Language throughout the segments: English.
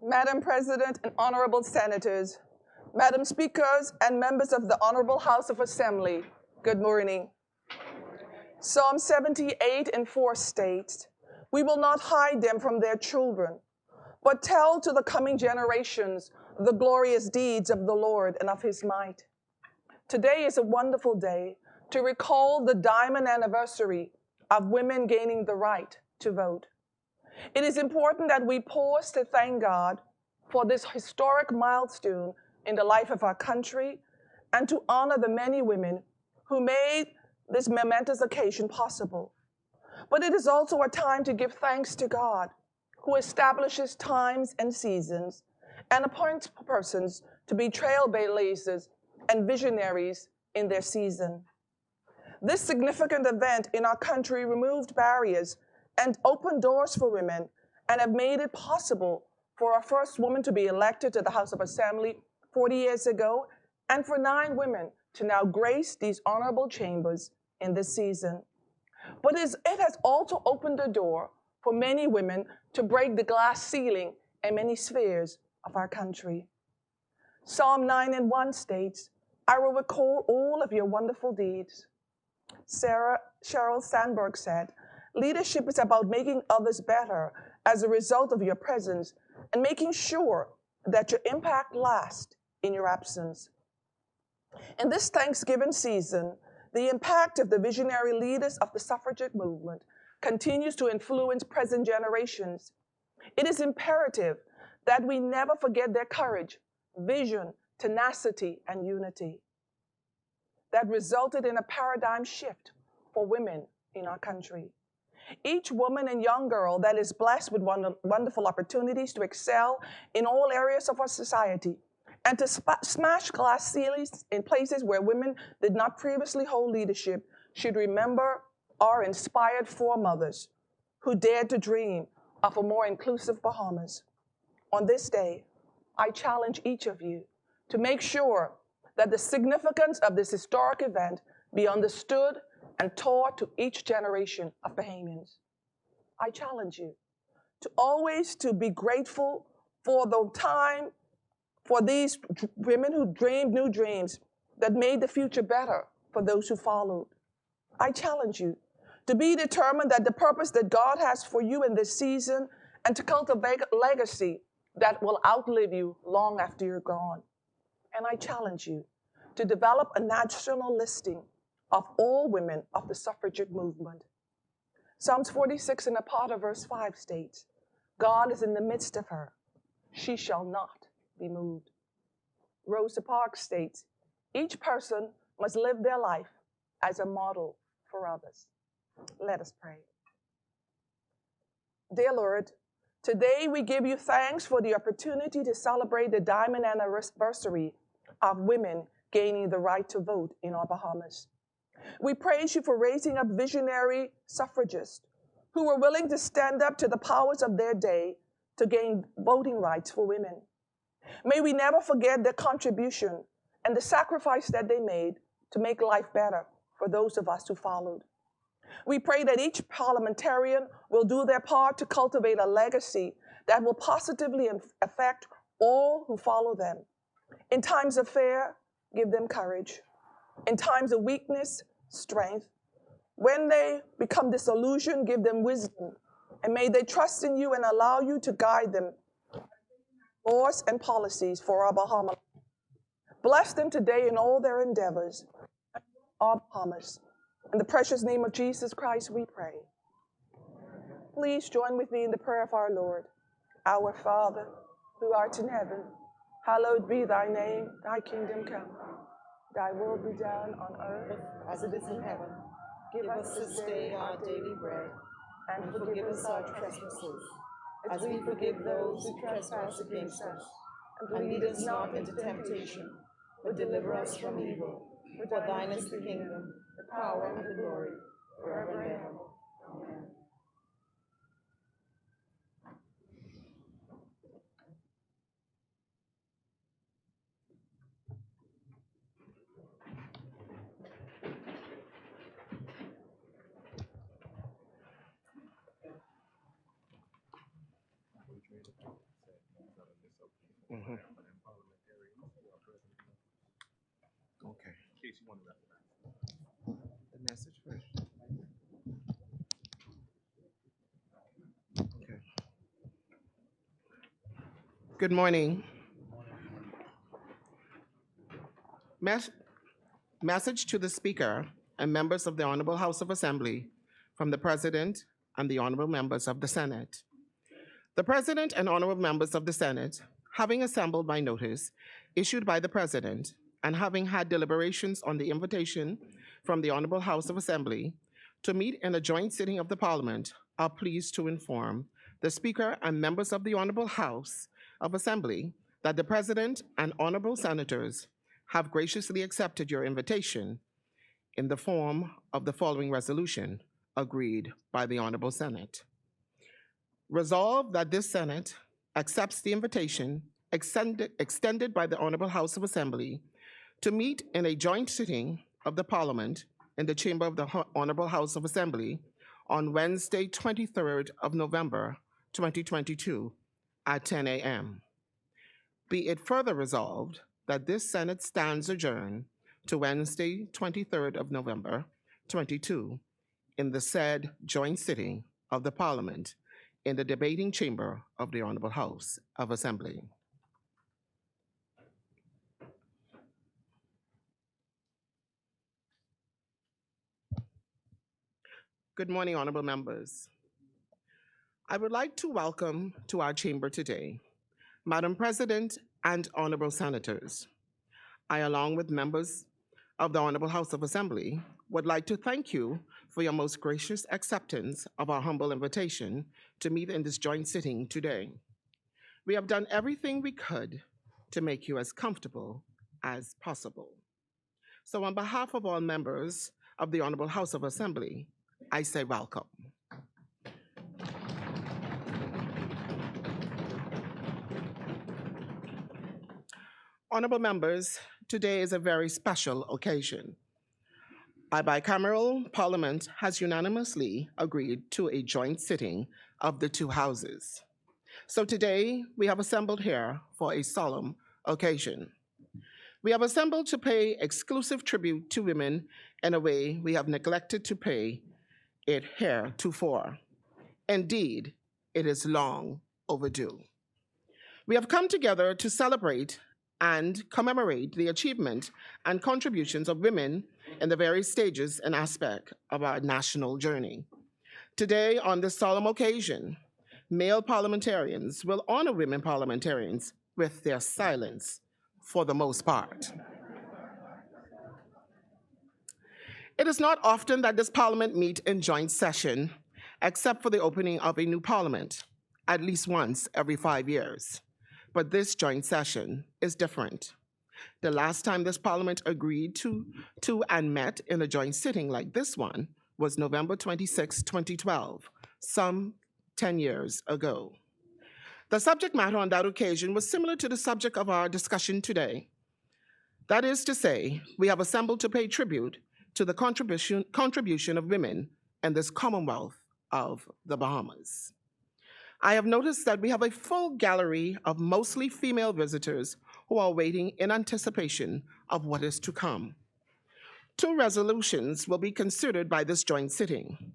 Madam President and honorable senators, Madam Speakers and members of the Honorable House of Assembly, good morning. Psalm 78 in 4 states, "We will not hide them from their children, but tell to the coming generations the glorious deeds of the Lord and of his might." Today is a wonderful day to recall the diamond anniversary of women gaining the right to vote. It is important that we pause to thank God for this historic milestone in the life of our country and to honor the many women who made this momentous occasion possible. But it is also a time to give thanks to God, who establishes times and seasons and appoints persons to be trailblazers and visionaries in their season. This significant event in our country removed barriers and opened doors for women and have made it possible for our first woman to be elected to the House of Assembly 40 years ago and for 9 women to now grace these honorable chambers in this season. But it has also opened the door for many women to break the glass ceiling in many spheres of our country. Psalm 9 and 1 states, "I will recall all of your wonderful deeds." Sheryl Sandberg said, "Leadership is about making others better as a result of your presence and making sure that your impact lasts in your absence." In this Thanksgiving season, the impact of the visionary leaders of the suffragette movement continues to influence present generations. It is imperative that we never forget their courage, vision, tenacity, and unity that resulted in a paradigm shift for women in our country. Each woman and young girl that is blessed with wonderful opportunities to excel in all areas of our society and to smash glass ceilings in places where women did not previously hold leadership should remember our inspired foremothers who dared to dream of a more inclusive Bahamas. On this day, I challenge each of you to make sure that the significance of this historic event be understood and taught to each generation of Bahamians. I challenge you to always to be grateful for the time for these women who dreamed new dreams that made the future better for those who followed. I challenge you to be determined that the purpose that God has for you in this season and to cultivate a legacy that will outlive you long after you're gone. And I challenge you to develop a national listing of all women of the suffragette movement. Psalms 46 and a part of verse 5 states, "God is in the midst of her. She shall not be moved." Rosa Parks states, "Each person must live their life as a model for others." Let us pray. Dear Lord, today we give you thanks for the opportunity to celebrate the diamond anniversary of women gaining the right to vote in our Bahamas. We praise you for raising up visionary suffragists who were willing to stand up to the powers of their day to gain voting rights for women. May we never forget their contribution and the sacrifice that they made to make life better for those of us who followed. We pray that each parliamentarian will do their part to cultivate a legacy that will positively affect all who follow them. In times of fear, give them courage. In times of weakness, strength. When they become disillusioned, give them wisdom. And may they trust in you and allow you to guide them. Laws and policies for our Bahamas. Bless them today in all their endeavors. Our Bahamas. In the precious name of Jesus Christ, we pray. Please join with me in the prayer of our Lord. Our Father, who art in heaven, hallowed be thy name, thy kingdom come. Thy will be done on earth as it is in heaven. Give us this day our daily bread, and forgive us our trespasses, as we forgive those who trespass against us. And lead us not into temptation, but deliver us from evil. For thine is the kingdom, the power, and the glory, forever and ever. Amen. Mhm. Okay. The message first. Okay. Good morning. Mes- Message to the Speaker and members of the Honorable House of Assembly from the President and the Honorable members of the Senate. The President and Honorable members of the Senate, having assembled by notice issued by the President and having had deliberations on the invitation from the Honorable House of Assembly to meet in a joint sitting of the Parliament, are pleased to inform the Speaker and members of the Honorable House of Assembly that the President and Honorable Senators have graciously accepted your invitation in the form of the following resolution agreed by the Honorable Senate. Resolved that this Senate accepts the invitation extended by the Honorable House of Assembly to meet in a joint sitting of the Parliament in the chamber of the Honorable House of Assembly on Wednesday, 23rd of November, 2022 at 10 a.m. Be it further resolved that this Senate stands adjourned to Wednesday, 23rd of November, 22 in the said joint sitting of the Parliament in the debating chamber of the Honorable House of Assembly. Good morning, honorable members. I would like to welcome to our chamber today, Madam President and honorable senators. I, along with members of the Honorable House of Assembly, would like to thank you for your most gracious acceptance of our humble invitation to meet in this joint sitting today. We have done everything we could to make you as comfortable as possible. So on behalf of all members of the Honorable House of Assembly, I say welcome. Honorable members, today is a very special occasion. Our bicameral Parliament has unanimously agreed to a joint sitting of the two houses. So today, we have assembled here for a solemn occasion. We have assembled to pay exclusive tribute to women in a way we have neglected to pay it heretofore. Indeed, it is long overdue. We have come together to celebrate and commemorate the achievement and contributions of women in the various stages and aspects of our national journey. Today, on this solemn occasion, male parliamentarians will honor women parliamentarians with their silence for the most part. It is not often that this Parliament meets in joint session, except for the opening of a new Parliament, at least once every 5 years. But this joint session is different. The last time this Parliament agreed to and met in a joint sitting like this one was November 26, 2012, some 10 years ago. The subject matter on that occasion was similar to the subject of our discussion today. That is to say, we have assembled to pay tribute to the contribution of women in this Commonwealth of the Bahamas. I have noticed that we have a full gallery of mostly female visitors who are waiting in anticipation of what is to come. 2 resolutions will be considered by this joint sitting.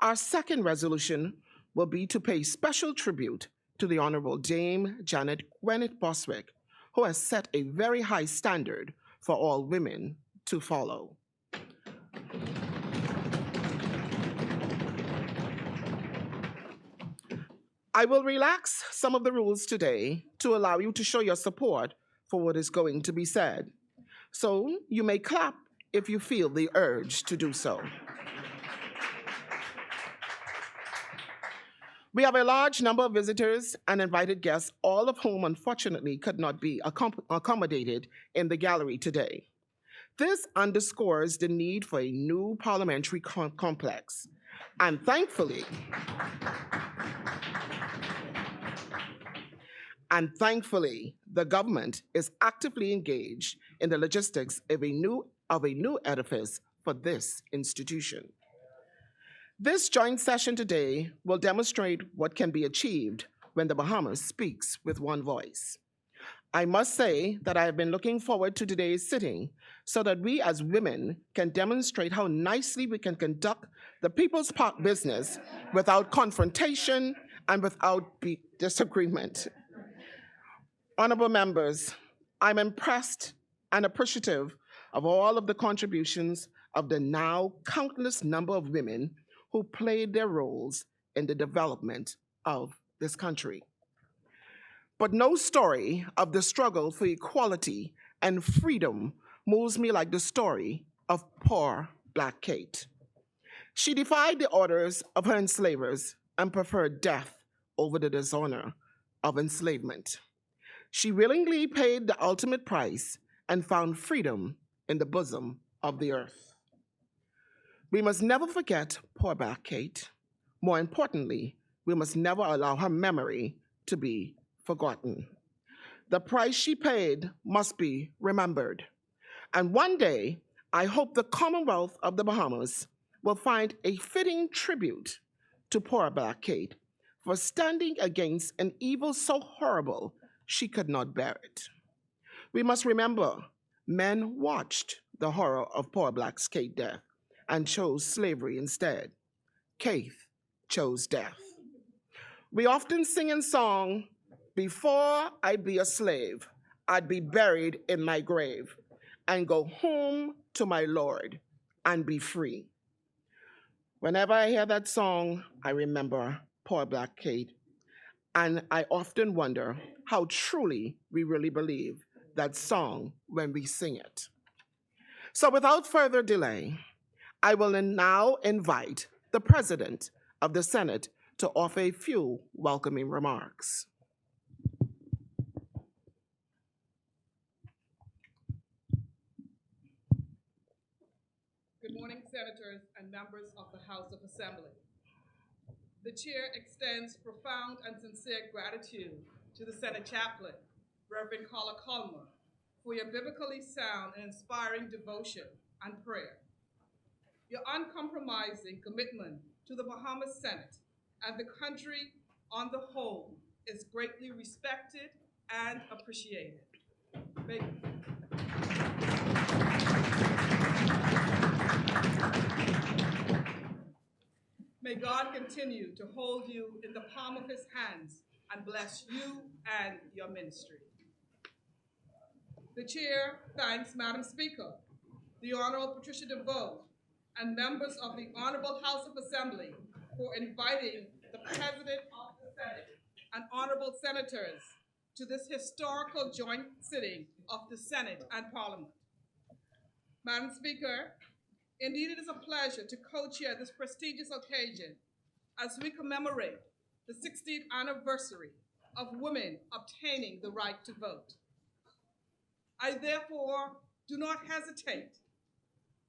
Our second resolution will be to pay special tribute to the Honorable Dame Janet Gwyneth Boswick, who has set a very high standard for all women to follow. I will relax some of the rules today to allow you to show your support for what is going to be said. So you may clap if you feel the urge to do so. We have a large number of visitors and invited guests, all of whom unfortunately could not be accommodated in the gallery today. This underscores the need for a new parliamentary complex. And thankfully, the government is actively engaged in the logistics of a new edifice for this institution. This joint session today will demonstrate what can be achieved when the Bahamas speaks with one voice. I must say that I have been looking forward to today's sitting so that we as women can demonstrate how nicely we can conduct the people's business without confrontation and without disagreement. Honorable members, I'm impressed and appreciative of all of the contributions of the now countless number of women who played their roles in the development of this country. But no story of the struggle for equality and freedom moves me like the story of poor Black Kate. She defied the orders of her enslavers and preferred death over the dishonor of enslavement. She willingly paid the ultimate price and found freedom in the bosom of the earth. We must never forget poor Black Kate. More importantly, we must never allow her memory to be forgotten. The price she paid must be remembered. And one day, I hope the Commonwealth of the Bahamas will find a fitting tribute to poor Black Kate for standing against an evil so horrible she could not bear it. We must remember, men watched the horror of poor Black Kate's death and chose slavery instead. Kate chose death. We often sing in song, "Before I'd be a slave, I'd be buried in my grave and go home to my Lord and be free." Whenever I hear that song, I remember poor Black Kate, and I often wonder how truly we really believe that song when we sing it. So without further delay, I will now invite the President of the Senate to offer a few welcoming remarks. Good morning, Senators and members of the House of Assembly. The Chair extends profound and sincere gratitude to the Senate Chaplain, Reverend Carla Culmer, for your biblically sound and inspiring devotion and prayer. Your uncompromising commitment to the Bahamas Senate and the country on the whole is greatly respected and appreciated. May God continue to hold you in the palm of his hands and bless you and your ministry. The Chair thanks Madam Speaker, the Honorable Patricia DeVoe, and members of the Honorable House of Assembly for inviting the President of the Senate and Honorable Senators to this historical joint sitting of the Senate and Parliament. Madam Speaker, indeed it is a pleasure to co-chair this prestigious occasion as we commemorate the 60th anniversary of women obtaining the right to vote. I therefore do not hesitate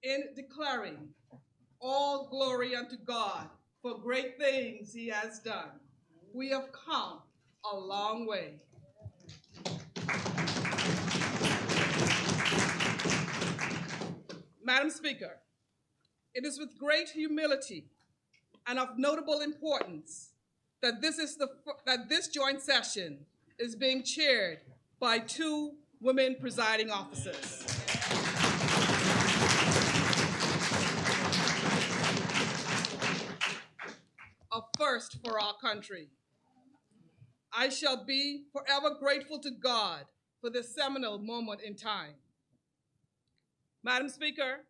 in declaring all glory unto God for great things he has done. We have come a long way. Madam Speaker, it is with great humility and of notable importance that this joint session is being chaired by two women presiding officers. A first for our country. I shall be forever grateful to God for this seminal moment in time. Madam Speaker,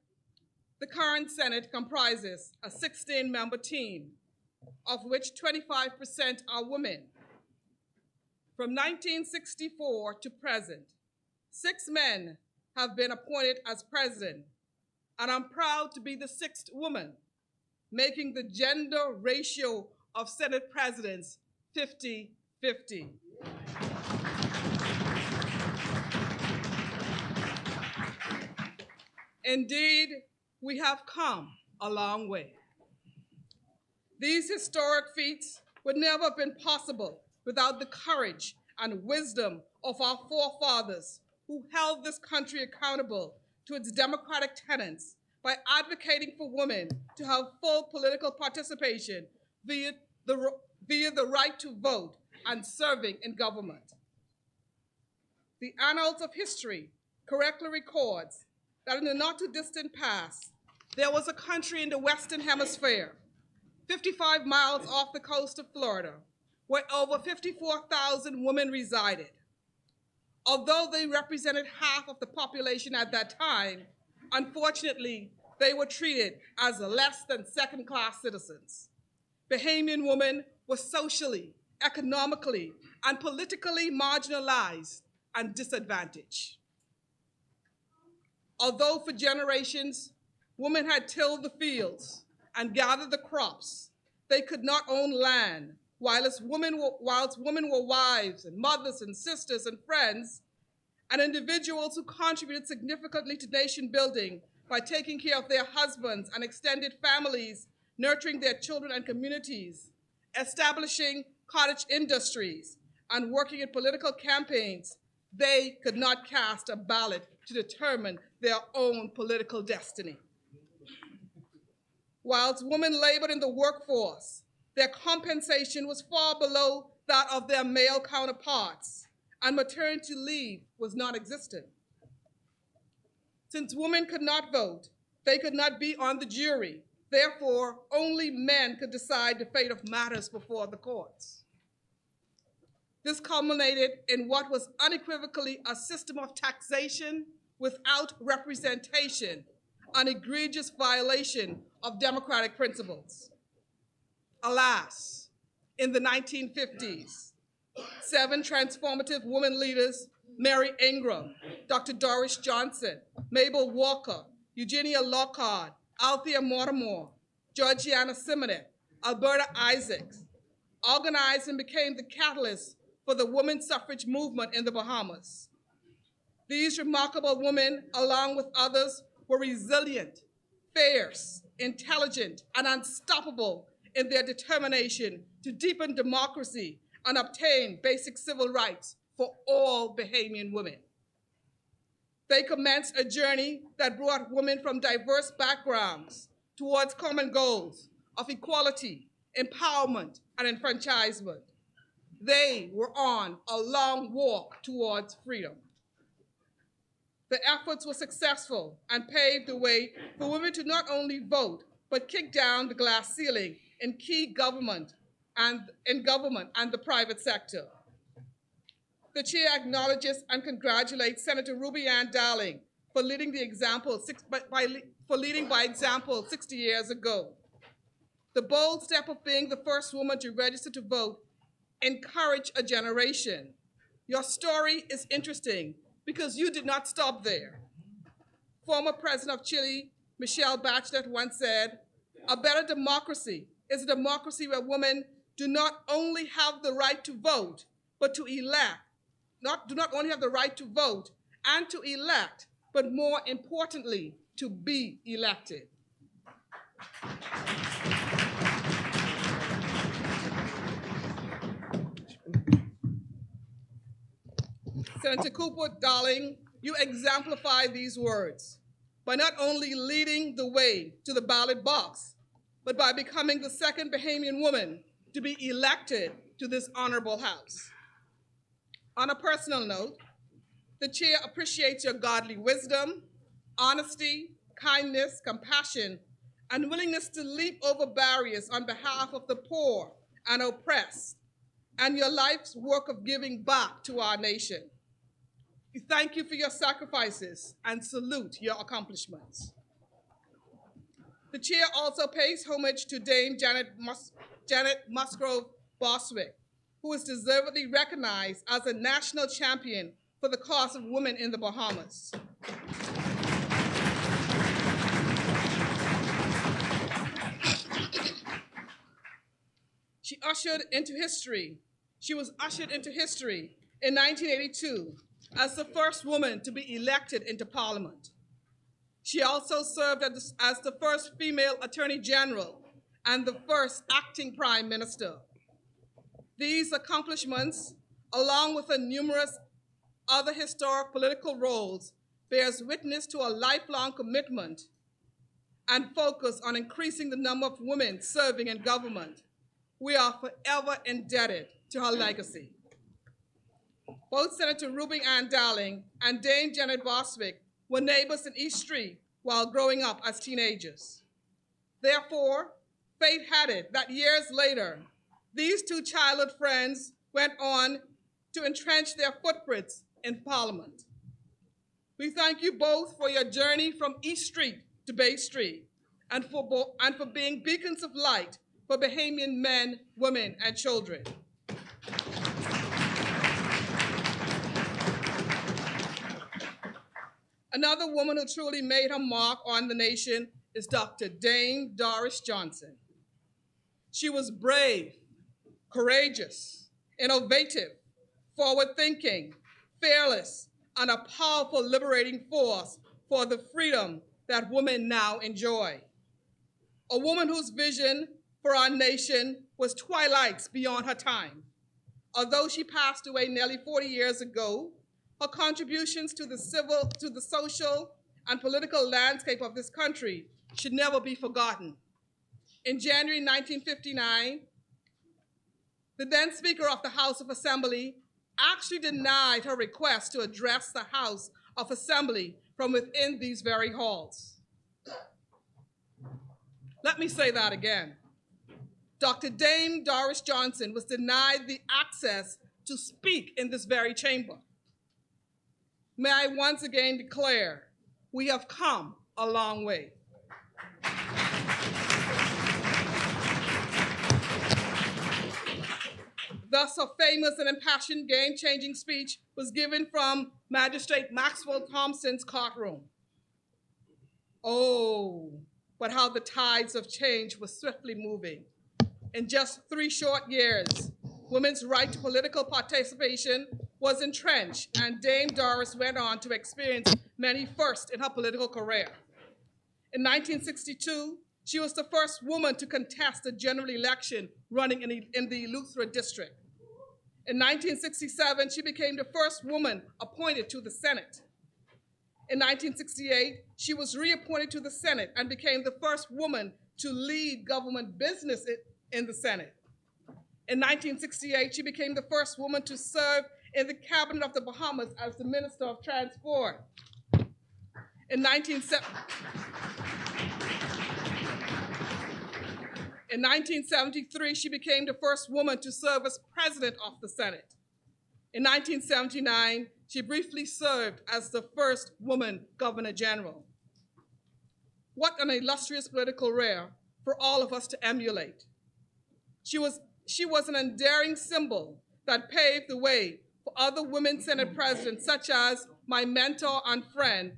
the current Senate comprises a 16-member team, of which 25% are women. From 1964 to present, 6 men have been appointed as president, and I'm proud to be the 6th woman, making the gender ratio of Senate presidents 50-50. Indeed, we have come a long way. These historic feats would never have been possible without the courage and wisdom of our forefathers who held this country accountable to its democratic tenets by advocating for women to have full political participation via the right to vote and serving in government. the annals of history correctly records that in the not too distant past, there was a country in the Western Hemisphere, 55 miles off the coast of Florida, where over 54,000 women resided. Although they represented half of the population at that time, unfortunately, they were treated as less than second-class citizens. Bahamian women were socially, economically, and politically marginalized and disadvantaged. Although for generations, women had tilled the fields and gathered the crops, they could not own land, whilst women were wives and mothers and sisters and friends, and individuals who contributed significantly to nation building by taking care of their husbands and extended families, nurturing their children and communities, establishing cottage industries, and working in political campaigns. They could not cast a ballot to determine their own political destiny. Whilst women labored in the workforce, their compensation was far below that of their male counterparts, and maternity leave was non-existent. Since women could not vote, they could not be on the jury. Therefore, only men could decide the fate of matters before the courts. This culminated in what was unequivocally a system of taxation without representation, an egregious violation of democratic principles. Alas, in the 1950s, 7 transformative women leaders, Mary Ingram, Dr. Doris Johnson, Mabel Walker, Eugenia Lockhart, Althea Mortimer, Georgiana Simonet, Alberta Isaacs, organized and became the catalyst for the women's suffrage movement in the Bahamas. These remarkable women, along with others, were resilient, fierce, intelligent, and unstoppable in their determination to deepen democracy and obtain basic civil rights for all Bahamian women. They commenced a journey that brought women from diverse backgrounds towards common goals of equality, empowerment, and enfranchisement. They were on a long walk towards freedom. The efforts were successful and paved the way for women to not only vote, but kick down the glass ceiling in key government and the private sector. The chair acknowledges and congratulates Senator Ruby Ann Darling for leading by example 60 years ago. The bold step of being the first woman to register to vote encouraged a generation. Your story is interesting because you did not stop there. Former President of Chile, Michelle Bachelet, once said, "A better democracy is a democracy where women do not only have the right to vote, but to elect. Do not only have the right to vote and to elect, but more importantly, to be elected." Senator Cooper, darling, you exemplify these words by not only leading the way to the ballot box, but by becoming the second Bahamian woman to be elected to this honorable house. On a personal note, the chair appreciates your godly wisdom, honesty, kindness, compassion, and willingness to leap over barriers on behalf of the poor and oppressed, and your life's work of giving back to our nation. We thank you for your sacrifices and salute your accomplishments. The chair also pays homage to Dame Janet Musgrove Boswick, who is deservedly recognized as a national champion for the cause of women in the Bahamas. She was ushered into history in 1982 as the first woman to be elected into Parliament. She also served as the first female Attorney General and the first acting Prime Minister. These accomplishments, along with the numerous other historic political roles, bears witness to a lifelong commitment and focus on increasing the number of women serving in government. We are forever indebted to her legacy. Both Senator Ruby Ann Dowling and Dame Janet Bostwick were neighbors in East Street while growing up as teenagers. Therefore, fate had it that years later, these two childhood friends went on to entrench their footprints in Parliament. We thank you both for your journey from East Street to Bay Street and for being beacons of light for Bahamian men, women, and children. Another woman who truly made her mark on the nation is Dr. Dame Doris Johnson. She was brave, courageous, innovative, forward-thinking, fearless, and a powerful liberating force for the freedom that women now enjoy. A woman whose vision for our nation was twilights beyond her time. Although she passed away nearly 40 years ago, her contributions to the social, and political landscape of this country should never be forgotten. In January 1959, the then Speaker of the House of Assembly actually denied her request to address the House of Assembly from within these very halls. Let me say that again. Dr. Dame Doris Johnson was denied the access to speak in this very chamber. May I once again declare, we have come a long way. Thus, her famous and impassioned game-changing speech was given from Magistrate Maxwell Thompson's courtroom. Oh, but how the tides of change were swiftly moving. In just 3 short years, women's right to political participation was entrenched, and Dame Doris went on to experience many firsts in her political career. In 1962, she was the first woman to contest a general election running in the Eleuthera district. In 1967, she became the first woman appointed to the Senate. In 1968, she was reappointed to the Senate and became the first woman to lead government business in the Senate. In 1968, she became the first woman to serve in the cabinet of the Bahamas as the Minister of Transport. In 1973, she became the first woman to serve as President of the Senate. In 1979, she briefly served as the first woman Governor General. What an illustrious political career for all of us to emulate. She was an enduring symbol that paved the way for other women Senate presidents, such as my mentor and friend,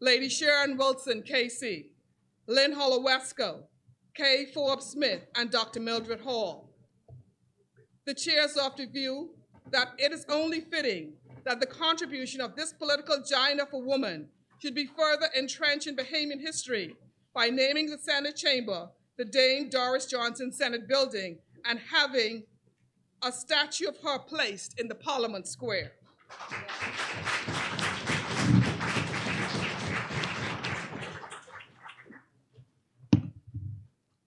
Lady Sharon Wilson, KC, Lynn Holowesco, Kay Forbes Smith, and Dr. Mildred Hall. The chair is of the view that it is only fitting that the contribution of this political giant of a woman should be further entrenched in Bahamian history by naming the Senate chamber the Dame Doris Johnson Senate Building and having a statue of her placed in the Parliament Square.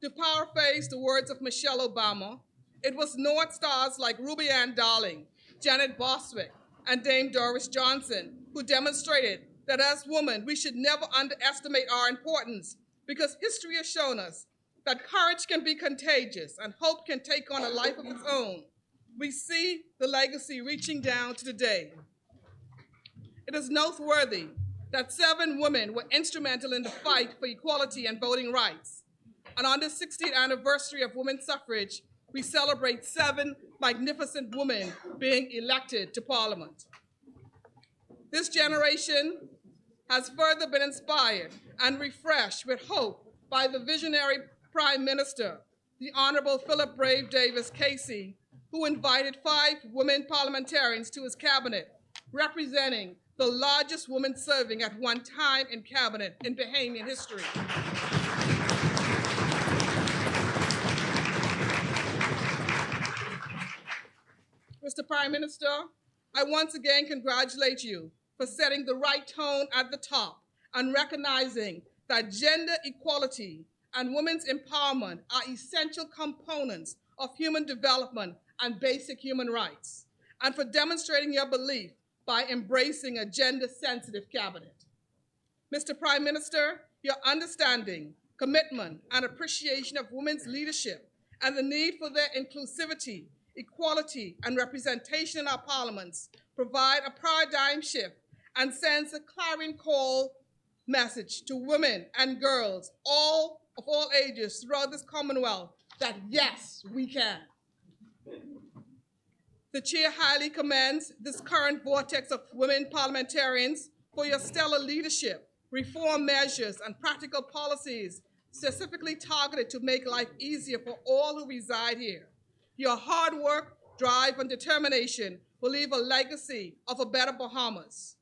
To paraphrase the words of Michelle Obama, it was North Stars like Ruby Ann Dowling, Janet Bostwick, and Dame Doris Johnson who demonstrated that as women, we should never underestimate our importance, because history has shown us that courage can be contagious and hope can take on a life of its own. We see the legacy reaching down to today. It is noteworthy that 7 women were instrumental in the fight for equality and voting rights. And on the 60th anniversary of women's suffrage, we celebrate 7 magnificent women being elected to Parliament. This generation has further been inspired and refreshed with hope by the visionary Prime Minister, the Honorable Philip Brave Davis Casey, who invited 5 women parliamentarians to his cabinet, representing the largest woman serving at one time in cabinet in Bahamian history. Mr. Prime Minister, I once again congratulate you for setting the right tone at the top and recognizing that gender equality and women's empowerment are essential components of human development and basic human rights. and for demonstrating your belief by embracing a gender-sensitive cabinet. Mr. Prime Minister, your understanding, commitment, and appreciation of women's leadership and the need for their inclusivity, equality, and representation in our parliaments provide a paradigm shift and sends a clarion call message to women and girls of all ages throughout this Commonwealth that yes, we can. The chair highly commends this current vortex of women parliamentarians for your stellar leadership, reform measures, and practical policies specifically targeted to make life easier for all who reside here. Your hard work, drive, and determination will leave a legacy of a better Bahamas.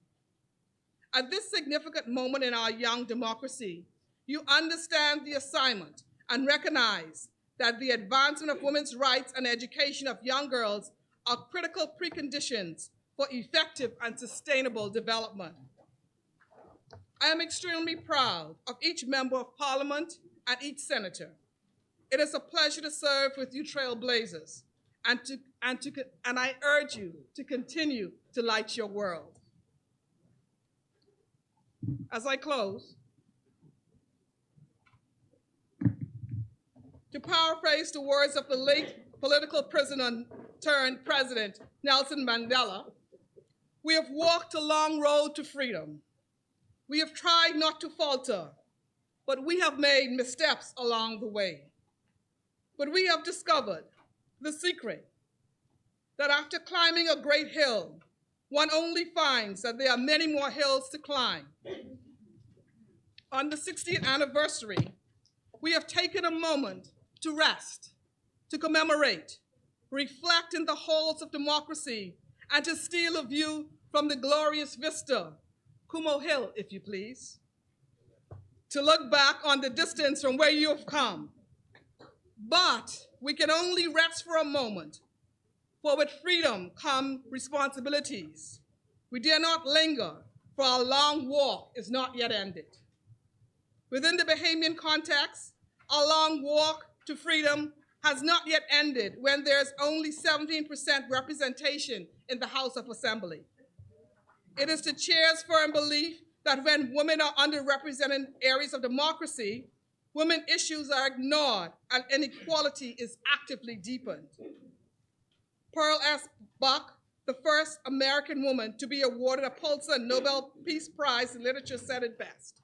At this significant moment in our young democracy, you understand the assignment and recognize that the advancement of women's rights and education of young girls are critical preconditions for effective and sustainable development. I am extremely proud of each member of Parliament and each senator. It is a pleasure to serve with you trailblazers, and I urge you to continue to light your world. As I close, to paraphrase the words of the late political prisoner turned president, Nelson Mandela, we have walked a long road to freedom. We have tried not to falter, but we have made missteps along the way. But we have discovered the secret that after climbing a great hill, one only finds that there are many more hills to climb. On the 60th anniversary, we have taken a moment to rest, to commemorate, reflect in the halls of democracy, and to steal a view from the glorious vista, Kumo Hill, if you please, to look back on the distance from where you have come. But we can only rest for a moment, for with freedom come responsibilities. We dare not linger, for our long walk is not yet ended. Within the Bahamian context, our long walk to freedom has not yet ended when there's only 17% representation in the House of Assembly. It is the chair's firm belief that when women are underrepresented in areas of democracy, women issues are ignored and inequality is actively deepened. Pearl S. Buck, the first American woman to be awarded a Pulitzer Nobel Peace Prize in Literature, said it best.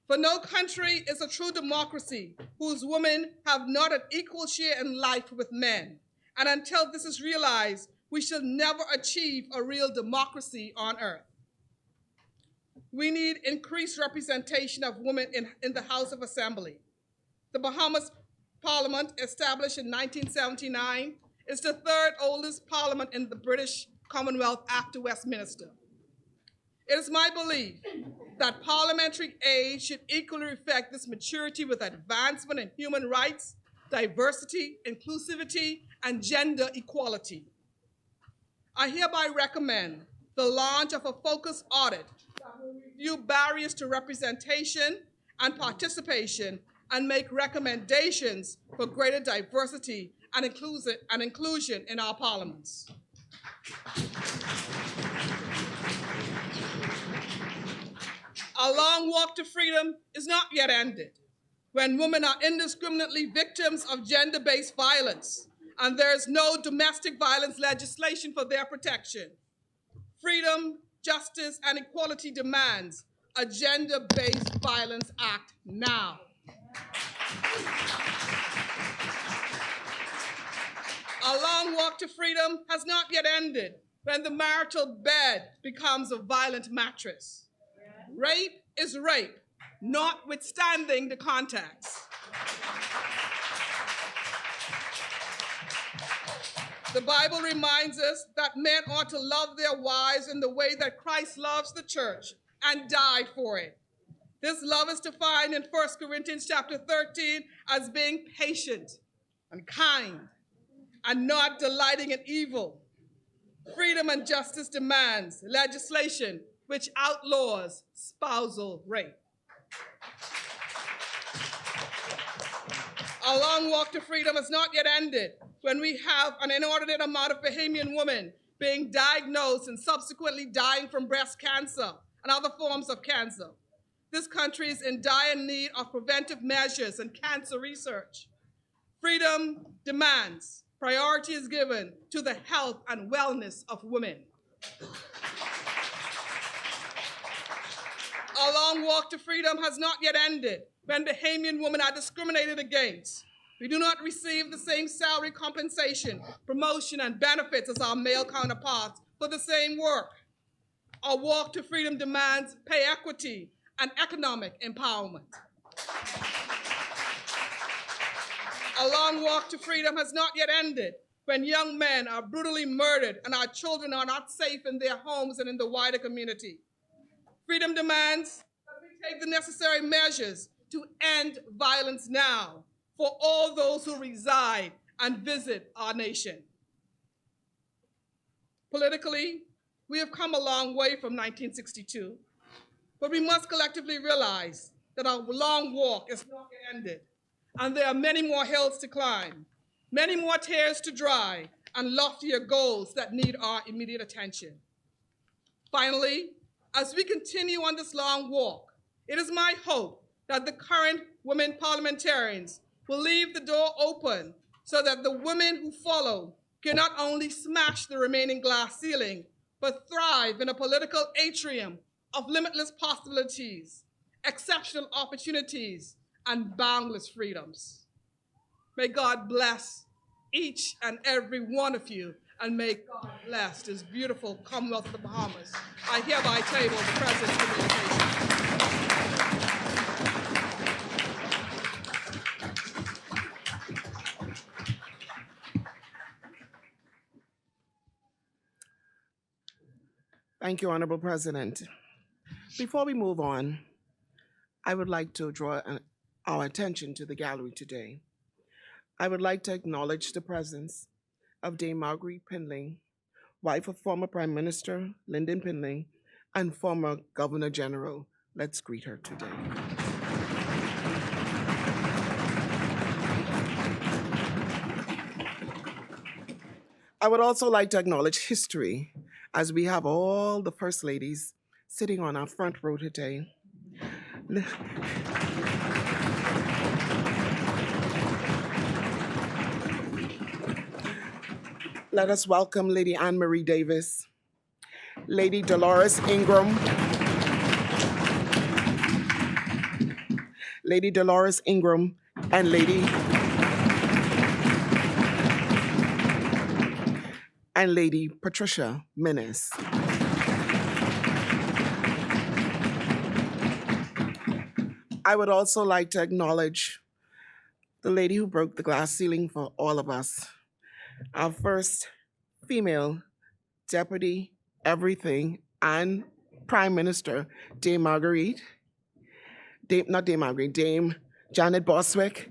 For no country is a true democracy whose women have not an equal share in life with men. And until this is realized, we shall never achieve a real democracy on earth. We need increased representation of women in the House of Assembly. The Bahamas Parliament, established in 1979, is the third oldest parliament in the British Commonwealth after Westminster. It is my belief that parliamentary age should equally reflect this maturity with advancement in human rights, diversity, inclusivity, and gender equality. I hereby recommend the launch of a focused audit that will review barriers to representation and participation and make recommendations for greater diversity and inclusion in our parliaments. Our long walk to freedom is not yet ended. When women are indiscriminately victims of gender-based violence and there is no domestic violence legislation for their protection, freedom, justice, and equality demands a gender-based violence act now. Our long walk to freedom has not yet ended when the marital bed becomes a violent mattress. Rape is rape, notwithstanding the context. The Bible reminds us that men ought to love their wives in the way that Christ loves the church and died for it. This love is defined in 1 Corinthians chapter 13 as being patient and kind and not delighting in evil. Freedom and justice demands legislation which outlaws spousal rape. Our long walk to freedom has not yet ended when we have an inordinate amount of Bahamian women being diagnosed and subsequently dying from breast cancer and other forms of cancer. This country is in dire need of preventive measures and cancer research. Freedom demands priority is given to the health and wellness of women. Our long walk to freedom has not yet ended when Bahamian women are discriminated against. We do not receive the same salary compensation, promotion, and benefits as our male counterparts for the same work. Our walk to freedom demands pay equity and economic empowerment. Our long walk to freedom has not yet ended when young men are brutally murdered and our children are not safe in their homes and in the wider community. Freedom demands that we take the necessary measures to end violence now for all those who reside and visit our nation. Politically, we have come a long way from 1962, but we must collectively realize that our long walk is not yet ended, and there are many more hills to climb, many more tears to dry, and loftier goals that need our immediate attention. Finally, as we continue on this long walk, it is my hope that the current women parliamentarians will leave the door open so that the women who follow can not only smash the remaining glass ceiling, but thrive in a political atrium of limitless possibilities, exceptional opportunities, and boundless freedoms. May God bless each and every one of you, and may God bless this beautiful Commonwealth of the Bahamas. I hereby table the President's communication. Thank you, Honorable President. Before we move on, I would like to draw our attention to the gallery today. I would like to acknowledge the presence of Dame Marguerite Pindling, wife of former Prime Minister Lyndon Pindling and former Governor General. Let's greet her today. I would also like to acknowledge history, as we have all the First Ladies sitting on our front row today. Let us welcome Lady Anne Marie Davis, Lady Dolores Ingram, Lady Dolores Ingram, and Lady Patricia Minnis. I would also like to acknowledge the lady who broke the glass ceiling for all of us, our first female Deputy Everything and Prime Minister, Dame Janet Boswick.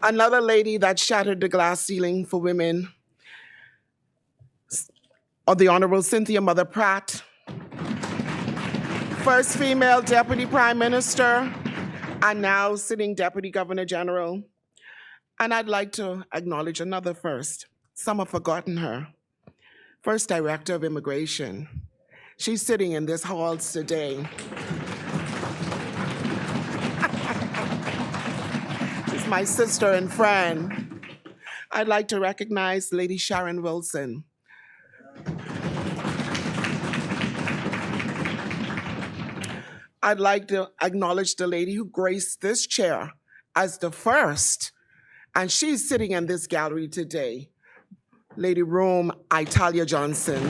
Another lady that shattered the glass ceiling for women, the Honorable Cynthia Mother Pratt, first female Deputy Prime Minister, and now sitting Deputy Governor General. And I'd like to acknowledge another first. Some have forgotten her. First Director of Immigration. She's sitting in this hall today. She's my sister and friend. I'd like to recognize Lady Sharon Wilson. I'd like to acknowledge the lady who graced this chair as the first, and she's sitting in this gallery today, Lady Rome Italia Johnson.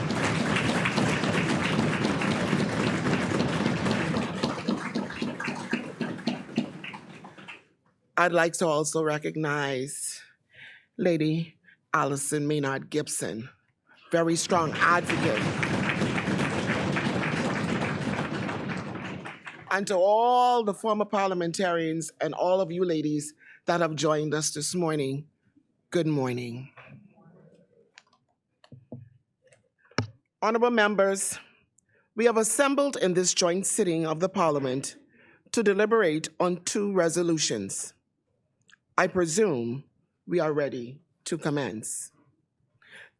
I'd like to also recognize Lady Allison Maynard Gibson, very strong advocate. And to all the former parliamentarians and all of you ladies that have joined us this morning, good morning. Honorable members, We have assembled in this joint sitting of the Parliament to deliberate on two resolutions. I presume we are ready to commence.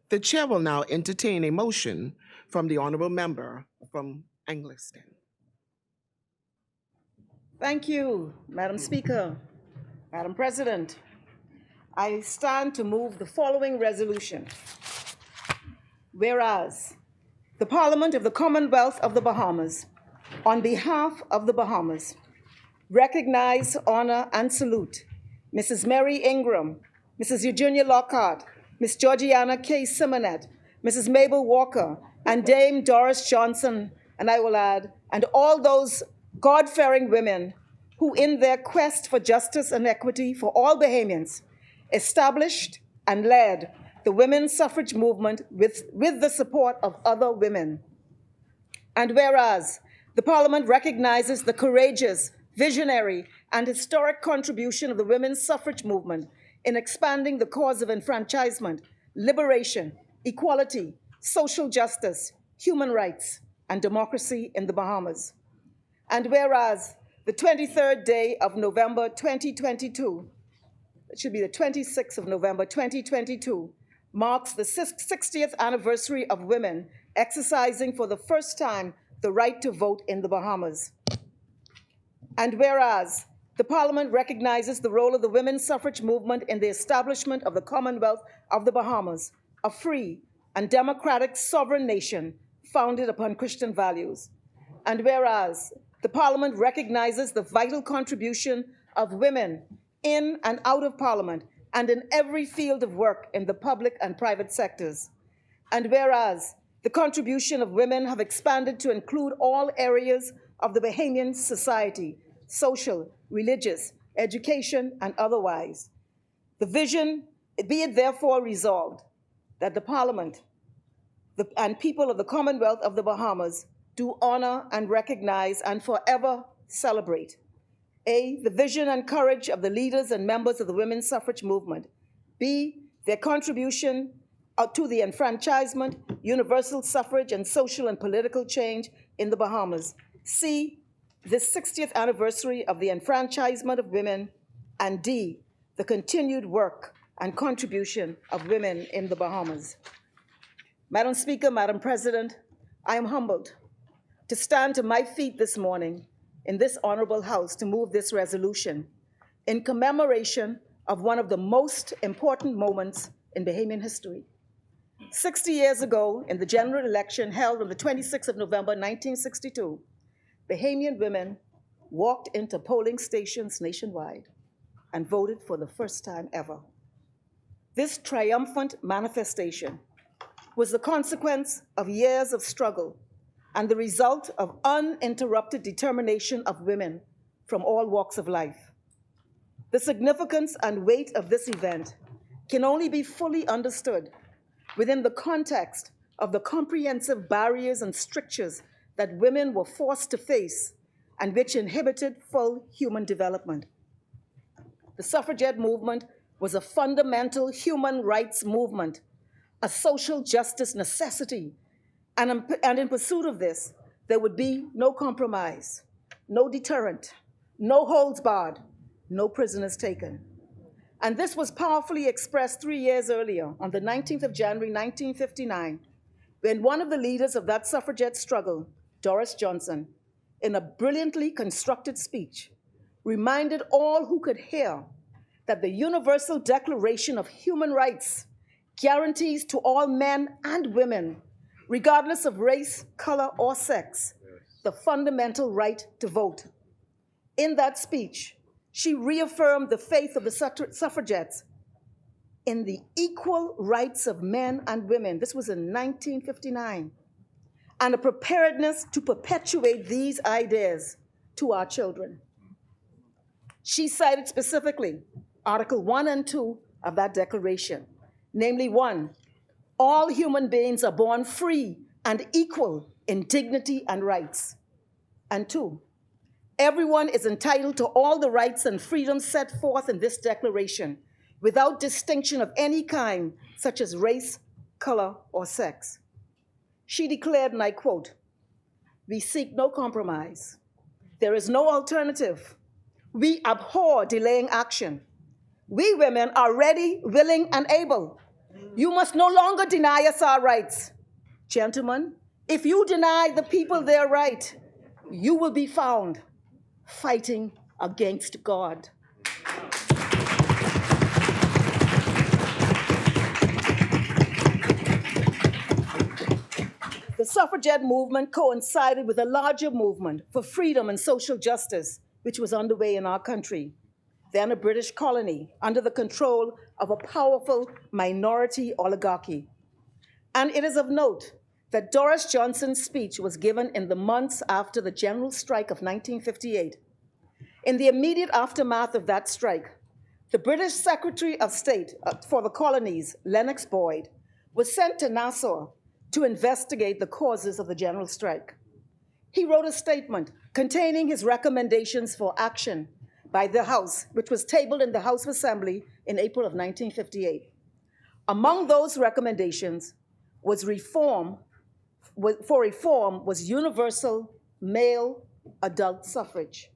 The chair will now entertain a motion from the honorable member from Angliston. Thank you, Madam Speaker. Madam President, I stand to move the following resolution. Whereas the Parliament of the Commonwealth of the Bahamas, on behalf of the Bahamas, recognize, honor, and salute Mrs. Mary Ingram, Mrs. Eugenia Lockhart, Ms. Georgiana K. Simonet, Mrs. Mabel Walker, and Dame Doris Johnson, and I will add, and all those God-fearing women who, in their quest for justice and equity for all Bahamians, established and led the women's suffrage movement with the support of other women. And whereas the Parliament recognizes the courageous, visionary, and historic contribution of the women's suffrage movement in expanding the cause of enfranchisement, liberation, equality, social justice, human rights, and democracy in the Bahamas. And whereas the 23rd day of November 2022, it should be the 26th of November 2022, marks the 60th anniversary of women exercising for the first time the right to vote in the Bahamas. And whereas the Parliament recognizes the role of the women's suffrage movement in the establishment of the Commonwealth of the Bahamas, a free and democratic sovereign nation founded upon Christian values. And whereas the Parliament recognizes the vital contribution of women in and out of Parliament and in every field of work in the public and private sectors. And whereas the contribution of women have expanded to include all areas of the Bahamian society, social, religious, education, and otherwise. The vision, be it therefore resolved that the Parliament and people of the Commonwealth of the Bahamas do honor and recognize and forever celebrate A, the vision and courage of the leaders and members of the women's suffrage movement. B, their contribution to the enfranchisement, universal suffrage, and social and political change in the Bahamas. C, the 60th anniversary of the enfranchisement of women. And D, the continued work and contribution of women in the Bahamas. Madam Speaker, Madam President, I am humbled to stand to my feet this morning in this honorable House to move this resolution in commemoration of one of the most important moments in Bahamian history. 60 years ago, in the general election held on the 26th of November, 1962, Bahamian women walked into polling stations nationwide and voted for the first time ever. This triumphant manifestation was the consequence of years of struggle and the result of uninterrupted determination of women from all walks of life. The significance and weight of this event can only be fully understood within the context of the comprehensive barriers and strictures that women were forced to face and which inhibited full human development. The suffragette movement was a fundamental human rights movement, a social justice necessity, and in pursuit of this, there would be no compromise, no deterrent, no holds barred, no prisoners taken. And this was powerfully expressed 3 years earlier, on the 19th of January, 1959, when one of the leaders of that suffragette struggle, Doris Johnson, in a brilliantly constructed speech, reminded all who could hear that the Universal Declaration of Human Rights guarantees to all men and women, regardless of race, color, or sex, the fundamental right to vote. In that speech, she reaffirmed the faith of the suffragettes in the equal rights of men and women. This was in 1959. And a preparedness to perpetuate these ideas to our children. She cited specifically Article 1 and 2 of that declaration, namely 1, all human beings are born free and equal in dignity and rights. And 2, everyone is entitled to all the rights and freedoms set forth in this declaration without distinction of any kind, such as race, color, or sex. She declared, and I quote, We seek no compromise. There is no alternative. We abhor delaying action. We women are ready, willing, and able. You must no longer deny us our rights. Gentlemen, if you deny the people their right, you will be found fighting against God. The suffragette movement coincided with a larger movement for freedom and social justice, which was underway in our country, then a British colony under the control of a powerful minority oligarchy. And it is of note that Doris Johnson's speech was given in the months after the general strike of 1958. In the immediate aftermath of that strike, the British Secretary of State for the Colonies, Lennox Boyd, was sent to Nassau to investigate the causes of the general strike. He wrote a statement containing his recommendations for action by the House, which was tabled in the House of Assembly in April of 1958. Among those recommendations was universal male adult suffrage.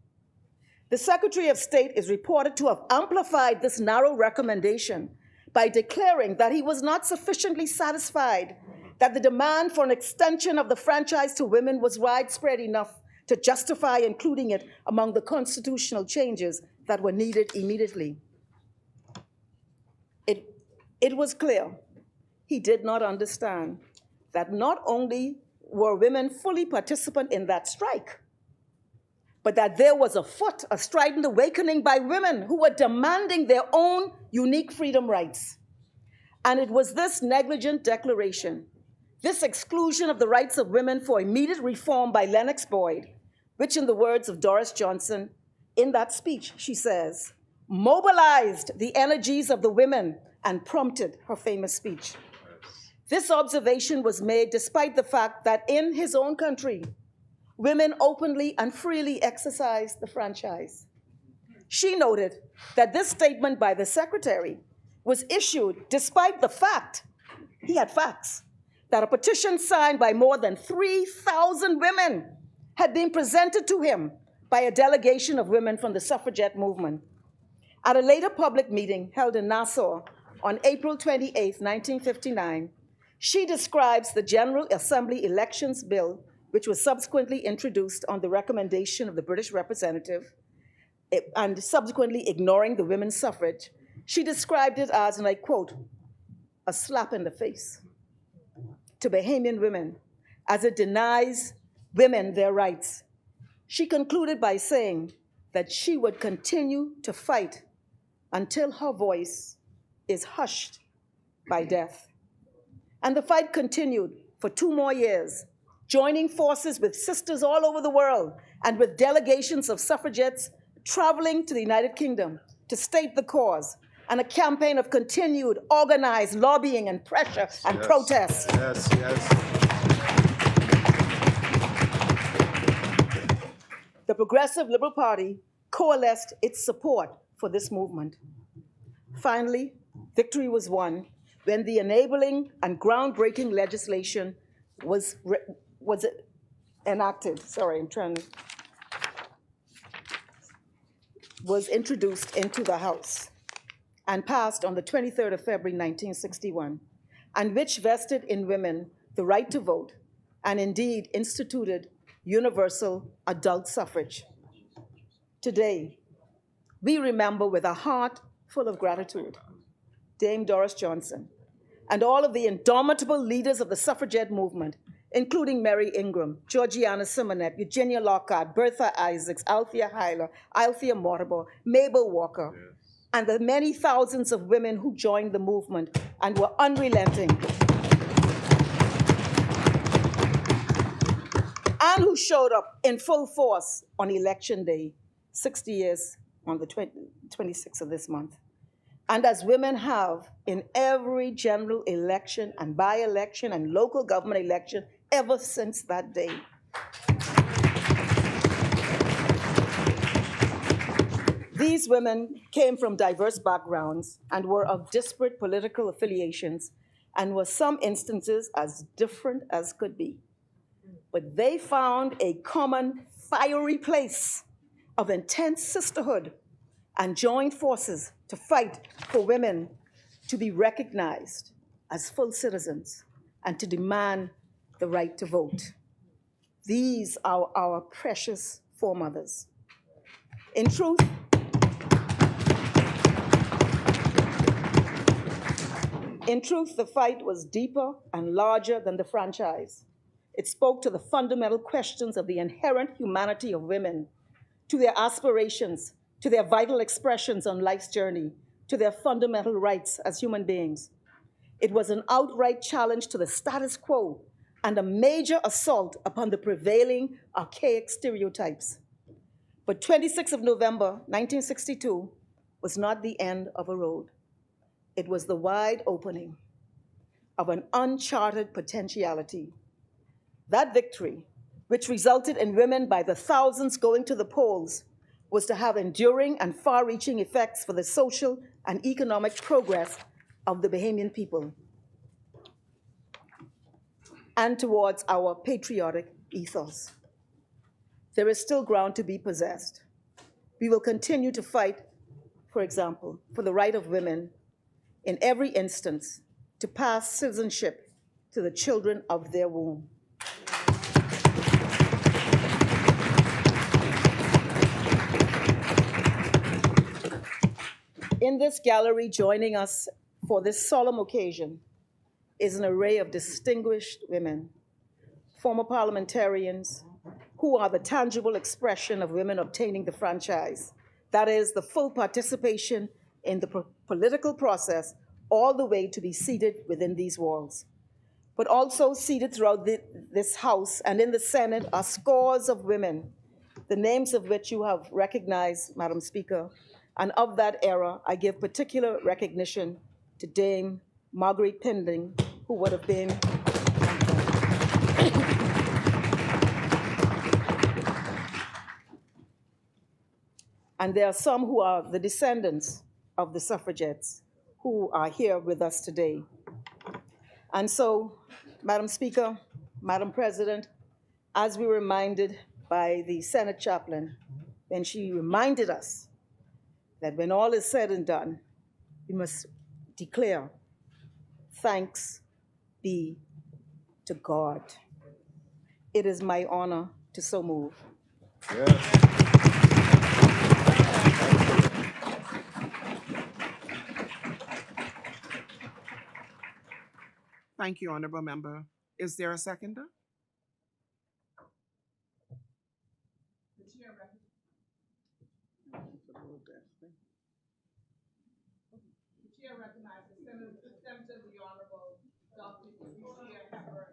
The Secretary of State is reported to have amplified this narrow recommendation by declaring that he was not sufficiently satisfied that the demand for an extension of the franchise to women was widespread enough to justify including it among the constitutional changes that were needed immediately. It was clear he did not understand that not only were women fully participant in that strike, but that there was afoot a strident awakening by women who were demanding their own unique freedom rights. And it was this negligent declaration, this exclusion of the rights of women for immediate reform by Lennox Boyd, which in the words of Doris Johnson, in that speech, she says, mobilized the energies of the women and prompted her famous speech. This observation was made despite the fact that in his own country, women openly and freely exercised the franchise. She noted that this statement by the secretary was issued despite the fact, he had facts, that a petition signed by more than 3,000 women had been presented to him by a delegation of women from the suffragette movement. At a later public meeting held in Nassau on April 28, 1959, she describes the General Assembly Elections Bill, which was subsequently introduced on the recommendation of the British representative and subsequently ignoring the women's suffrage. She described it as, and I quote, a slap in the face to Bahamian women as it denies women their rights. She concluded by saying that she would continue to fight until her voice is hushed by death. And the fight continued for 2 more years, joining forces with sisters all over the world and with delegations of suffragettes traveling to the United Kingdom to state the cause, and a campaign of continued organized lobbying and pressure and protests. Yes, yes. The Progressive Liberal Party coalesced its support for this movement. Finally, victory was won when the enabling and groundbreaking legislation was enacted. Was introduced into the House and passed on the 23rd of February, 1961, and which vested in women the right to vote and indeed instituted universal adult suffrage. Today, we remember with a heart full of gratitude Dame Doris Johnson and all of the indomitable leaders of the suffragette movement, including Mary Ingram, Georgiana Simonet, Eugenia Lockhart, Bertha Isaacs, Althea Hyler, Althea Mortimer, Mabel Walker, and the many thousands of women who joined the movement and were unrelenting, and who showed up in full force on Election Day, 60 years on the 26th of this month. And as women have in every general election and by-election and local government election ever since that day. These women came from diverse backgrounds and were of disparate political affiliations and were some instances as different as could be. but they found a common fiery place of intense sisterhood and joined forces to fight for women to be recognized as full citizens and to demand the right to vote. These are our precious foremothers. In truth, the fight was deeper and larger than the franchise. It spoke to the fundamental questions of the inherent humanity of women, to their aspirations, to their vital expressions on life's journey, to their fundamental rights as human beings. It was an outright challenge to the status quo and a major assault upon the prevailing archaic stereotypes. But 26th of November, 1962 was not the end of a road. It was the wide opening of an uncharted potentiality. That victory, which resulted in women by the thousands going to the polls, was to have enduring and far-reaching effects for the social and economic progress of the Bahamian people and towards our patriotic ethos. There is still ground to be possessed. We will continue to fight, for example, for the right of women in every instance to pass citizenship to the children of their womb. In this gallery, joining us for this solemn occasion is an array of distinguished women, former parliamentarians, who are the tangible expression of women obtaining the franchise. That is, the full participation in the political process all the way to be seated within these walls. But also seated throughout this House and in the Senate are scores of women, the names of which you have recognized, Madam Speaker. And of that era, I give particular recognition to Dame Margaret Pinding, who would have been and there are some who are the descendants of the suffragettes who are here with us today. And so, Madam Speaker, Madam President, as we were reminded by the Senate chaplain, when she reminded us that when all is said and done, we must declare, thanks be to God. It is my honor to so move. Yes. Thank you, Honorable Member. Is there a seconder? The chair recognizes Senator the Honorable Dr. Lucia Hepburn.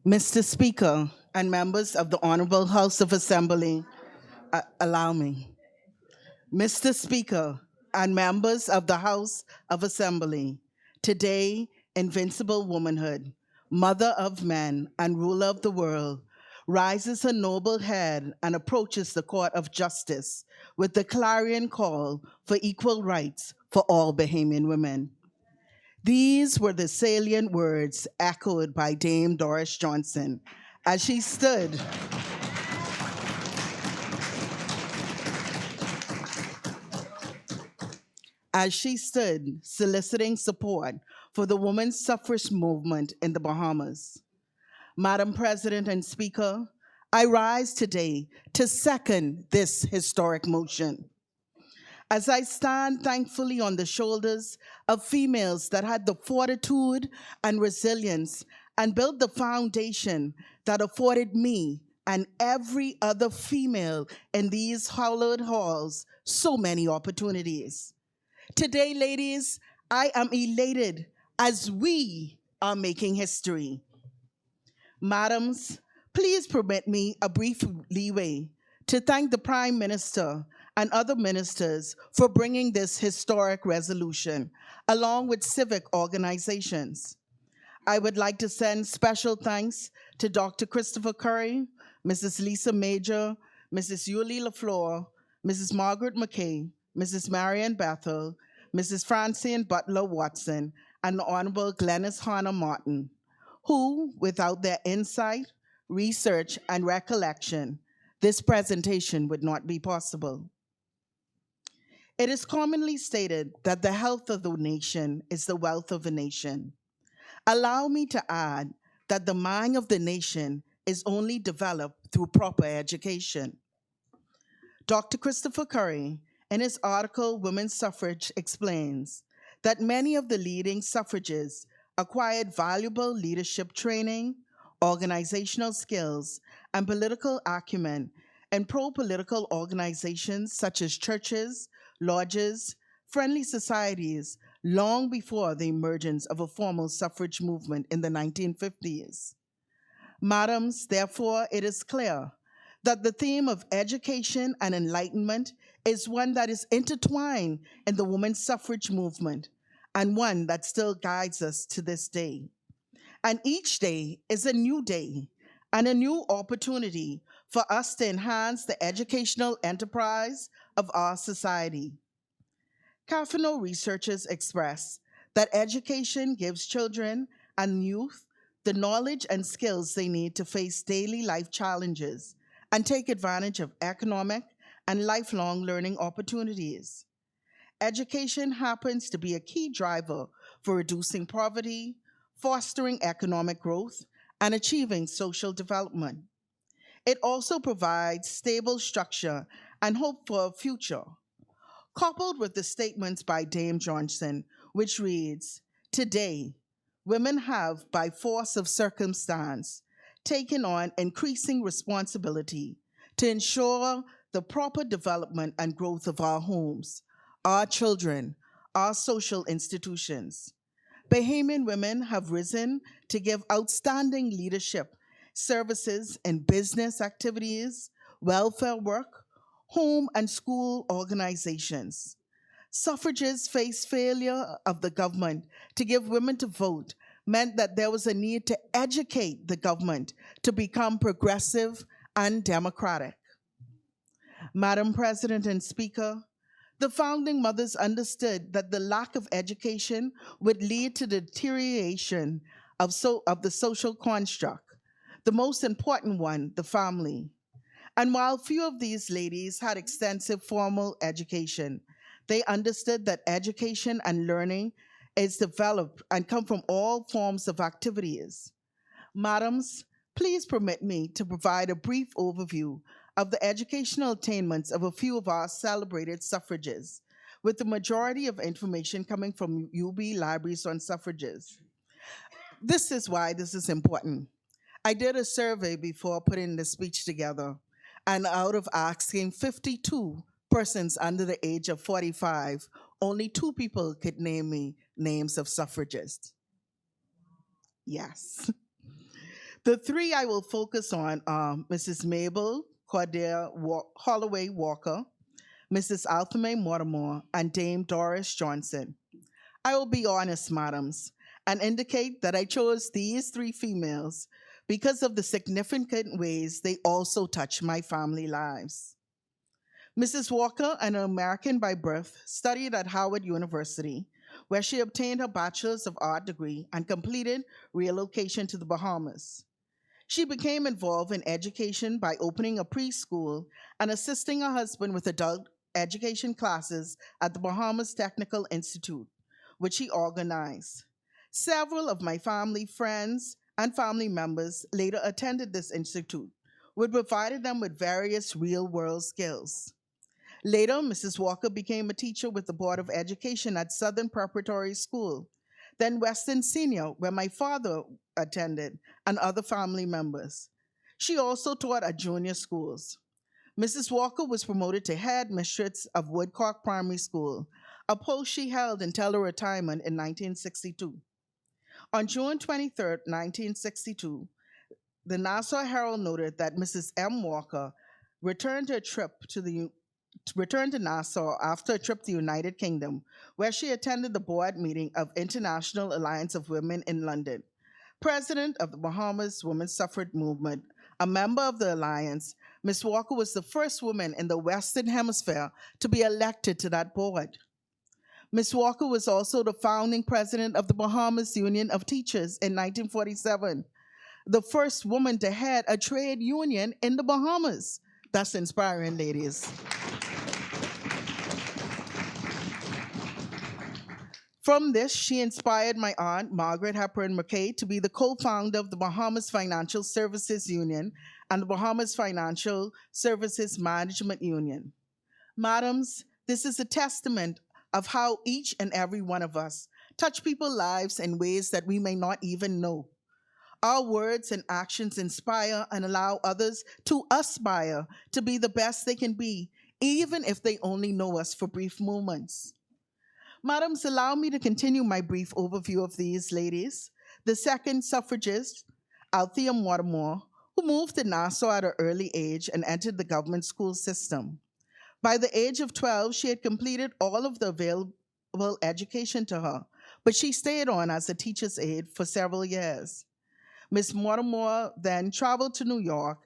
Mr. Speaker and members of the Honorable House of Assembly, allow me. Mr. Speaker and members of the House of Assembly, today, invincible womanhood, mother of men and ruler of the world, rises her noble head and approaches the court of justice with the clarion call for equal rights for all Bahamian women. These were the salient words echoed by Dame Doris Johnson as she stood soliciting support for the women's suffrage movement in the Bahamas. Madam President and Speaker, I rise today to second this historic motion. As I stand thankfully on the shoulders of females that had the fortitude and resilience and built the foundation that afforded me and every other female in these hallowed halls so many opportunities. Today, ladies, I am elated as we are making history. Madams, please permit me a brief leeway to thank the Prime Minister and other ministers for bringing this historic resolution, along with civic organizations. I would like to send special thanks to Dr. Christopher Curry, Mrs. Lisa Major, Mrs. Yuli LaFleur, Mrs. Margaret McKay, Mrs. Marian Bethel, Mrs. Francine Butler Watson, and the Honorable Glennis Hanna Martin, who, without their insight, research, and recollection, this presentation would not be possible. It is commonly stated that the health of the nation is the wealth of a nation. Allow me to add that the mind of the nation is only developed through proper education. Dr. Christopher Curry, in his article, Women's Suffrage, explains that many of the leading suffragists acquired valuable leadership training, organizational skills, and political acumen in pro-political organizations such as churches, lodges, friendly societies, long before the emergence of a formal suffrage movement in the 1950s. Madams, therefore, it is clear that the theme of education and enlightenment is one that is intertwined in the women's suffrage movement and one that still guides us to this day. And each day is a new day and a new opportunity for us to enhance the educational enterprise of our society. CAFNO researchers express that education gives children and youth the knowledge and skills they need to face daily life challenges and take advantage of economic and lifelong learning opportunities. Education happens to be a key driver for reducing poverty, fostering economic growth, and achieving social development. It also provides stable structure and hope for a future. Coupled with the statements by Dame Johnson, which reads, "Today, women have, by force of circumstance, taken on increasing responsibility to ensure the proper development and growth of our homes, our children, our social institutions. Bahamian women have risen to give outstanding leadership services in business activities, welfare work, home and school organizations. Suffragists faced failure of the government to give women to vote meant that there was a need to educate the government to become progressive and democratic. Madam President and Speaker, the founding mothers understood that the lack of education would lead to the deterioration of the social construct, the most important one, the family. And while few of these ladies had extensive formal education, they understood that education and learning is developed and come from all forms of activities. Madams, please permit me to provide a brief overview of the educational attainments of a few of our celebrated suffragists, with the majority of information coming from UB Libraries on Suffrages. This is why this is important. I did a survey before putting the speech together, and out of asking 52 persons under the age of 45, only 2 people could name me names of suffragists. Yes. The 3 I will focus on are Mrs. Mabel Cordell Holloway Walker, Mrs. Althame Mortimer, and Dame Doris Johnson. I will be honest, madams, and indicate that I chose these 3 females because of the significant ways they also touch my family lives. Mrs. Walker, an American by birth, studied at Howard University, where she obtained her Bachelor's of Art degree and completed relocation to the Bahamas. She became involved in education by opening a preschool and assisting her husband with adult education classes at the Bahamas Technical Institute, which he organized. Several of my family friends and family members later attended this institute, which provided them with various real-world skills. Later, Mrs. Walker became a teacher with the Board of Education at Southern Preparatory School, then Western Senior, where my father attended, and other family members. She also taught at junior schools. Mrs. Walker was promoted to head mistress of Woodcock Primary School, a post she held until her retirement in 1962. On June 23, 1962, the Nassau Herald noted that Mrs. M. Walker returned her trip to the returned to Nassau after a trip to the United Kingdom, where she attended the board meeting of International Alliance of Women in London. President of the Bahamas Women's Suffrage Movement, a member of the alliance, Ms. Walker was the first woman in the Western Hemisphere to be elected to that board. Ms. Walker was also the founding president of the Bahamas Union of Teachers in 1947, the first woman to head a trade union in the Bahamas. That's inspiring, ladies. From this, she inspired my aunt, Margaret Hepburn McKay, to be the co-founder of the Bahamas Financial Services Union and the Bahamas Financial Services Management Union. Madams, this is a testament of how each and every one of us touch people's lives in ways that we may not even know. Our words and actions inspire and allow others to aspire to be the best they can be, even if they only know us for brief moments. Madams, allow me to continue my brief overview of these ladies. The second suffragist, Althea Mortimer, who moved to Nassau at an early age and entered the government school system. By the age of 12, she had completed all of the available education to her, but she stayed on as a teacher's aide for several years. Miss Mortimer then traveled to New York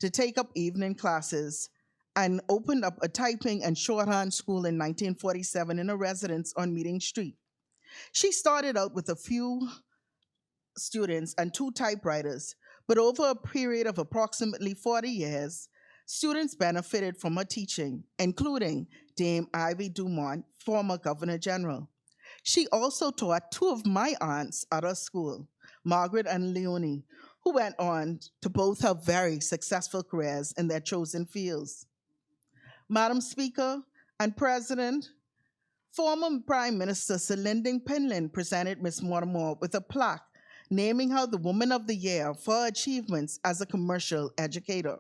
to take up evening classes and opened up a typing and shorthand school in 1947 in a residence on Meeting Street. She started out with a few students and 2 typewriters, but over a period of approximately 40 years, students benefited from her teaching, including Dame Ivy Dumont, former Governor General. She also taught 2 of my aunts at her school, Margaret and Leonie, who went on to both have very successful careers in their chosen fields. Madam Speaker and President, former Prime Minister Sir Lyndon Pinland presented Ms. Mortimer with a plaque naming her the Woman of the Year for her achievements as a commercial educator.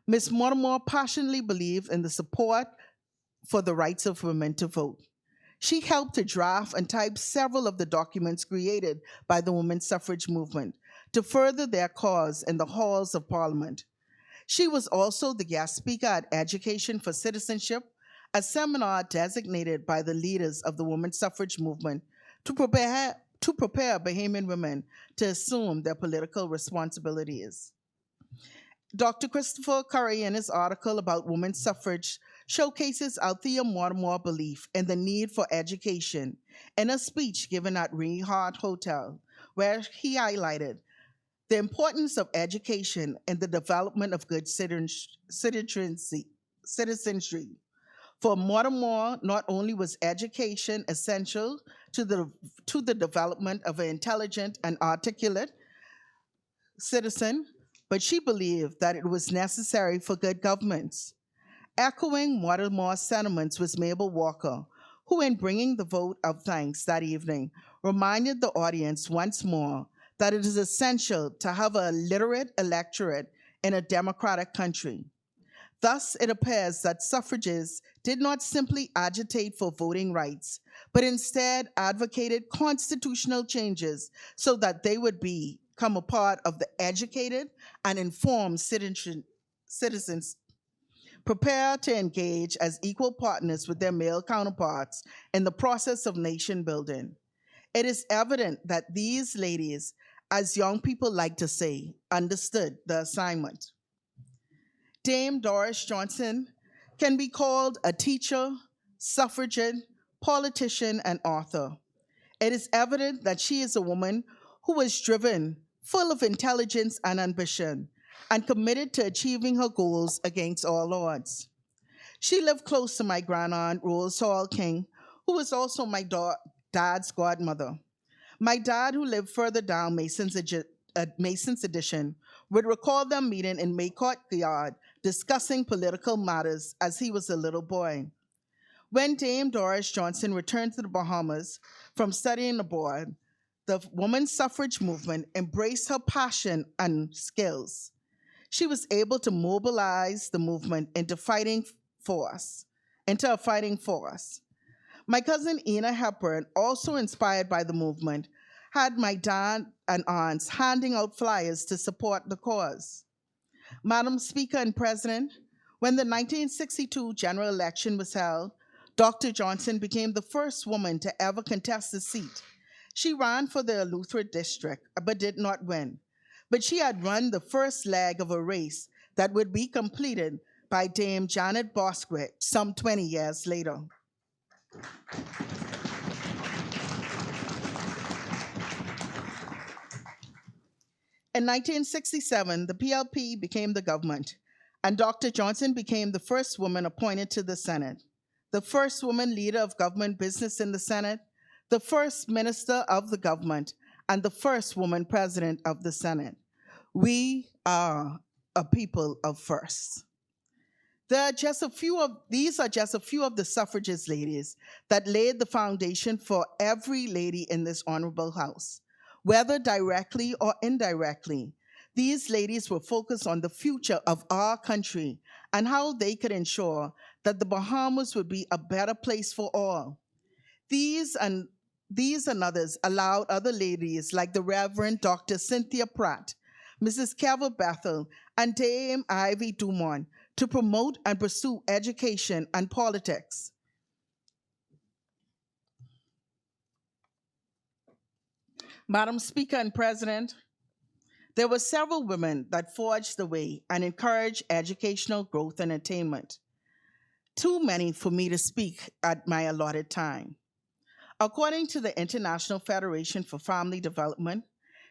Ms. Mortimer passionately believed in the support for the rights of women to vote. She helped to draft and type several of the documents created by the women's suffrage movement to further their cause in the halls of Parliament. She was also the guest speaker at Education for Citizenship, a seminar designated by the leaders of the women's suffrage movement to prepare Bahamian women to assume their political responsibilities. Dr. Christopher Curry, in his article about women's suffrage, showcases Althea Mortimer's belief in the need for education in a speech given at Rehart Hotel, where he highlighted the importance of education in the development of good citizenry. For Mortimer, not only was education essential to the development of an intelligent and articulate citizen, but she believed that it was necessary for good governments. Echoing Mortimer's sentiments was Mabel Walker, who, in bringing the vote of thanks that evening, reminded the audience once more that it is essential to have a literate electorate in a democratic country. Thus, it appears that suffragists did not simply agitate for voting rights, but instead advocated constitutional changes so that they would become a part of the educated and informed citizens prepared to engage as equal partners with their male counterparts in the process of nation building. It is evident that these ladies, as young people like to say, understood the assignment. Dame Doris Johnson can be called a teacher, suffragette, politician, and author. It is evident that she is a woman who was driven, full of intelligence and ambition, and committed to achieving her goals against all odds. She lived close to my grandaunt, Rose Hall King, who was also my dad's godmother. My dad, who lived further down Mason's Addition, would recall them meeting in Maycourt Yard discussing political matters as he was a little boy. When Dame Doris Johnson returned to the Bahamas from studying abroad, the women's suffrage movement embraced her passion and skills. She was able to mobilize the movement into a fighting force. My cousin Ina Hepburn, also inspired by the movement, had my dad and aunts handing out flyers to support the cause. Madam Speaker and President, When the 1962 general election was held, Dr. Johnson became the first woman to ever contest the seat. She ran for the Eleuthera district, but did not win. But she had run the first leg of a race that would be completed by Dame Janet Bosquick some 20 years later. In 1967, the PLP became the government, and Dr. Johnson became the first woman appointed to the Senate, the first woman leader of government business in the Senate, the first minister of the government, and the first woman president of the Senate. We are a people of firsts. These are just a few of the suffragist ladies that laid the foundation for every lady in this honorable house. Whether directly or indirectly, these ladies were focused on the future of our country and how they could ensure that the Bahamas would be a better place for all. These and others allowed other ladies like the Reverend Dr. Cynthia Pratt, Mrs. Keva Bethel, and Dame Ivy Dumont to promote and pursue education and politics. Madam Speaker and President, there were several women that forged the way and encouraged educational growth and attainment. Too many for me to speak at my allotted time. According to the International Federation for Family Development,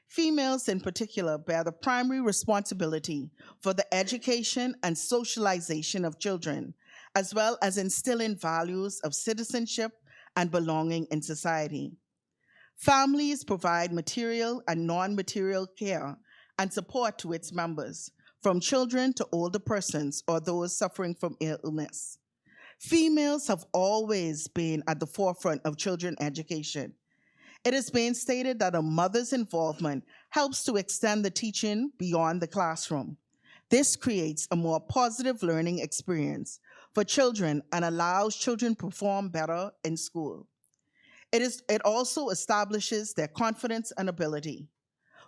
females in particular bear the primary responsibility for the education and socialization of children, as well as instilling values of citizenship and belonging in society. Families provide material and non-material care and support to its members, from children to older persons or those suffering from illness. Females have always been at the forefront of children's education. It has been stated that a mother's involvement helps to extend the teaching beyond the classroom. This creates a more positive learning experience for children and allows children to perform better in school. It also establishes their confidence and ability.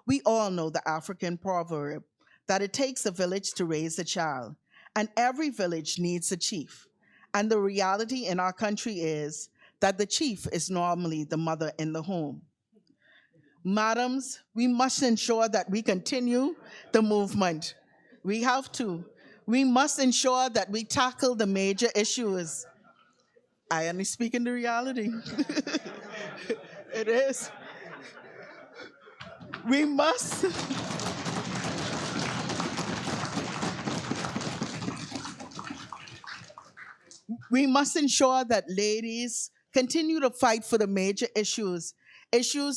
We all know the African proverb that it takes a village to raise a child, and every village needs a chief. And the reality in our country is that the chief is normally the mother in the home. Madams, we must ensure that we continue the movement. We have to. We must ensure that we tackle the major issues. I only speak in the reality. It is. We must. We must ensure that ladies continue to fight for the major issues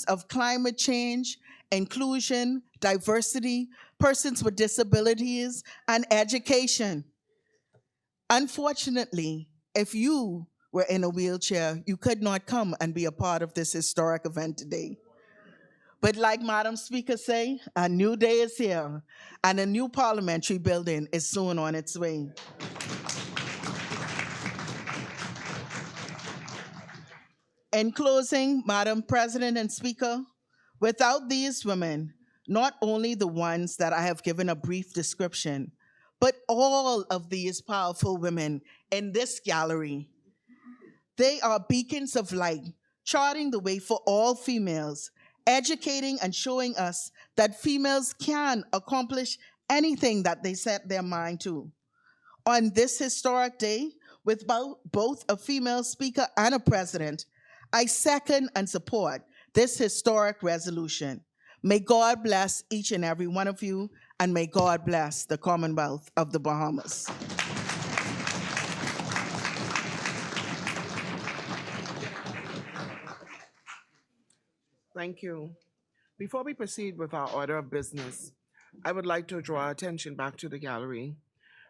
of climate change, inclusion, diversity, persons with disabilities, and education. Unfortunately, if you were in a wheelchair, you could not come and be a part of this historic event today. But like Madam Speaker say, a new day is here, and a new parliamentary building is soon on its way. In closing, Madam President and Speaker, without these women, not only the ones that I have given a brief description, but all of these powerful women in this gallery, they are beacons of light, charting the way for all females, educating and showing us that females can accomplish anything that they set their mind to. On this historic day, with both a female speaker and a president, I second and support this historic resolution. May God bless each and every one of you, and may God bless the Commonwealth of the Bahamas. Thank you. Before we proceed with our order of business, I would like to draw our attention back to the gallery,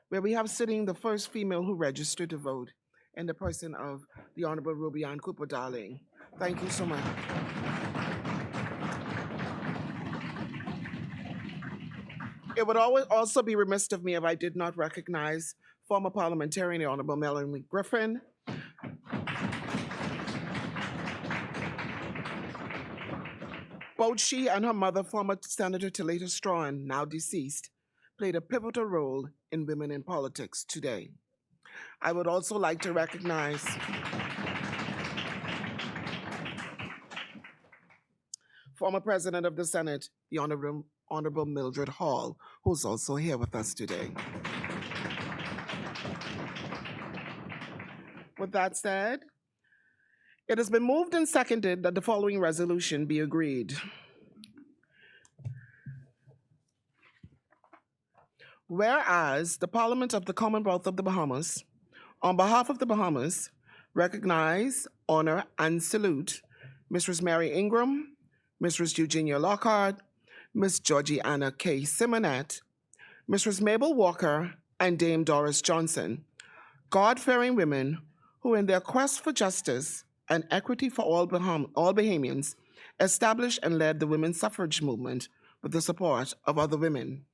where we have sitting the first female who registered to vote in the person of the Honorable Ruby Ann Cooper Darling. Thank you so much. It would also be remiss of me if I did not recognize former parliamentarian, the Honorable Melanie Griffin. Both she and her mother, former Senator Talita Strawn, now deceased, played a pivotal role in women in politics today. I would also like to recognize former President of the Senate, the Honorable Mildred Hall, who's also here with us today. With that said, it has been moved and seconded that the following resolution be agreed. Whereas the Parliament of the Commonwealth of the Bahamas, on behalf of the Bahamas, recognize, honor, and salute Mrs. Mary Ingram, Mrs. Eugenia Lockhart, Ms. Georgiana K. Simonet, Mrs. Mabel Walker, and Dame Doris Johnson, God-fearing women who, in their quest for justice and equity for all Bahamians, established and led the women's suffrage movement with the support of other women.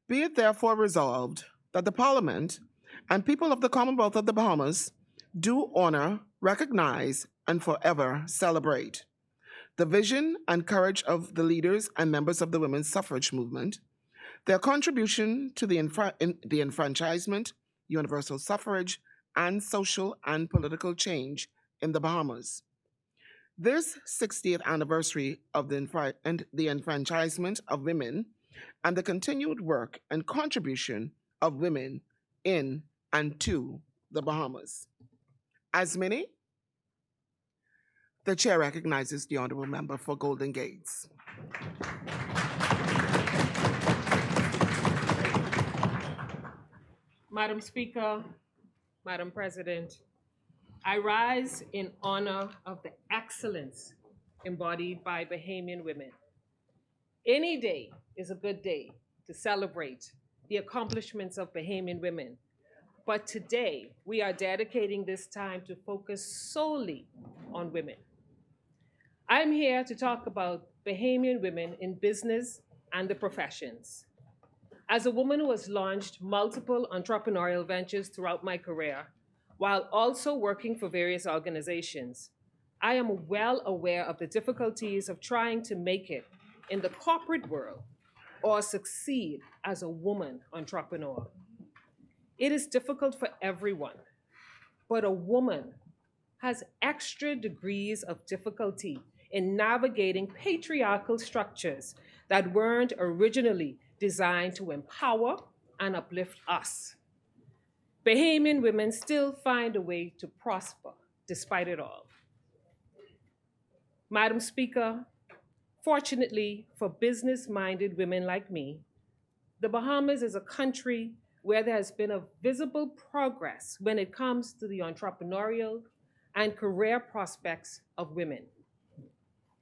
Be it therefore resolved that the Parliament and people of the Commonwealth of the Bahamas do honor, recognize, and forever celebrate the vision and courage of the leaders and members of the women's suffrage movement, their contribution to the enfranchisement, universal suffrage, and social and political change in the Bahamas. This 60th anniversary of the enfranchisement of women and the continued work and contribution of women in and to the Bahamas. As many, the chair recognizes the honorable member for Golden Gates. Madam Speaker, Madam President, I rise in honor of the excellence embodied by Bahamian women. Any day is a good day to celebrate the accomplishments of Bahamian women, but today we are dedicating this time to focus solely on women. I'm here to talk about Bahamian women in business and the professions. As a woman who has launched multiple entrepreneurial ventures throughout my career, while also working for various organizations, I am well aware of the difficulties of trying to make it in the corporate world or succeed as a woman entrepreneur. It is difficult for everyone, but a woman has extra degrees of difficulty in navigating patriarchal structures that weren't originally designed to empower and uplift us. Bahamian women still find a way to prosper despite it all. Madam Speaker, fortunately for business-minded women like me, the Bahamas is a country where there has been a visible progress when it comes to the entrepreneurial and career prospects of women.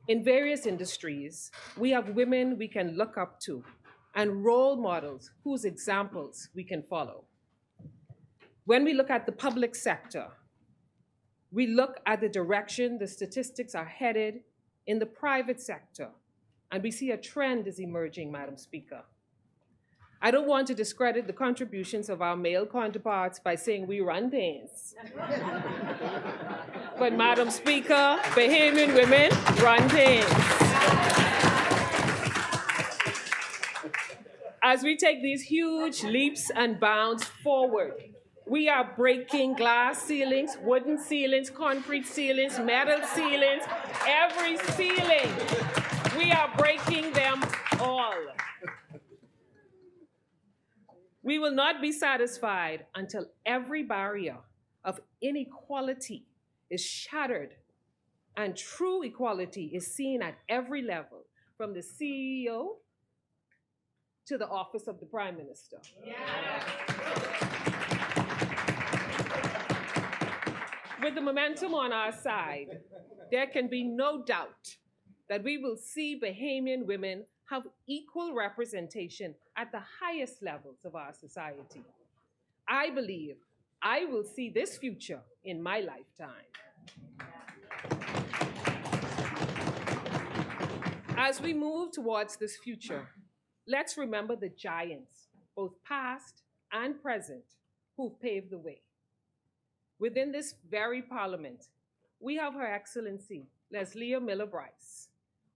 In various industries, we have women we can look up to and role models whose examples we can follow. When we look at the public sector, we look at the direction the statistics are headed in the private sector, and we see a trend is emerging, Madam Speaker. I don't want to discredit the contributions of our male counterparts by saying we run things. But Madam Speaker, Bahamian women run things. As we take these huge leaps and bounds forward, we are breaking glass ceilings, wooden ceilings, concrete ceilings, metal ceilings, every ceiling. We are breaking them all. We will not be satisfied until every barrier of inequality is shattered and true equality is seen at every level, from the CEO to the office of the Prime Minister. Yeah. With the momentum on our side, there can be no doubt that we will see Bahamian women have equal representation at the highest levels of our society. I believe I will see this future in my lifetime. As we move towards this future, let's remember the giants, both past and present, who've paved the way. Within this very parliament, we have Her Excellency Leslie Miller Bryce,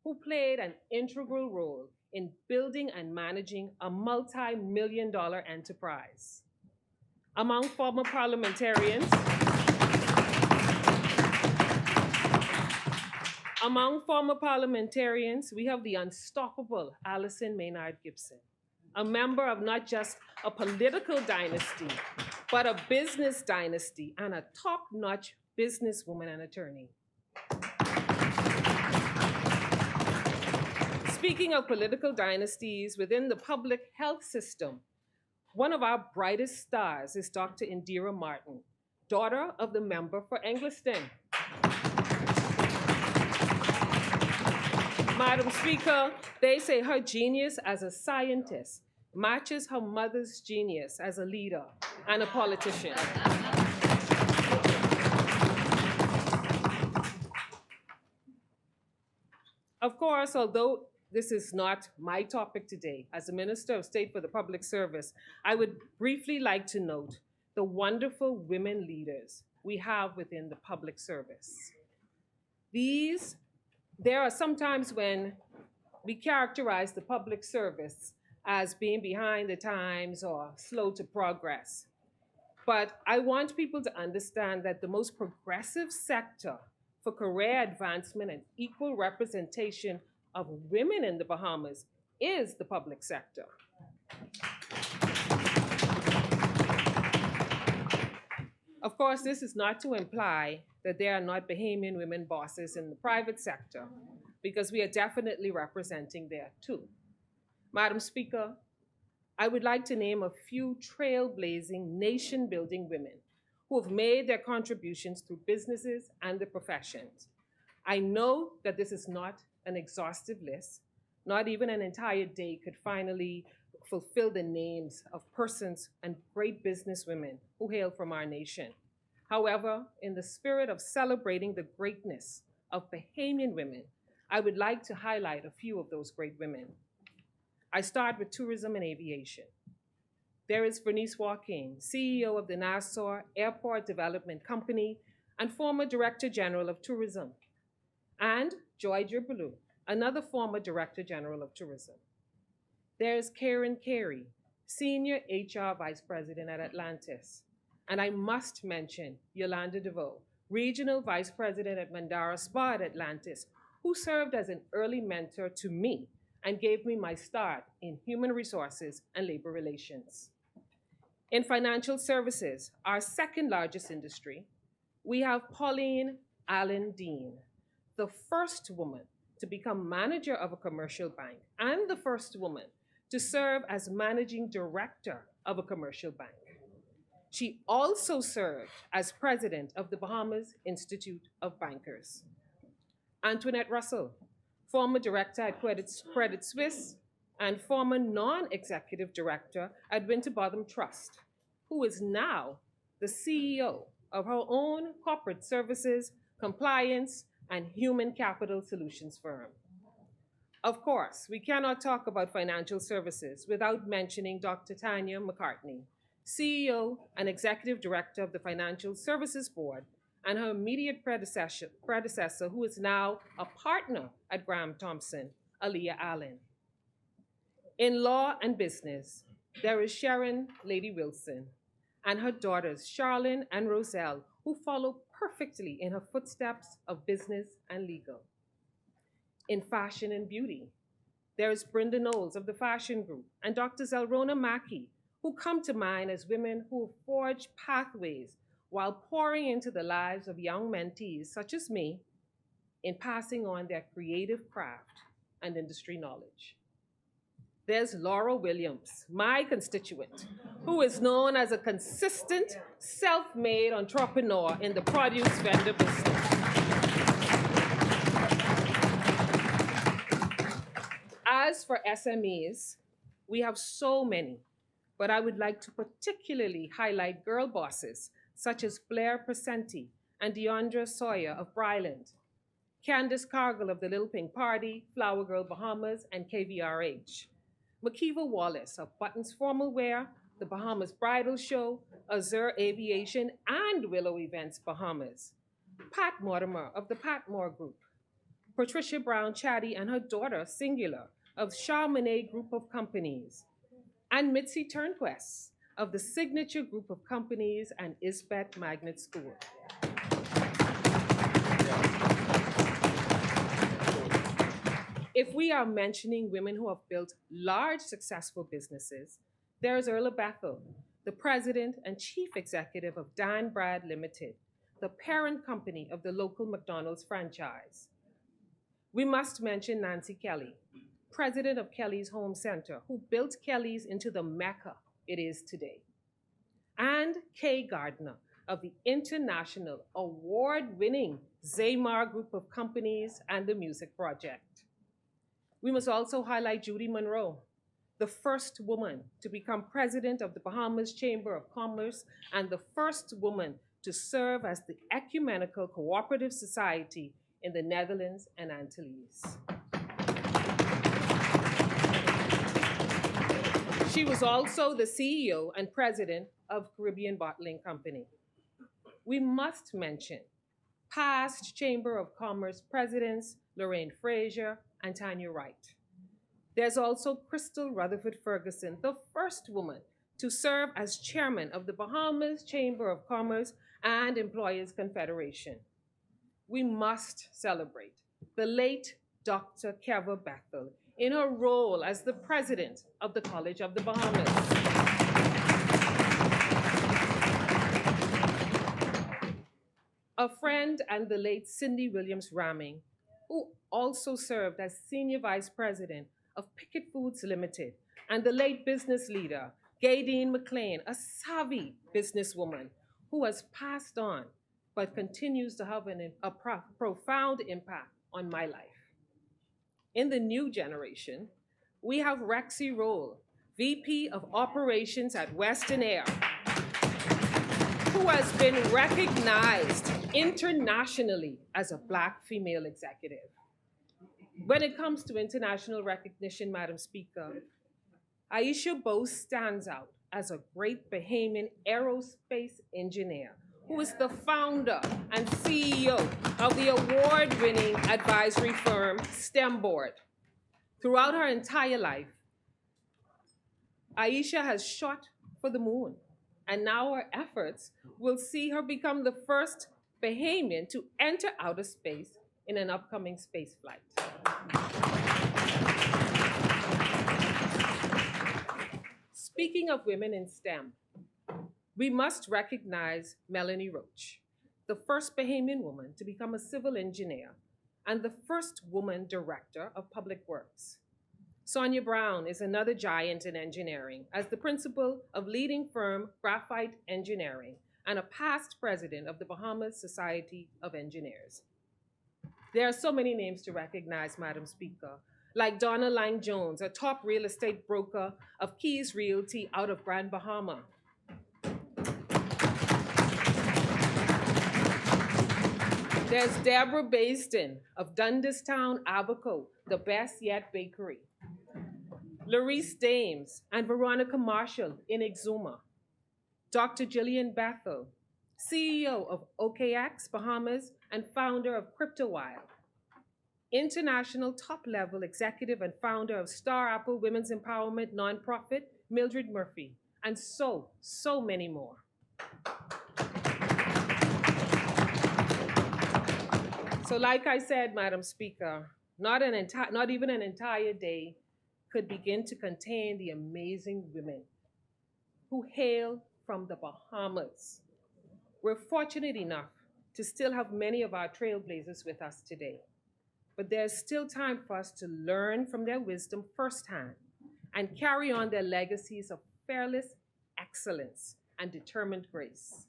who played an integral role in building and managing a multi-million-dollar enterprise. Among former parliamentarians, we have the unstoppable Alison Maynard Gibson, a member of not just a political dynasty, but a business dynasty and a top-notch businesswoman and attorney. Speaking of political dynasties within the public health system, one of our brightest stars is Dr. Indira Martin, daughter of the member for Engliston. Madam Speaker, they say her genius as a scientist matches her mother's genius as a leader and a politician. Of course, although this is not my topic today, as the Minister of State for the Public Service, I would briefly like to note the wonderful women leaders we have within the public service. There are sometimes when we characterize the public service as being behind the times or slow to progress. But I want people to understand that the most progressive sector for career advancement and equal representation of women in the Bahamas is the public sector. Of course, this is not to imply that there are not Bahamian women bosses in the private sector, because we are definitely representing there too. Madam Speaker, I would like to name a few trailblazing, nation-building women who have made their contributions through businesses and the professions. I know that this is not an exhaustive list. Not even an entire day could finally fulfill the names of persons and great businesswomen who hail from our nation. However, in the spirit of celebrating the greatness of Bahamian women, I would like to highlight a few of those great women. I start with tourism and aviation. There is Bernice Joaquin, CEO of the Nassau Airport Development Company and former Director General of Tourism, and Joy Jirbulu, another former Director General of Tourism. There's Karen Carey, Senior HR Vice President at Atlantis. And I must mention Yolanda DeVoe, Regional Vice President at Mandara Spa at Atlantis, who served as an early mentor to me and gave me my start in human resources and labor relations. In financial services, our second largest industry, we have Pauline Allen Dean, the first woman to become manager of a commercial bank and the first woman to serve as managing director of a commercial bank. She also served as president of the Bahamas Institute of Bankers. Antoinette Russell, former director at Credit Suisse and former non-executive director at Winterbottom Trust, who is now the CEO of her own corporate services, compliance, and human capital solutions firm. Of course, we cannot talk about financial services without mentioning Dr. Tanya McCartney, CEO and Executive Director of the Financial Services Board, and her immediate predecessor, who is now a partner at Graham Thompson, Aaliyah Allen. In law and business, there is Sharon Lady Wilson and her daughters, Charlene and Roselle, who follow perfectly in her footsteps of business and legal. In fashion and beauty, there is Brenda Knowles of the Fashion Group and Dr. Zelrona Mackey, who come to mind as women who forge pathways while pouring into the lives of young mentees such as me in passing on their creative craft and industry knowledge. There's Laura Williams, my constituent, who is known as a consistent, self-made entrepreneur in the produce vendor business. As for SMEs, we have so many, but I would like to particularly highlight girl bosses such as Blair Presenti and Deandra Sawyer of Bryland, Candace Cargill of the Little Pink Party, Flower Girl Bahamas, and KVRH, Makiva Wallace of Buttons Formal Wear, the Bahamas Bridal Show, Azure Aviation, and Willow Events Bahamas, Pat Mortimer of the Patmore Group, Patricia Brown Chatty and her daughter, Singular, of Charmenet Group of Companies, and Mitzi Turnquest of the Signature Group of Companies and Isbeth Magnet School. If we are mentioning women who have built large successful businesses, there is Erla Bethel, the president and chief executive of Dan Brad Limited, the parent company of the local McDonald's franchise. We must mention Nancy Kelly, president of Kelly's Home Center, who built Kelly's into the Mecca it is today. And Kay Gardner of the international award-winning Zaymar Group of Companies and the Music Project. We must also highlight Judy Monroe, the first woman to become president of the Bahamas Chamber of Commerce and the first woman to serve as the Ecumenical Cooperative Society in the Netherlands and Antilles. She was also the CEO and president of Caribbean Bottling Company. We must mention past Chamber of Commerce presidents Lorraine Fraser and Tanya Wright. There's also Crystal Rutherford Ferguson, the first woman to serve as chairman of the Bahamas Chamber of Commerce and Employers Confederation. We must celebrate the late Dr. Keva Bethel in her role as the president of the College of the Bahamas. A friend and the late Cindy Williams Ramming, who also served as senior vice president of Pickett Foods Limited, and the late business leader, Gaydeen McLean, a savvy businesswoman who has passed on but continues to have a profound impact on my life. In the new generation, we have Rexy Roll, VP of Operations at Western Air, who has been recognized internationally as a Black female executive. When it comes to international recognition, Madam Speaker, Aisha Bose stands out as a great Bahamian aerospace engineer who is the founder and CEO of the award-winning advisory firm STEM Board. Throughout her entire life, Aisha has shot for the moon, and now her efforts will see her become the first Bahamian to enter outer space in an upcoming space flight. Speaking of women in STEM, we must recognize Melanie Roach, the first Bahamian woman to become a civil engineer and the first woman director of public works. Sonia Brown is another giant in engineering as the principal of leading firm Graphite Engineering and a past president of the Bahamas Society of Engineers. There are so many names to recognize, Madam Speaker, like Donna Lang Jones, a top real estate broker of Keys Realty out of Grand Bahama. There's Deborah Basden of Dundastown, Abaco, the best yet bakery. Larice Dames and Veronica Marshall in Exuma. Dr. Jillian Bethel, CEO of OKX Bahamas and founder of CryptoWild. International top-level executive and founder of Star Apple Women's Empowerment nonprofit, Mildred Murphy, and so many more. So like I said, Madam Speaker, not even an entire day could begin to contain the amazing women who hail from the Bahamas. We're fortunate enough to still have many of our trailblazers with us today, but there's still time for us to learn from their wisdom firsthand and carry on their legacies of fearless excellence and determined grace.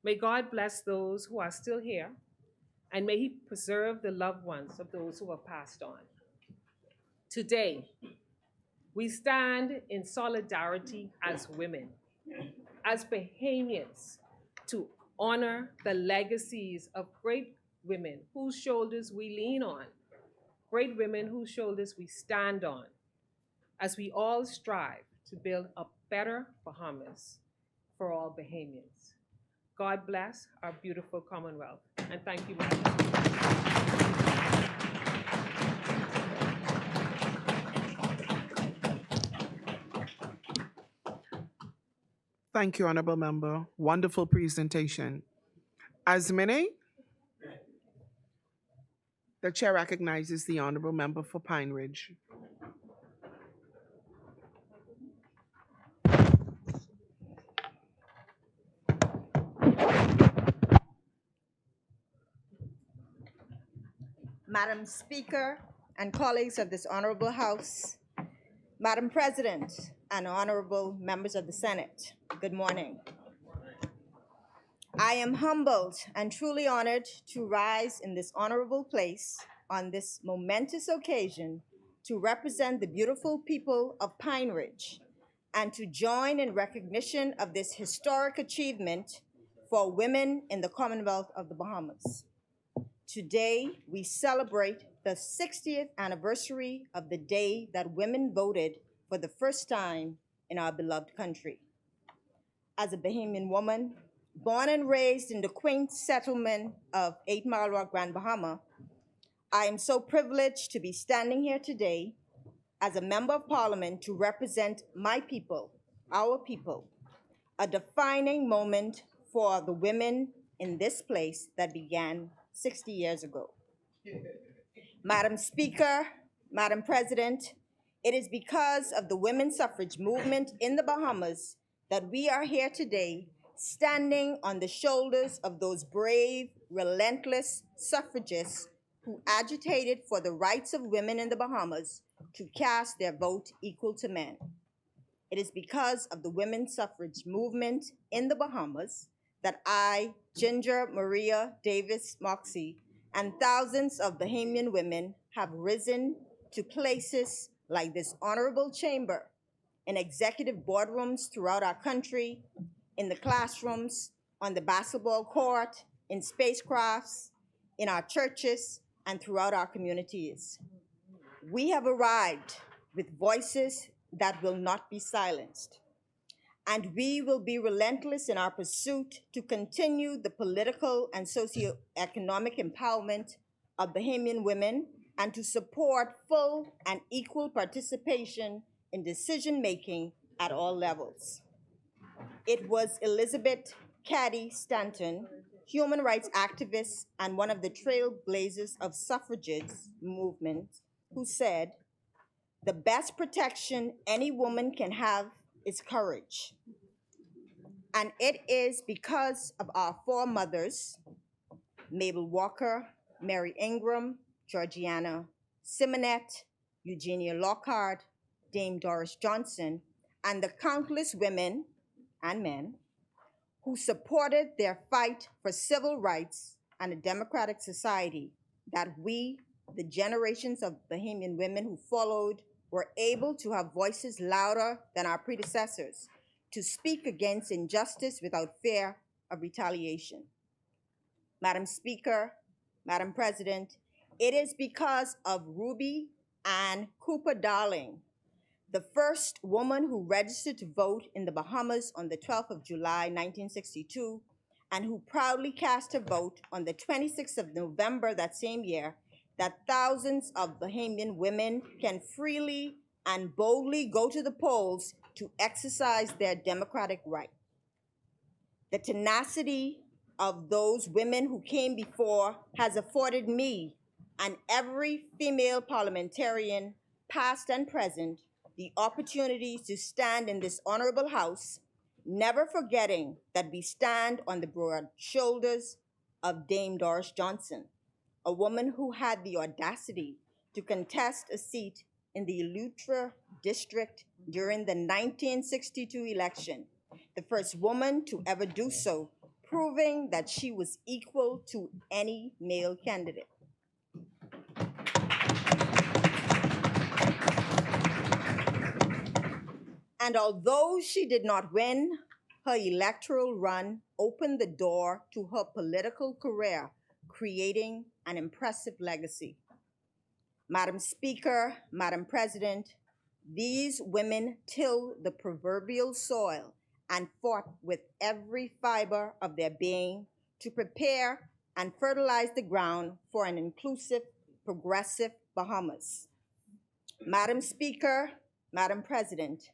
May God bless those who are still here, and may He preserve the loved ones of those who have passed on. Today, we stand in solidarity as women, as Bahamians, to honor the legacies of great women whose shoulders we lean on, great women whose shoulders we stand on, as we all strive to build a better Bahamas for all Bahamians. God bless our beautiful Commonwealth, and thank you, Madam Speaker. Thank you, Honorable Member. Wonderful presentation. Asmini, the chair recognizes the Honorable Member for Pine Ridge. Madam Speaker and colleagues of this honorable House, Madam President and honorable members of the Senate, good morning. I am humbled and truly honored to rise in this honorable place on this momentous occasion to represent the beautiful people of Pine Ridge and to join in recognition of this historic achievement for women in the Commonwealth of the Bahamas. Today, we celebrate the 60th anniversary of the day that women voted for the first time in our beloved country. As a Bahamian woman, born and raised in the quaint settlement of 8 Mile Rock, Grand Bahama, I am so privileged to be standing here today as a member of Parliament to represent my people, our people, a defining moment for the women in this place that began 60 years ago. Madam Speaker, Madam President, it is because of the women's suffrage movement in the Bahamas that we are here today, standing on the shoulders of those brave, relentless suffragists who agitated for the rights of women in the Bahamas to cast their vote equal to men. It is because of the women's suffrage movement in the Bahamas that I, Ginger Maria Davis Moxie, and thousands of Bahamian women have risen to places like this honorable chamber, in executive boardrooms throughout our country, in the classrooms, on the basketball court, in spacecrafts, in our churches, and throughout our communities. We have arrived with voices that will not be silenced. And we will be relentless in our pursuit to continue the political and socioeconomic empowerment of Bahamian women and to support full and equal participation in decision-making at all levels. It was Elizabeth Cady Stanton, human rights activist and one of the trailblazers of suffragette movement, who said, "The best protection any woman can have is courage." And it is because of our foremothers, Mabel Walker, Mary Ingram, Georgiana Simonette, Eugenia Lockhart, Dame Doris Johnson, and the countless women and men who supported their fight for civil rights and a democratic society that we, the generations of Bahamian women who followed, were able to have voices louder than our predecessors, to speak against injustice without fear of retaliation. Madam Speaker, Madam President, it is because of Ruby Ann Cooper Darling, the first woman who registered to vote in the Bahamas on the 12th of July, 1962, and who proudly cast her vote on the 26th of November that same year, that thousands of Bahamian women can freely and boldly go to the polls to exercise their democratic right. The tenacity of those women who came before has afforded me and every female parliamentarian, past and present, the opportunity to stand in this honorable House, never forgetting that we stand on the broad shoulders of Dame Doris Johnson, a woman who had the audacity to contest a seat in the Eleuthera district during the 1962 election, the first woman to ever do so, proving that she was equal to any male candidate. And although she did not win, her electoral run opened the door to her political career, creating an impressive legacy. Madam Speaker, Madam President, these women tilled the proverbial soil and fought with every fiber of their being to prepare and fertilize the ground for an inclusive, progressive Bahamas. Madam Speaker, Madam President,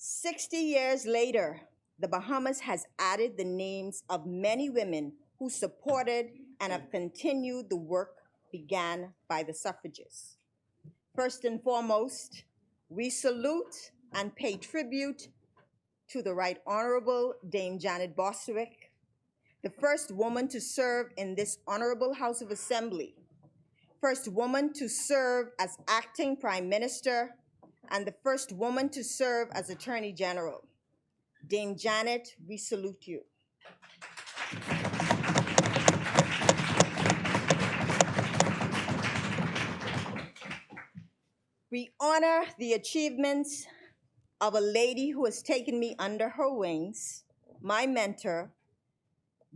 60 years later, the Bahamas has added the names of many women who supported and have continued the work began by the suffragists. First and foremost, we salute and pay tribute to the Right Honorable Dame Janet Bostwick, the first woman to serve in this honorable House of Assembly, first woman to serve as acting Prime Minister, and the first woman to serve as Attorney General. Dame Janet, we salute you. We honor the achievements of a lady who has taken me under her wings, my mentor,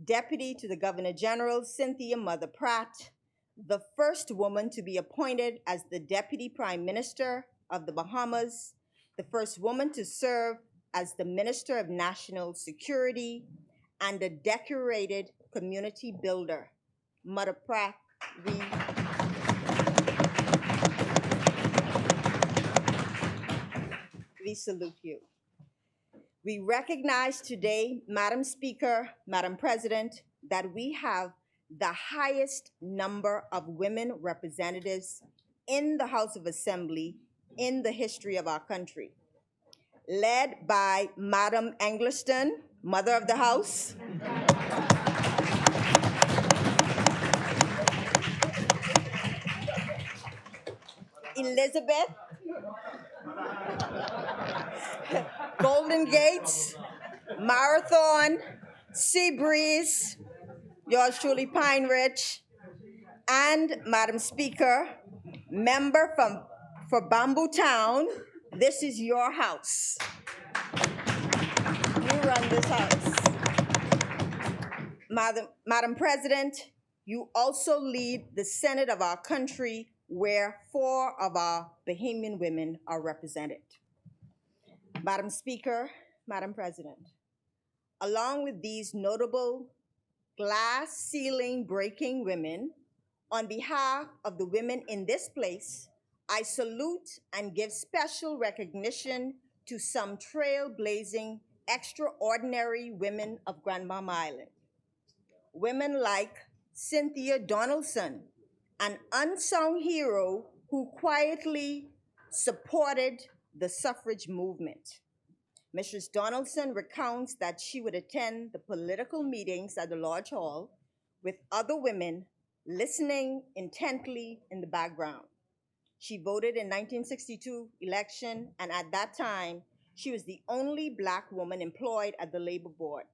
Deputy to the Governor General, Cynthia Mother Pratt, the first woman to be appointed as the Deputy Prime Minister of the Bahamas, the first woman to serve as the Minister of National Security, and a decorated community builder. Mother Pratt, we salute you. We recognize today, Madam Speaker, Madam President, that we have the highest number of women representatives in the House of Assembly in the history of our country. Led by Madam Engliston, Mother of the House, Elizabeth, Golden Gates, Marathon, Seabreeze, yours truly, Pine Ridge, and Madam Speaker, member for Bamboo Town, this is your house. You run this house. Madam President, you also lead the Senate of our country, where 4 of our Bahamian women are represented. Madam Speaker, Madam President, along with these notable glass ceiling breaking women, on behalf of the women in this place, I salute and give special recognition to some trailblazing, extraordinary women of Grand Bahama Island. Women like Cynthia Donaldson, an unsung hero who quietly supported the suffrage movement. Mrs. Donaldson recounts that she would attend the political meetings at the Lodge Hall with other women, listening intently in the background. She voted in 1962 election, and at that time, she was the only Black woman employed at the Labor Board,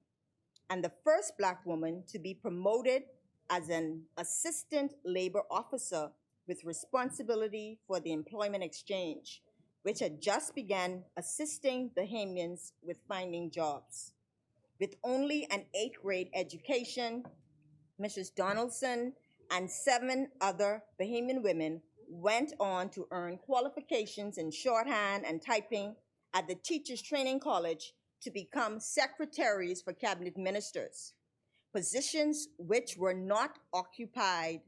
and the first Black woman to be promoted as an assistant labor officer with responsibility for the employment exchange, which had just begun assisting Bahamians with finding jobs. With only an 8th grade education, Mrs. Donaldson and 7 other Bahamian women went on to earn qualifications in shorthand and typing at the Teachers Training College to become secretaries for cabinet ministers, positions which were not occupied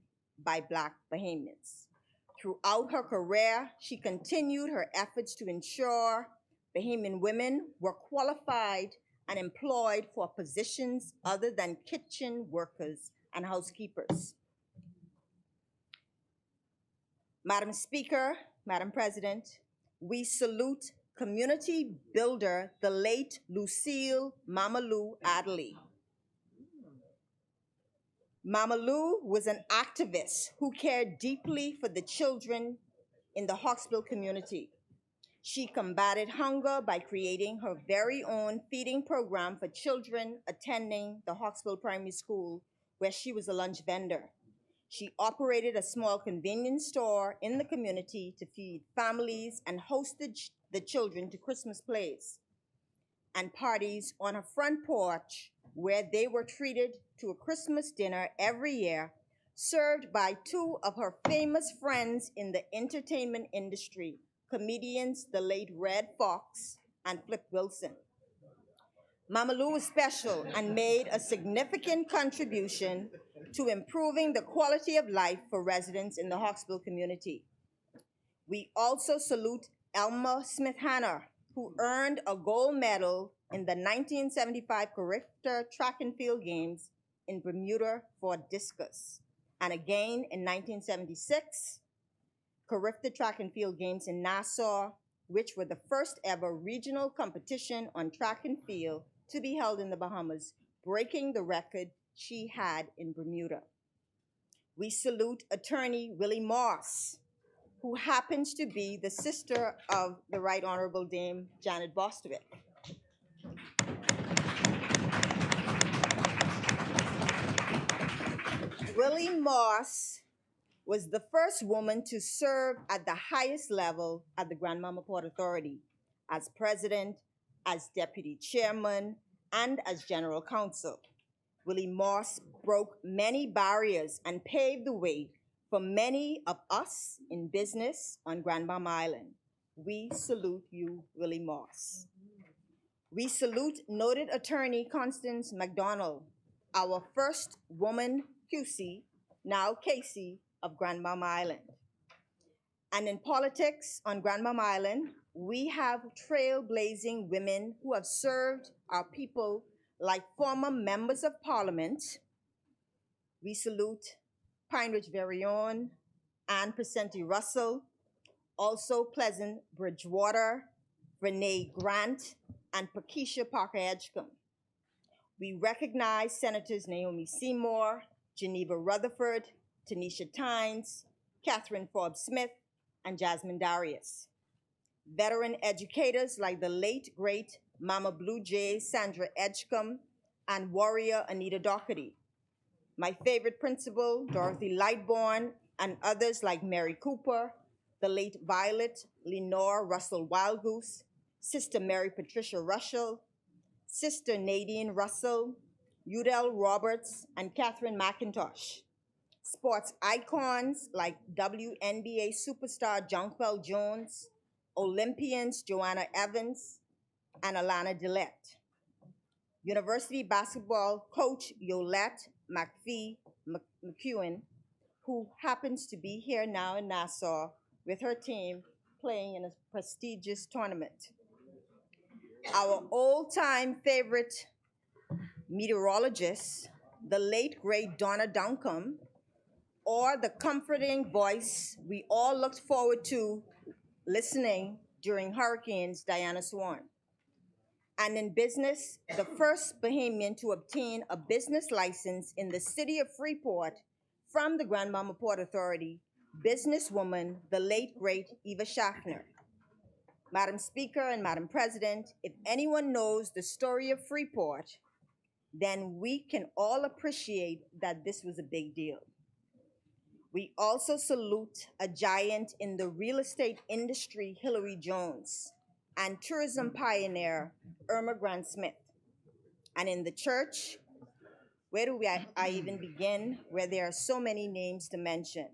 by Black Bahamians. Throughout her career, she continued her efforts to ensure Bahamian women were qualified and employed for positions other than kitchen workers and housekeepers. Madam Speaker, Madam President, we salute community builder, the late Lucille Mama Lou Adderley. Mama Lou was an activist who cared deeply for the children in the Hawksbill community. She combated hunger by creating her very own feeding program for children attending the Hawksbill Primary School, where she was a lunch vendor. She operated a small convenience store in the community to feed families and hosted the children to Christmas plays and parties on her front porch, where they were treated to a Christmas dinner every year, served by 2 of her famous friends in the entertainment industry, comedians the late Red Fox and Flip Wilson. Mama Lou was special and made a significant contribution to improving the quality of life for residents in the Hawksbill community. We also salute Elma Smith-Hanna, who earned a gold medal in the 1975 Carifta Track and Field Games in Bermuda for discus, and again in 1976, Carifta Track and Field Games in Nassau, which were the first ever regional competition on track and field to be held in the Bahamas, breaking the record she had in Bermuda. We salute attorney Willie Moss, who happens to be the sister of the Right Honorable Dame Janet Bostwick. Willie Moss was the first woman to serve at the highest level at the Grandmama Port Authority as president, as deputy chairman, and as general counsel. Willie Moss broke many barriers and paved the way for many of us in business on Grandmama Island. We salute you, Willie Moss. We salute noted attorney Constance McDonald, our first woman QC, now Casey, of Grandmama Island. And in politics on Grandmama Island, we have trailblazing women who have served our people like former members of parliament. We salute Pine Ridge very own Ann Precenti Russell, also Pleasant Bridgewater, Renee Grant, and Pakeisha Parker Edgecombe. We recognize Senators Naomi Seymour, Geneva Rutherford, Tanisha Tynes, Catherine Forbes Smith, and Jasmine Darius. Veteran educators like the late, great Mama Blue Jay Sandra Edgecombe and warrior Anita Doherty. My favorite principal, Dorothy Lightbourne, and others like Mary Cooper, the late Violet Lenore Russell Wildgoose, Sister Mary Patricia Russell, Sister Nadine Russell, Udell Roberts, and Catherine McIntosh. Sports icons like WNBA superstar Jonquel Jones, Olympians Joanna Evans, and Alana Dillette. University basketball coach Yolette McPhee McEwen, who happens to be here now in Nassau with her team playing in a prestigious tournament. Our old-time favorite meteorologist, the late great Donna Duncombe, or the comforting voice we all looked forward to listening during hurricanes, Diana Swan. And in business, the first Bahamian to obtain a business license in the city of Freeport from the Grandmama Port Authority, businesswoman, the late great Eva Schaffner. Madam Speaker and Madam President, if anyone knows the story of Freeport, then we can all appreciate that this was a big deal. We also salute a giant in the real estate industry, Hillary Jones, and tourism pioneer, Irma Grant Smith. And in the church, where do I even begin, where there are so many names to mention?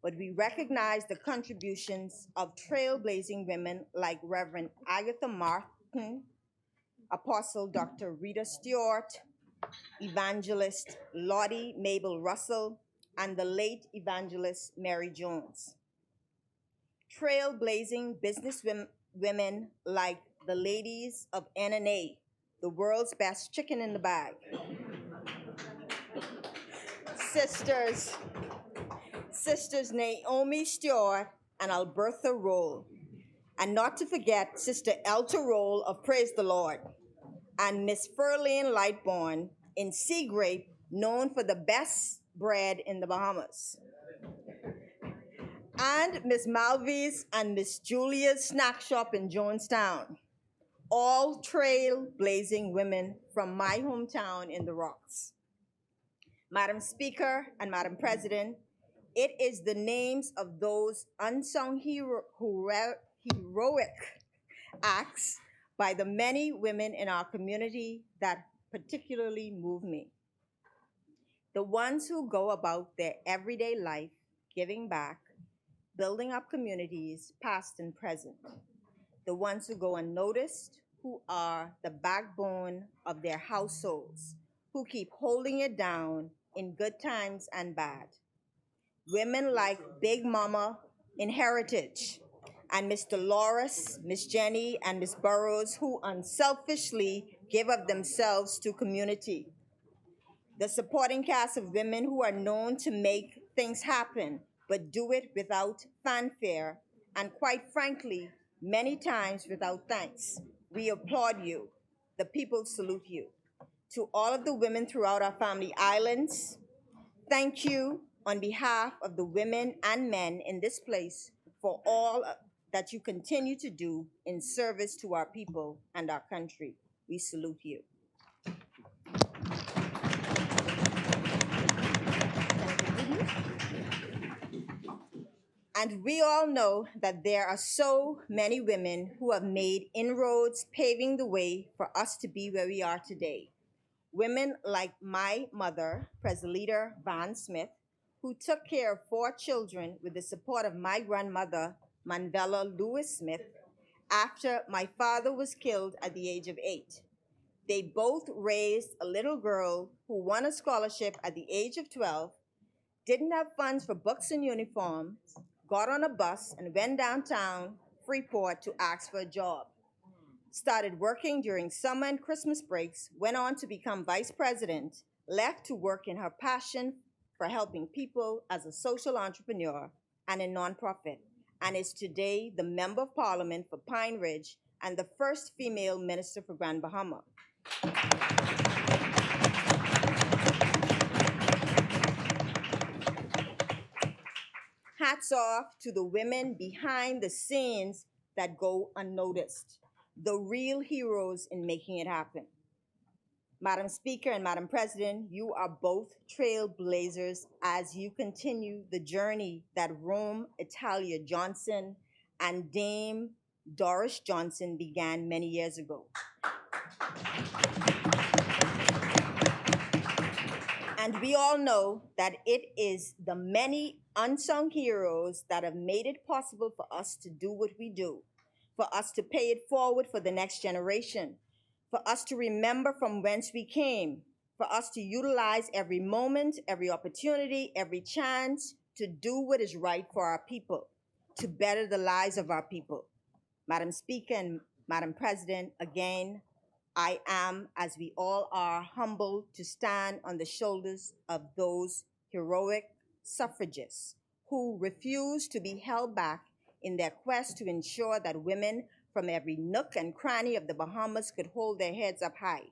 But we recognize the contributions of trailblazing women like Reverend Agatha Martin, Apostle Dr. Rita Stewart, Evangelist Lottie Mabel Russell, and the late Evangelist Mary Jones. Trailblazing business women like the ladies of NNA, the world's best chicken in the bag. Sisters Naomi Stewart and Albertha Roll. And not to forget Sister Elta Roll of Praise the Lord, and Miss Ferlene Lightbourne in Seagrape, known for the best bread in the Bahamas. And Miss Malvy's and Miss Julia's snack shop in Jonestown, all trailblazing women from my hometown in the Rocks. Madam Speaker and Madam President, it is the names of those unsung heroic acts by the many women in our community that particularly move me. The ones who go about their everyday life, giving back, building up communities, past and present. The ones who go unnoticed, who are the backbone of their households, who keep holding it down in good times and bad. Women like Big Mama in Heritage and Miss Dolores, Miss Jenny, and Miss Burrows, who unselfishly give of themselves to community. The supporting cast of women who are known to make things happen, but do it without fanfare, and quite frankly, many times without thanks. We applaud you. The people salute you. To all of the women throughout our family islands, thank you on behalf of the women and men in this place for all that you continue to do in service to our people and our country. We salute you. And we all know that there are so many women who have made inroads, paving the way for us to be where we are today. Women like my mother, President Van Smith, who took care of 4 children with the support of my grandmother, Manvella Lewis Smith, after my father was killed at the age of 8. They both raised a little girl who won a scholarship at the age of 12, didn't have funds for books and uniforms, got on a bus and went downtown Freeport to ask for a job. Started working during summer and Christmas breaks, went on to become vice president, left to work in her passion for helping people as a social entrepreneur and a nonprofit, and is today the Member of Parliament for Pine Ridge and the first female minister for Grand Bahama. Hats off to the women behind the scenes that go unnoticed, the real heroes in making it happen. Madam Speaker and Madam President, you are both trailblazers as you continue the journey that Rome Italia Johnson and Dame Doris Johnson began many years ago. And we all know that it is the many unsung heroes that have made it possible for us to do what we do, for us to pay it forward for the next generation, for us to remember from whence we came, for us to utilize every moment, every opportunity, every chance to do what is right for our people, to better the lives of our people. Madam Speaker and Madam President, again, I am, as we all are, humbled to stand on the shoulders of those heroic suffragists who refuse to be held back in their quest to ensure that women from every nook and cranny of the Bahamas could hold their heads up high.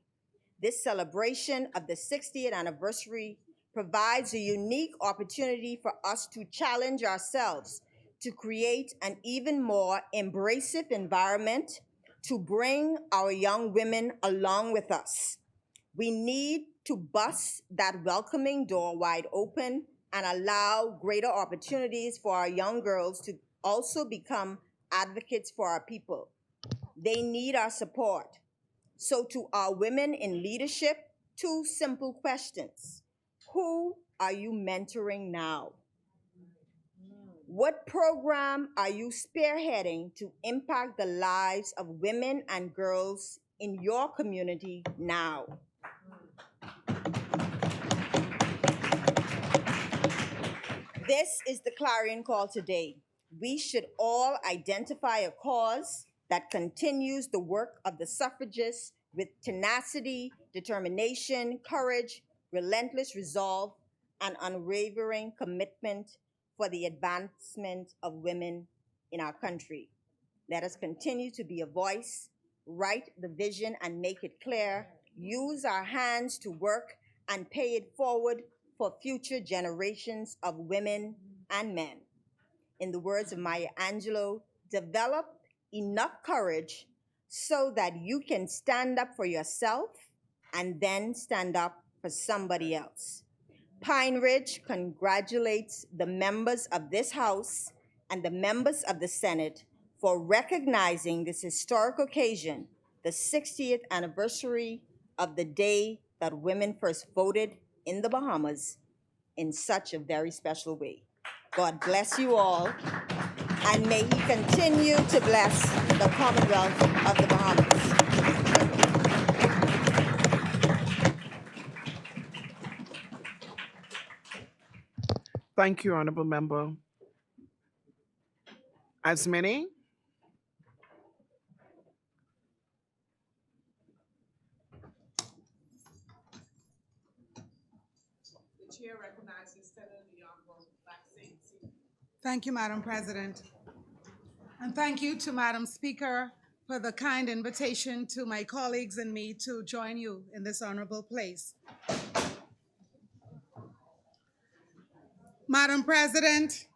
This celebration of the 60th anniversary provides a unique opportunity for us to challenge ourselves to create an even more embracive environment to bring our young women along with us. We need to bust that welcoming door wide open and allow greater opportunities for our young girls to also become advocates for our people. They need our support. So to our women in leadership, 2 simple questions. Who are you mentoring now? What program are you spearheading to impact the lives of women and girls in your community now? This is the clarion call today. We should all identify a cause that continues the work of the suffragists with tenacity, determination, courage, relentless resolve, and unwavering commitment for the advancement of women in our country. Let us continue to be a voice, write the vision and make it clear, use our hands to work and pay it forward for future generations of women and men. In the words of Maya Angelou, develop enough courage so that you can stand up for yourself and then stand up for somebody else. Pine Ridge congratulates the members of this House and the members of the Senate for recognizing this historic occasion, the 60th anniversary of the day that women first voted in the Bahamas, in such a very special way. God bless you all, and may He continue to bless the Commonwealth of the Bahamas. Thank you, Honorable Member. As many recognizes Senator the Honorable Maxine C. Thank you, Madam President. And thank you to Madam Speaker for the kind invitation to my colleagues and me to join you in this honorable place. Madam President,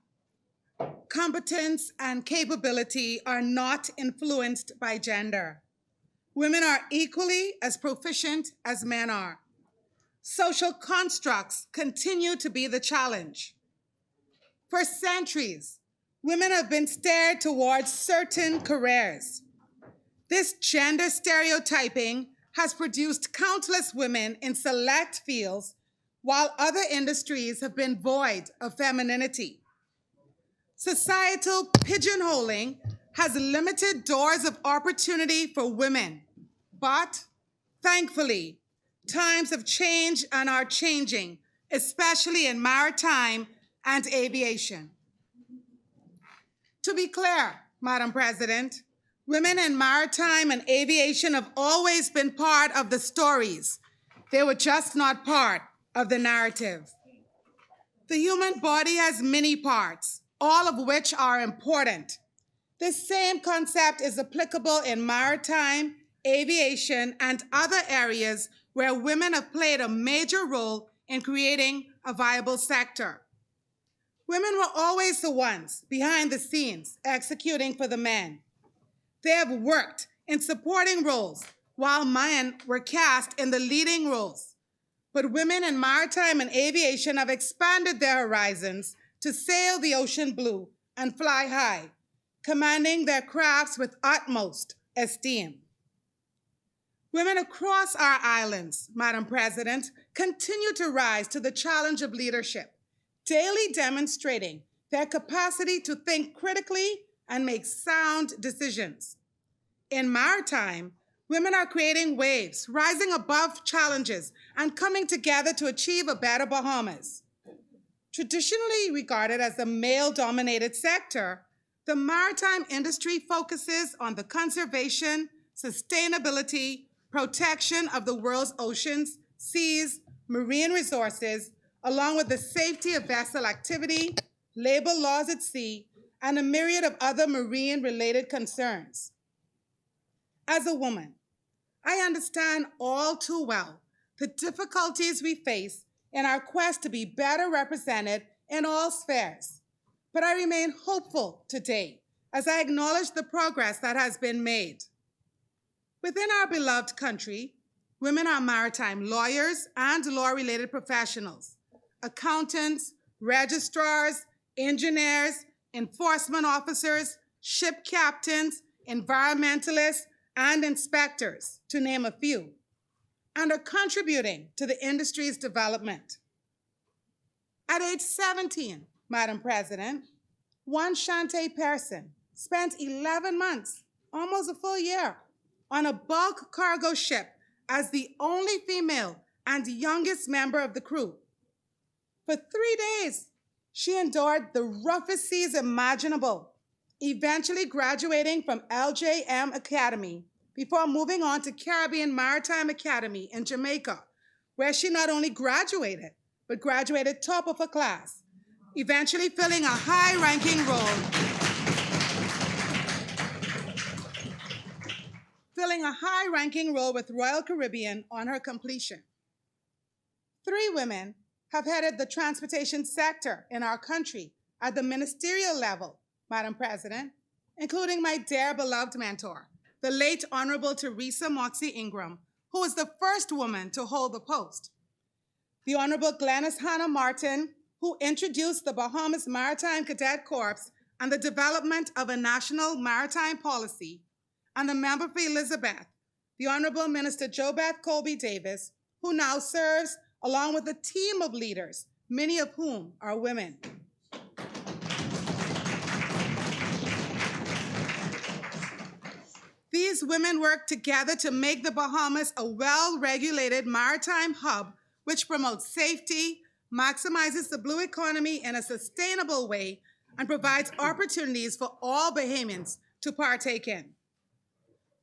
competence and capability are not influenced by gender. Women are equally as proficient as men are. Social constructs continue to be the challenge. For centuries, women have been steered towards certain careers. This gender stereotyping has produced countless women in select fields, while other industries have been void of femininity. Societal pigeonholing has limited doors of opportunity for women, but thankfully, times have changed and are changing, especially in maritime and aviation. To be clear, Madam President, women in maritime and aviation have always been part of the stories. They were just not part of the narrative. The human body has many parts, all of which are important. This same concept is applicable in maritime, aviation, and other areas where women have played a major role in creating a viable sector. Women were always the ones behind the scenes executing for the men. They have worked in supporting roles while men were cast in the leading roles. But women in maritime and aviation have expanded their horizons to sail the ocean blue and fly high, commanding their crafts with utmost esteem. Women across our islands, Madam President, continue to rise to the challenge of leadership, daily demonstrating their capacity to think critically and make sound decisions. In maritime, women are creating waves, rising above challenges, and coming together to achieve a better Bahamas. Traditionally regarded as a male-dominated sector, the maritime industry focuses on the conservation, sustainability, protection of the world's oceans, seas, marine resources, along with the safety of vessel activity, labor laws at sea, and a myriad of other marine-related concerns. As a woman, I understand all too well the difficulties we face in our quest to be better represented in all spheres. But I remain hopeful today as I acknowledge the progress that has been made. Within our beloved country, women are maritime lawyers and law-related professionals, accountants, registrars, engineers, enforcement officers, ship captains, environmentalists, and inspectors, to name a few, and are contributing to the industry's development. At age 17, Madam President, one Shantae Pearson spent 11 months, almost a full year, on a bulk cargo ship as the only female and youngest member of the crew. For 3 days, she endured the roughest seas imaginable, eventually graduating from LJM Academy before moving on to Caribbean Maritime Academy in Jamaica, where she not only graduated, but graduated top of her class, eventually filling a high-ranking role with Royal Caribbean on her completion. 3 women have headed the transportation sector in our country at the ministerial level, Madam President, including my dear beloved mentor, the late Honorable Teresa Moxie Ingram, who was the first woman to hold the post. The Honorable Glenys Hannah Martin, who introduced the Bahamas Maritime Cadet Corps and the development of a national maritime policy, and the member for Elizabeth, the Honorable Minister JoBeth Colby Davis, who now serves along with a team of leaders, many of whom are women. These women work together to make the Bahamas a well-regulated maritime hub which promotes safety, maximizes the blue economy in a sustainable way, and provides opportunities for all Bahamians to partake in.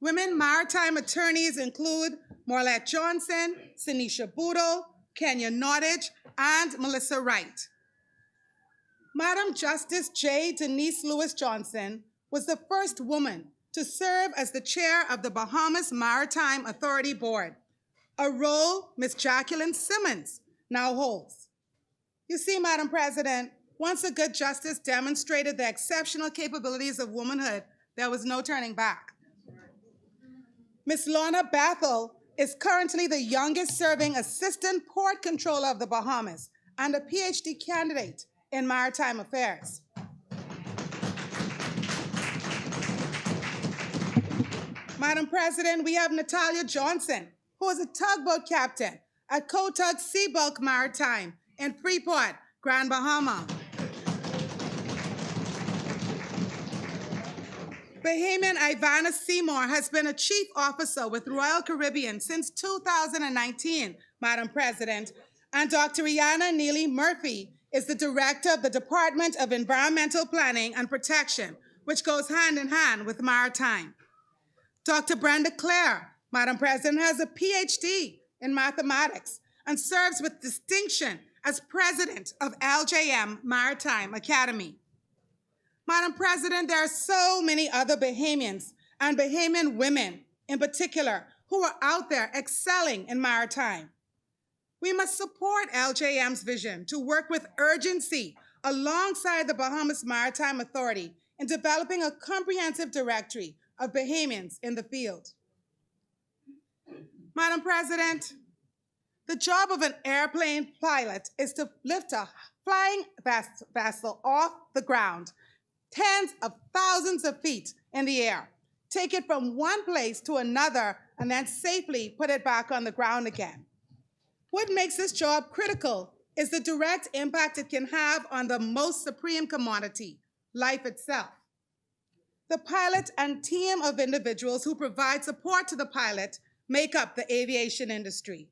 Women maritime attorneys include Marlette Johnson, Sinisha Boodle, Kenya Nordage, and Melissa Wright. Madam Justice J. Denise Lewis Johnson was the first woman to serve as the chair of the Bahamas Maritime Authority Board, a role Ms. Jacqueline Simmons now holds. You see, Madam President, once a good justice demonstrated the exceptional capabilities of womanhood, there was no turning back. Ms. Lorna Bethel is currently the youngest serving Assistant Port Controller of the Bahamas and a PhD candidate in maritime affairs. Madam President, we have Natalia Johnson, who is a tugboat captain at Kotug Seabulk Maritime in Freeport, Grand Bahama. Bahamian Ivana Seymour has been a chief officer with Royal Caribbean since 2019, Madam President, and Dr. Rihanna Neely Murphy is the director of the Department of Environmental Planning and Protection, which goes hand in hand with maritime. Dr. Brenda Clare, Madam President, has a PhD in mathematics and serves with distinction as president of LJM Maritime Academy. Madam President, there are so many other Bahamians and Bahamian women in particular who are out there excelling in maritime. We must support LJM's vision to work with urgency alongside the Bahamas Maritime Authority in developing a comprehensive directory of Bahamians in the field. Madam President, the job of an airplane pilot is to lift a flying vessel off the ground, tens of thousands of feet in the air, take it from one place to another, and then safely put it back on the ground again. What makes this job critical is the direct impact it can have on the most supreme commodity, life itself. The pilot and team of individuals who provide support to the pilot make up the aviation industry.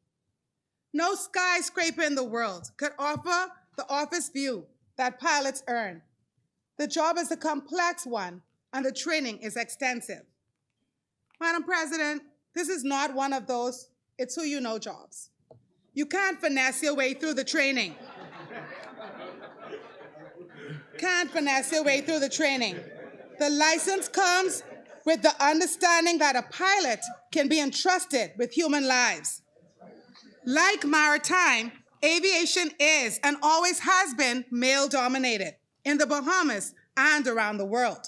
No skyscraper in the world could offer the office view that pilots earn. The job is a complex one, and the training is extensive. Madam President, this is not one of those it's who you know jobs. You can't finesse your way through the training. Can't finesse your way through the training. The license comes with the understanding that a pilot can be entrusted with human lives. Like maritime, aviation is and always has been male-dominated in the Bahamas and around the world.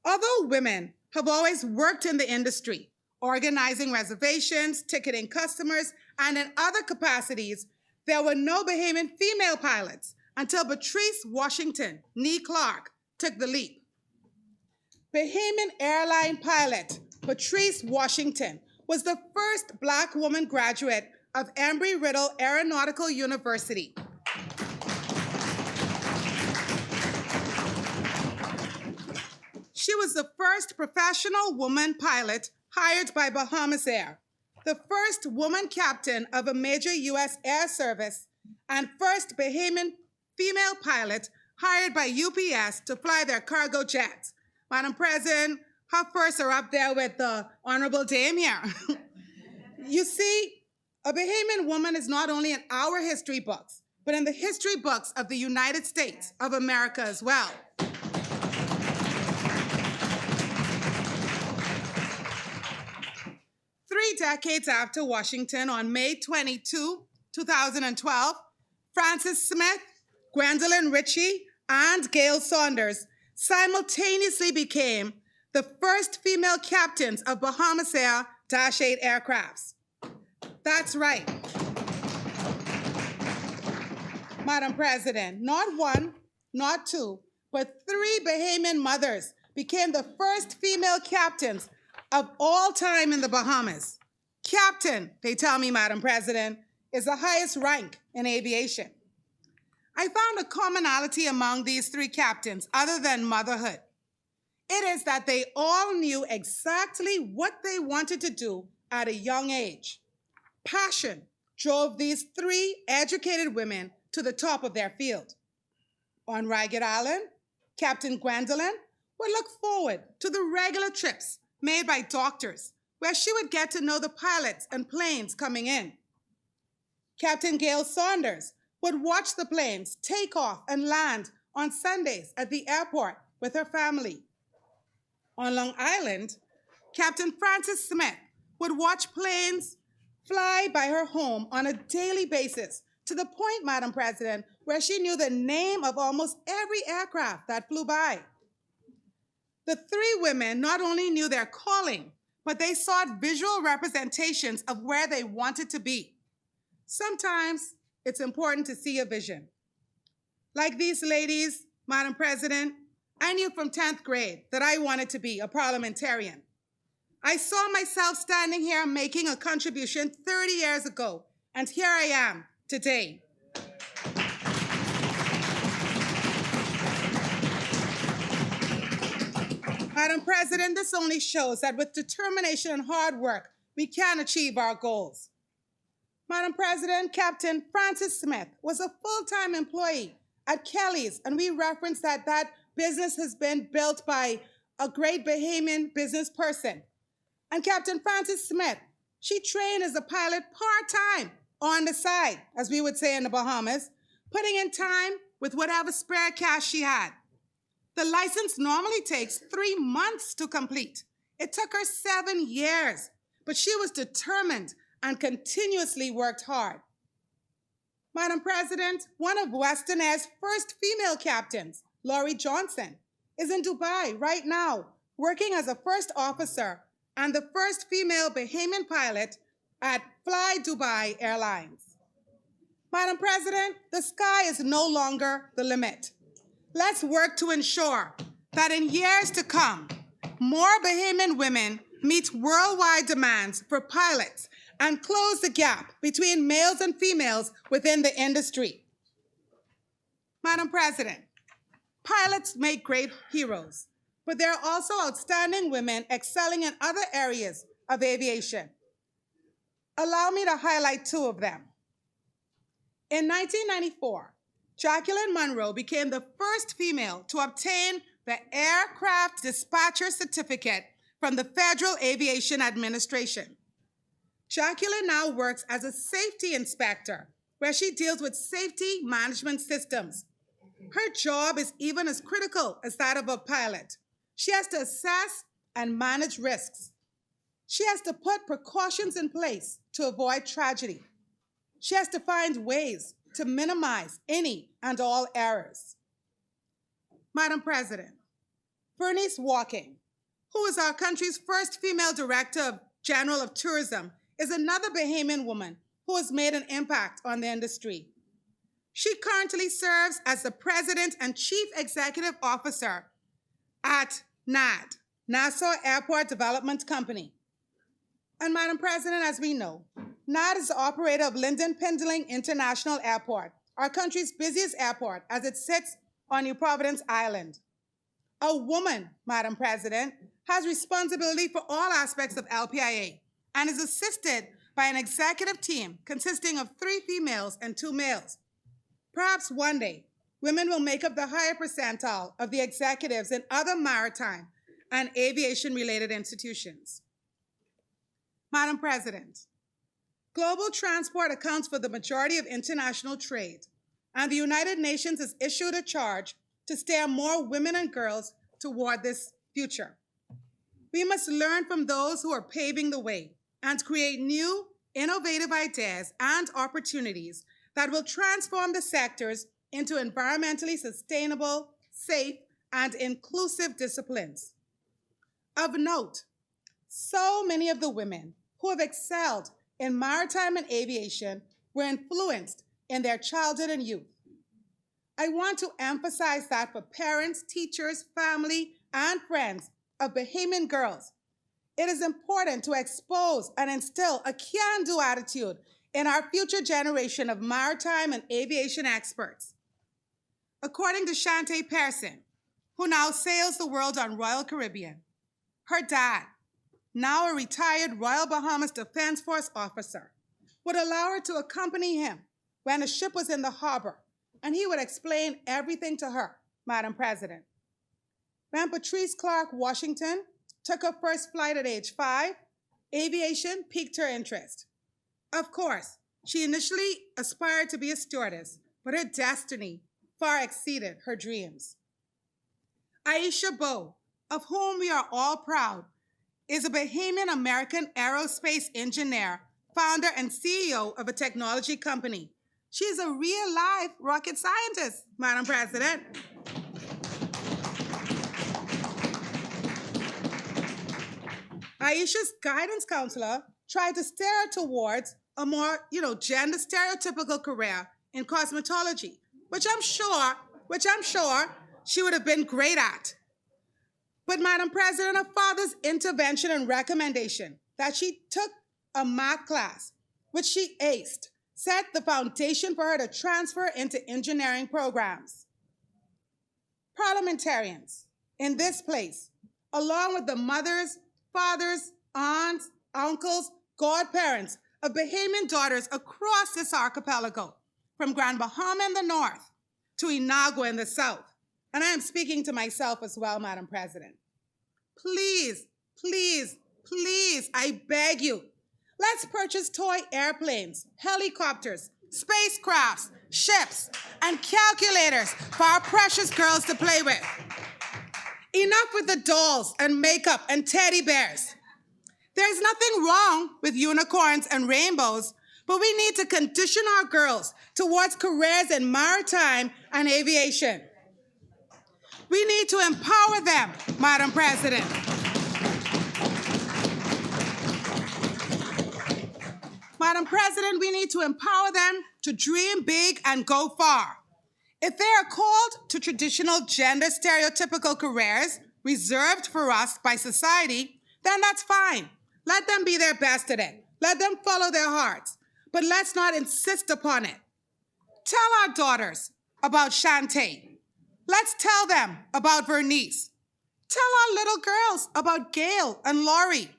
Although women have always worked in the industry, organizing reservations, ticketing customers, and in other capacities, there were no Bahamian female pilots until Patrice Washington, nee Clark, took the leap. Bahamian airline pilot Patrice Washington was the first Black woman graduate of Embry-Riddle Aeronautical University. She was the first professional woman pilot hired by Bahamas Air, the first woman captain of a major U.S. air service, and first Bahamian female pilot hired by UPS to fly their cargo jets. Madam President, her firsts are up there with the Honorable Dame here. You see, a Bahamian woman is not only in our history books, but in the history books of the United States of America as well. 3 decades after Washington, on May 22, 2012, Frances Smith, Gwendolyn Ritchie, and Gail Saunders simultaneously became the first female captains of Bahamas Air Dash 8 aircrafts. That's right. Madam President, not one, not two, but 3 Bahamian mothers became the first female captains of all time in the Bahamas. Captain, they tell me, Madam President, is the highest rank in aviation. I found a commonality among these 3 captains other than motherhood. It is that they all knew exactly what they wanted to do at a young age. Passion drove these 3 educated women to the top of their field. On Ragged Island, Captain Gwendolyn would look forward to the regular trips made by doctors, where she would get to know the pilots and planes coming in. Captain Gail Saunders would watch the planes take off and land on Sundays at the airport with her family. On Long Island, Captain Frances Smith would watch planes fly by her home on a daily basis, to the point, Madam President, where she knew the name of almost every aircraft that flew by. The three women not only knew their calling, but they sought visual representations of where they wanted to be. Sometimes it's important to see a vision. Like these ladies, Madam President, I knew from 10th grade that I wanted to be a parliamentarian. I saw myself standing here making a contribution 30 years ago, and here I am today. Madam President, this only shows that with determination and hard work, we can achieve our goals. Madam President, Captain Frances Smith was a full-time employee at Kelly's, and we reference that that business has been built by a great Bahamian business person. And Captain Frances Smith, she trained as a pilot part-time on the side, as we would say in the Bahamas, putting in time with whatever spare cash she had. The license normally takes 3 months to complete. It took her 7 years, but she was determined and continuously worked hard. Madam President, one of Western Air's first female captains, Laurie Johnson, is in Dubai right now, working as a first officer and the first female Bahamian pilot at Fly Dubai Airlines. Madam President, the sky is no longer the limit. Let's work to ensure that in years to come, more Bahamian women meet worldwide demands for pilots and close the gap between males and females within the industry. Madam President, pilots make great heroes, but there are also outstanding women excelling in other areas of aviation. Allow me to highlight 2 of them. In 1994, Jacqueline Monroe became the first female to obtain the Aircraft Dispatcher Certificate from the Federal Aviation Administration. Jacqueline now works as a safety inspector, where she deals with safety management systems. Her job is even as critical as that of a pilot. She has to assess and manage risks. She has to put precautions in place to avoid tragedy. She has to find ways to minimize any and all errors. Madam President, Bernice Walking, who is our country's first female Director General of Tourism, is another Bahamian woman who has made an impact on the industry. She currently serves as the President and Chief Executive Officer at NAD, Nassau Airport Development Company. And Madam President, as we know, NAD is the operator of Lynden Pindling International Airport, our country's busiest airport, as it sits on New Providence Island. A woman, Madam President, has responsibility for all aspects of LPIA and is assisted by an executive team consisting of 3 females and 2 males. Perhaps one day, women will make up the higher percentile of the executives in other maritime and aviation-related institutions. Madam President, global transport accounts for the majority of international trade, and the United Nations has issued a charge to steer more women and girls toward this future. We must learn from those who are paving the way and create new, innovative ideas and opportunities that will transform the sectors into environmentally sustainable, safe, and inclusive disciplines. Of note, so many of the women who have excelled in maritime and aviation were influenced in their childhood and youth. I want to emphasize that for parents, teachers, family, and friends of Bahamian girls, it is important to expose and instill a can-do attitude in our future generation of maritime and aviation experts. According to Shantae Pearson, who now sails the world on Royal Caribbean, her dad, now a retired Royal Bahamas Defense Force officer, would allow her to accompany him when a ship was in the harbor, and he would explain everything to her, Madam President. When Patrice Clark Washington took her first flight at age 5, aviation piqued her interest. Of course, She initially aspired to be a stewardess, but her destiny far exceeded her dreams. Aisha Bowe, of whom we are all proud, is a Bahamian American aerospace engineer, founder and CEO of a technology company. She is a real-life rocket scientist, Madam President. Aisha's guidance counselor tried to steer her towards a more, gender stereotypical career in cosmetology, which I'm sure she would have been great at. But Madam President, her father's intervention and recommendation that she took a math class, which she aced, set the foundation for her to transfer into engineering programs. Parliamentarians in this place, along with the mothers, fathers, aunts, uncles, godparents of Bahamian daughters across this archipelago, from Grand Bahama in the north to Inagua in the south. And I am speaking to myself as well, Madam President. Please, please, please, I beg you, let's purchase toy airplanes, helicopters, spacecrafts, ships, and calculators for our precious girls to play with. Enough with the dolls and makeup and teddy bears. There's nothing wrong with unicorns and rainbows, but we need to condition our girls towards careers in maritime and aviation. We need to empower them, Madam President. Madam President, we need to empower them to dream big and go far. If they are called to traditional gender stereotypical careers reserved for us by society, then that's fine. Let them be their best at it. Let them follow their hearts, but let's not insist upon it. Tell our daughters about Shantae. Let's tell them about Vernice. Tell our little girls about Gail and Laurie.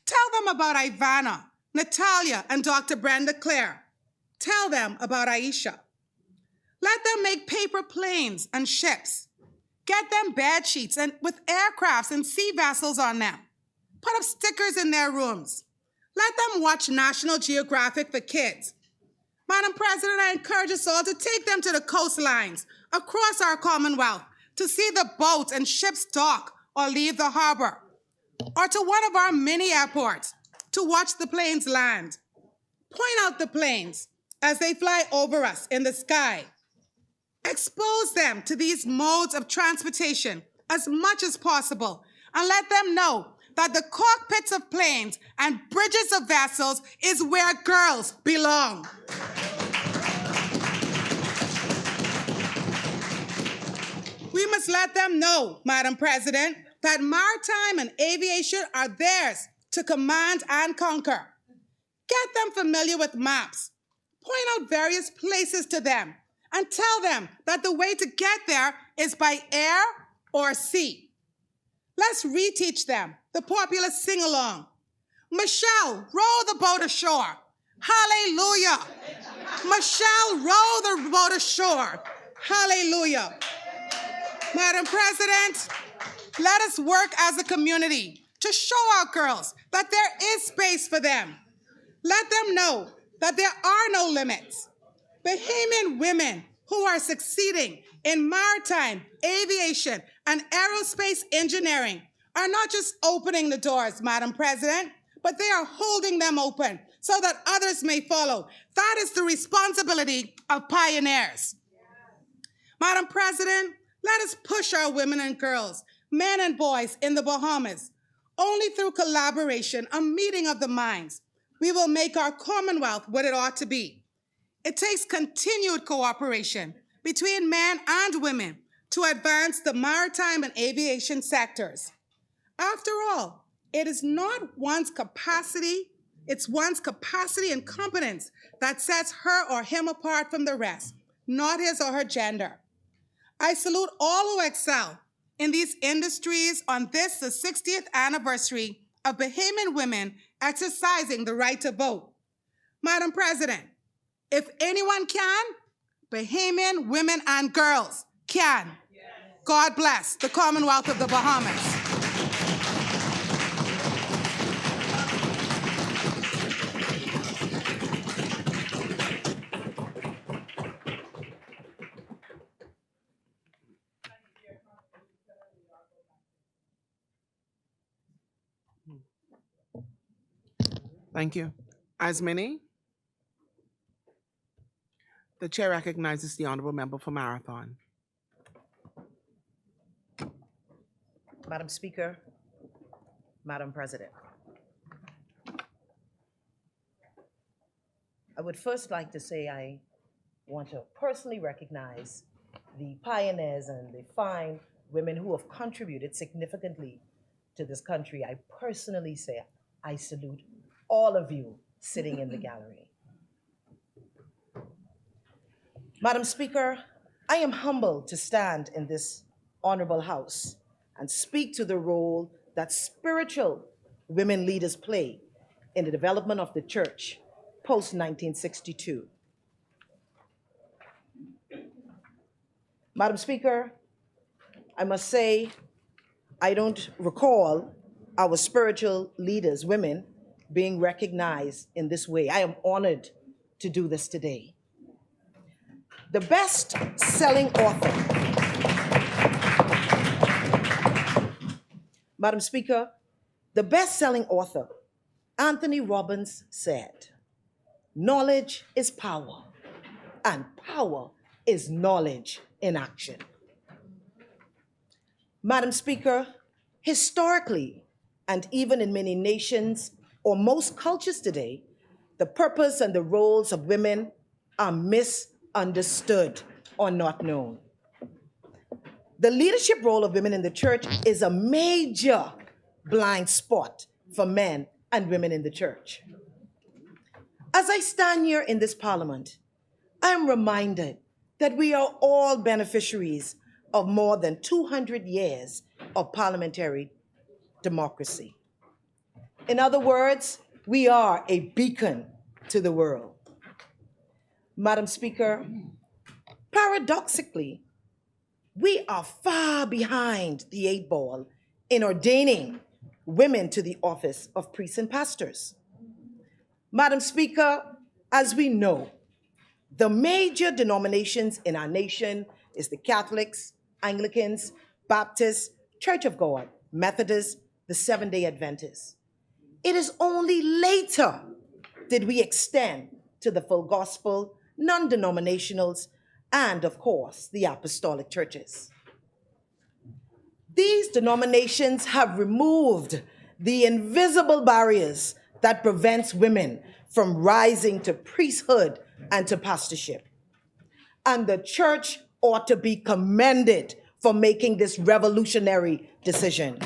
Tell them about Ivana, Natalia, and Dr. Brenda Clare. Tell them about Aisha. Let them make paper planes and ships. Get them bed sheets and with aircrafts and sea vessels on them. Put up stickers in their rooms. Let them watch National Geographic for kids. Madam President, I encourage us all to take them to the coastlines across our Commonwealth to see the boats and ships dock or leave the harbor, or to one of our mini airports to watch the planes land. Point out the planes as they fly over us in the sky. Expose them to these modes of transportation as much as possible and let them know that the cockpits of planes and bridges of vessels is where girls belong. We must let them know, Madam President, that maritime and aviation are theirs to command and conquer. Get them familiar with maps. Point out various places to them and tell them that the way to get there is by air or sea. Let's reteach them the popular sing-along. Michelle, row the boat ashore. Hallelujah. Michelle, row the boat ashore. Hallelujah. Madam President, let us work as a community to show our girls that there is space for them. Let them know that there are no limits. Bahamian women who are succeeding in maritime, aviation, and aerospace engineering are not just opening the doors, Madam President, but they are holding them open so that others may follow. That is the responsibility of pioneers. Madam President, let us push our women and girls, men and boys in the Bahamas. Only through collaboration, a meeting of the minds, we will make our Commonwealth what it ought to be. It takes continued cooperation between men and women to advance the maritime and aviation sectors. After all, it is not one's capacity, it's one's capacity and competence that sets her or him apart from the rest, not his or her gender. I salute all who excel in these industries on this, the 60th anniversary of Bahamian women exercising the right to vote. Madam President, if anyone can, Bahamian women and girls can. Yes. God bless the Commonwealth of the Bahamas. Thank you. As many, the chair recognizes the honorable member for Marathon. Madam Speaker, Madam President. I would first like to say I want to personally recognize the pioneers and the fine women who have contributed significantly to this country. I personally say I salute all of you sitting in the gallery. Madam Speaker, I am humbled to stand in this honorable house and speak to the role that spiritual women leaders play in the development of the church post-1962. Madam Speaker, I must say, I don't recall our spiritual leaders, women, being recognized in this way. I am honored to do this today. The best-selling author, Madam Speaker, the best-selling author, Anthony Robbins, said, "Knowledge is power, and power is knowledge in action." Madam Speaker, historically, and even in many nations or most cultures today, the purpose and the roles of women are misunderstood or not known. The leadership role of women in the church is a major blind spot for men and women in the church. As I stand here in this parliament, I am reminded that we are all beneficiaries of more than 200 years of parliamentary democracy. In other words, we are a beacon to the world. Madam Speaker, paradoxically, we are far behind the 8 ball in ordaining women to the office of priests and pastors. Madam Speaker, as we know, the major denominations in our nation is the Catholics, Anglicans, Baptists, Church of God, Methodists, the Seventh-day Adventists. It is only later did we extend to the full gospel, non-denominationals, and of course, the apostolic churches. These denominations have removed the invisible barriers that prevents women from rising to priesthood and to pastorship. And the church ought to be commended for making this revolutionary decision.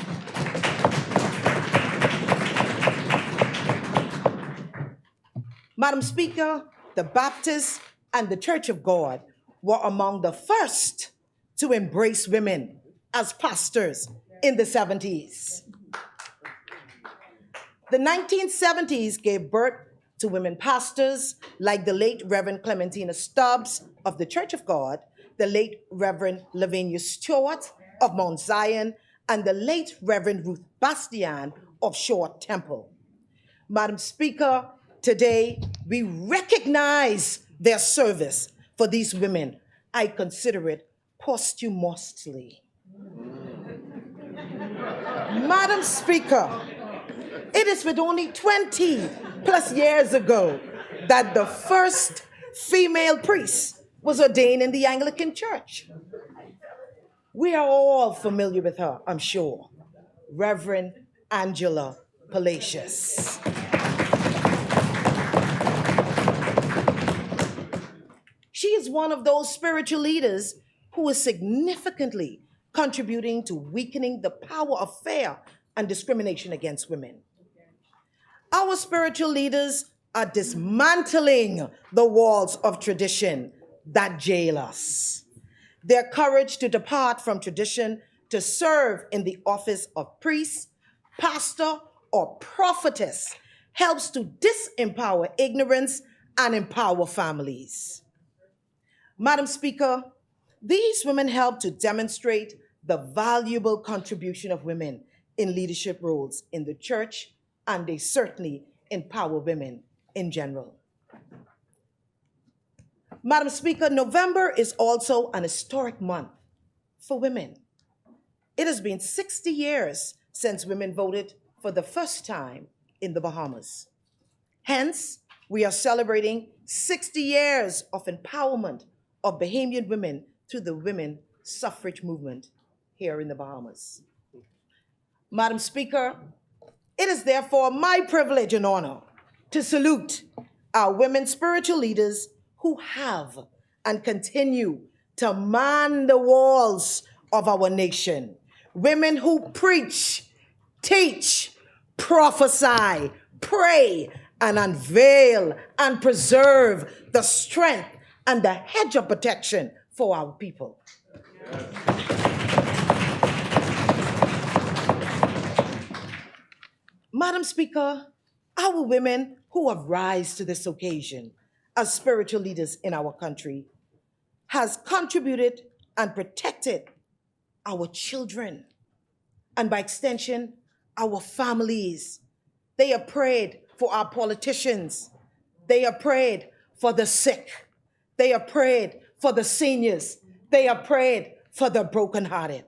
Madam Speaker, the Baptists and the Church of God were among the first to embrace women as pastors in the 70s. The 1970s gave birth to women pastors like the late Reverend Clementina Stubbs of the Church of God, the late Reverend Lavinia Stewart of Mount Zion, and the late Reverend Ruth Bastian of Shore Temple. Madam Speaker, today we recognize their service for these women. I consider it posthumously. Madam Speaker, it is with only 20 plus years ago that the first female priest was ordained in the Anglican Church. We are all familiar with her, I'm sure, Reverend Angela Palacios. She is one of those spiritual leaders who is significantly contributing to weakening the power of fear and discrimination against women. Our spiritual leaders are dismantling the walls of tradition that jail us. Their courage to depart from tradition to serve in the office of priest, pastor, or prophetess helps to disempower ignorance and empower families. Madam Speaker, these women help to demonstrate the valuable contribution of women in leadership roles in the church, and they certainly empower women in general. Madam Speaker, November is also an historic month for women. It has been 60 years since women voted for the first time in the Bahamas. Hence, we are celebrating 60 years of empowerment of Bahamian women through the women suffrage movement here in the Bahamas. Madam Speaker, it is therefore my privilege and honor to salute our women spiritual leaders who have and continue to man the walls of our nation. Women who preach, teach, prophesy, pray, and unveil and preserve the strength and the hedge of protection for our people. Madam Speaker, our women who have risen to this occasion as spiritual leaders in our country has contributed and protected our children and by extension, our families. They have prayed for our politicians. They have prayed for the sick. They have prayed for the seniors. They have prayed for the brokenhearted.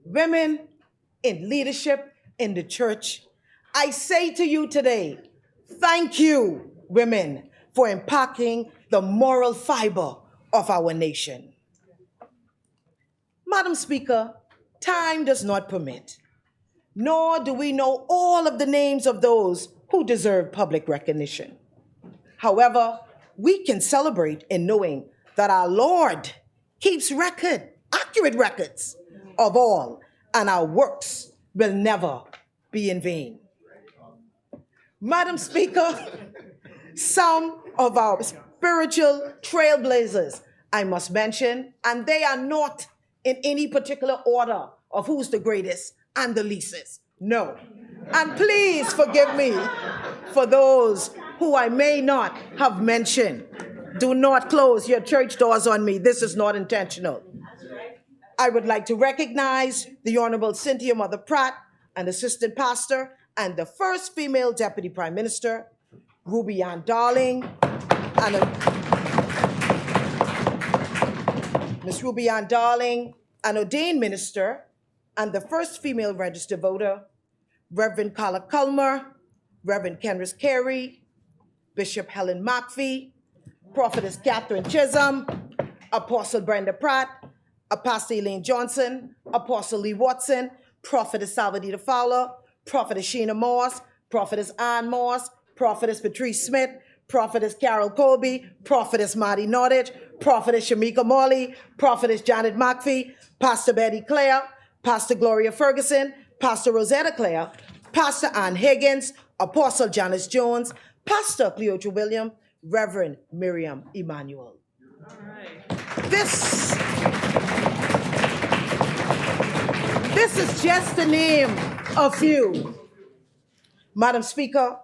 Women in leadership in the church, I say to you today, thank you, women, for impacting the moral fiber of our nation. Madam Speaker, time does not permit, nor do we know all of the names of those who deserve public recognition. However, we can celebrate in knowing that our Lord keeps accurate records of all, and our works will never be in vain. Madam Speaker, some of our spiritual trailblazers I must mention, and they are not in any particular order of who's the greatest and the leastest. No. And please forgive me for those who I may not have mentioned. Do not close your church doors on me. This is not intentional. I would like to recognize the Honorable Cynthia Mother Pratt, an assistant pastor, and the first female deputy prime minister, Ruby Ann Darling, Miss Ruby Ann Darling, an ordained minister, and the first female registered voter, Reverend Carla Culmer, Reverend Kenris Carey, Bishop Helen McPhee, Prophetess Catherine Chisholm, Apostle Brenda Pratt, Apostle Elaine Johnson, Apostle Lee Watson, Prophetess Salvadita Fowler, Prophetess Sheena Moss, Prophetess Ann Moss, Prophetess Patrice Smith, Prophetess Carol Colby, Prophetess Marty Nordich, Prophetess Shamika Morley, Prophetess Janet McPhee, Pastor Betty Clare, Pastor Gloria Ferguson, Pastor Rosetta Clare, Pastor Ann Higgins, Apostle Janice Jones, Pastor Cleotra William, Reverend Miriam Emmanuel. All right. This is just to name a few. Madam Speaker,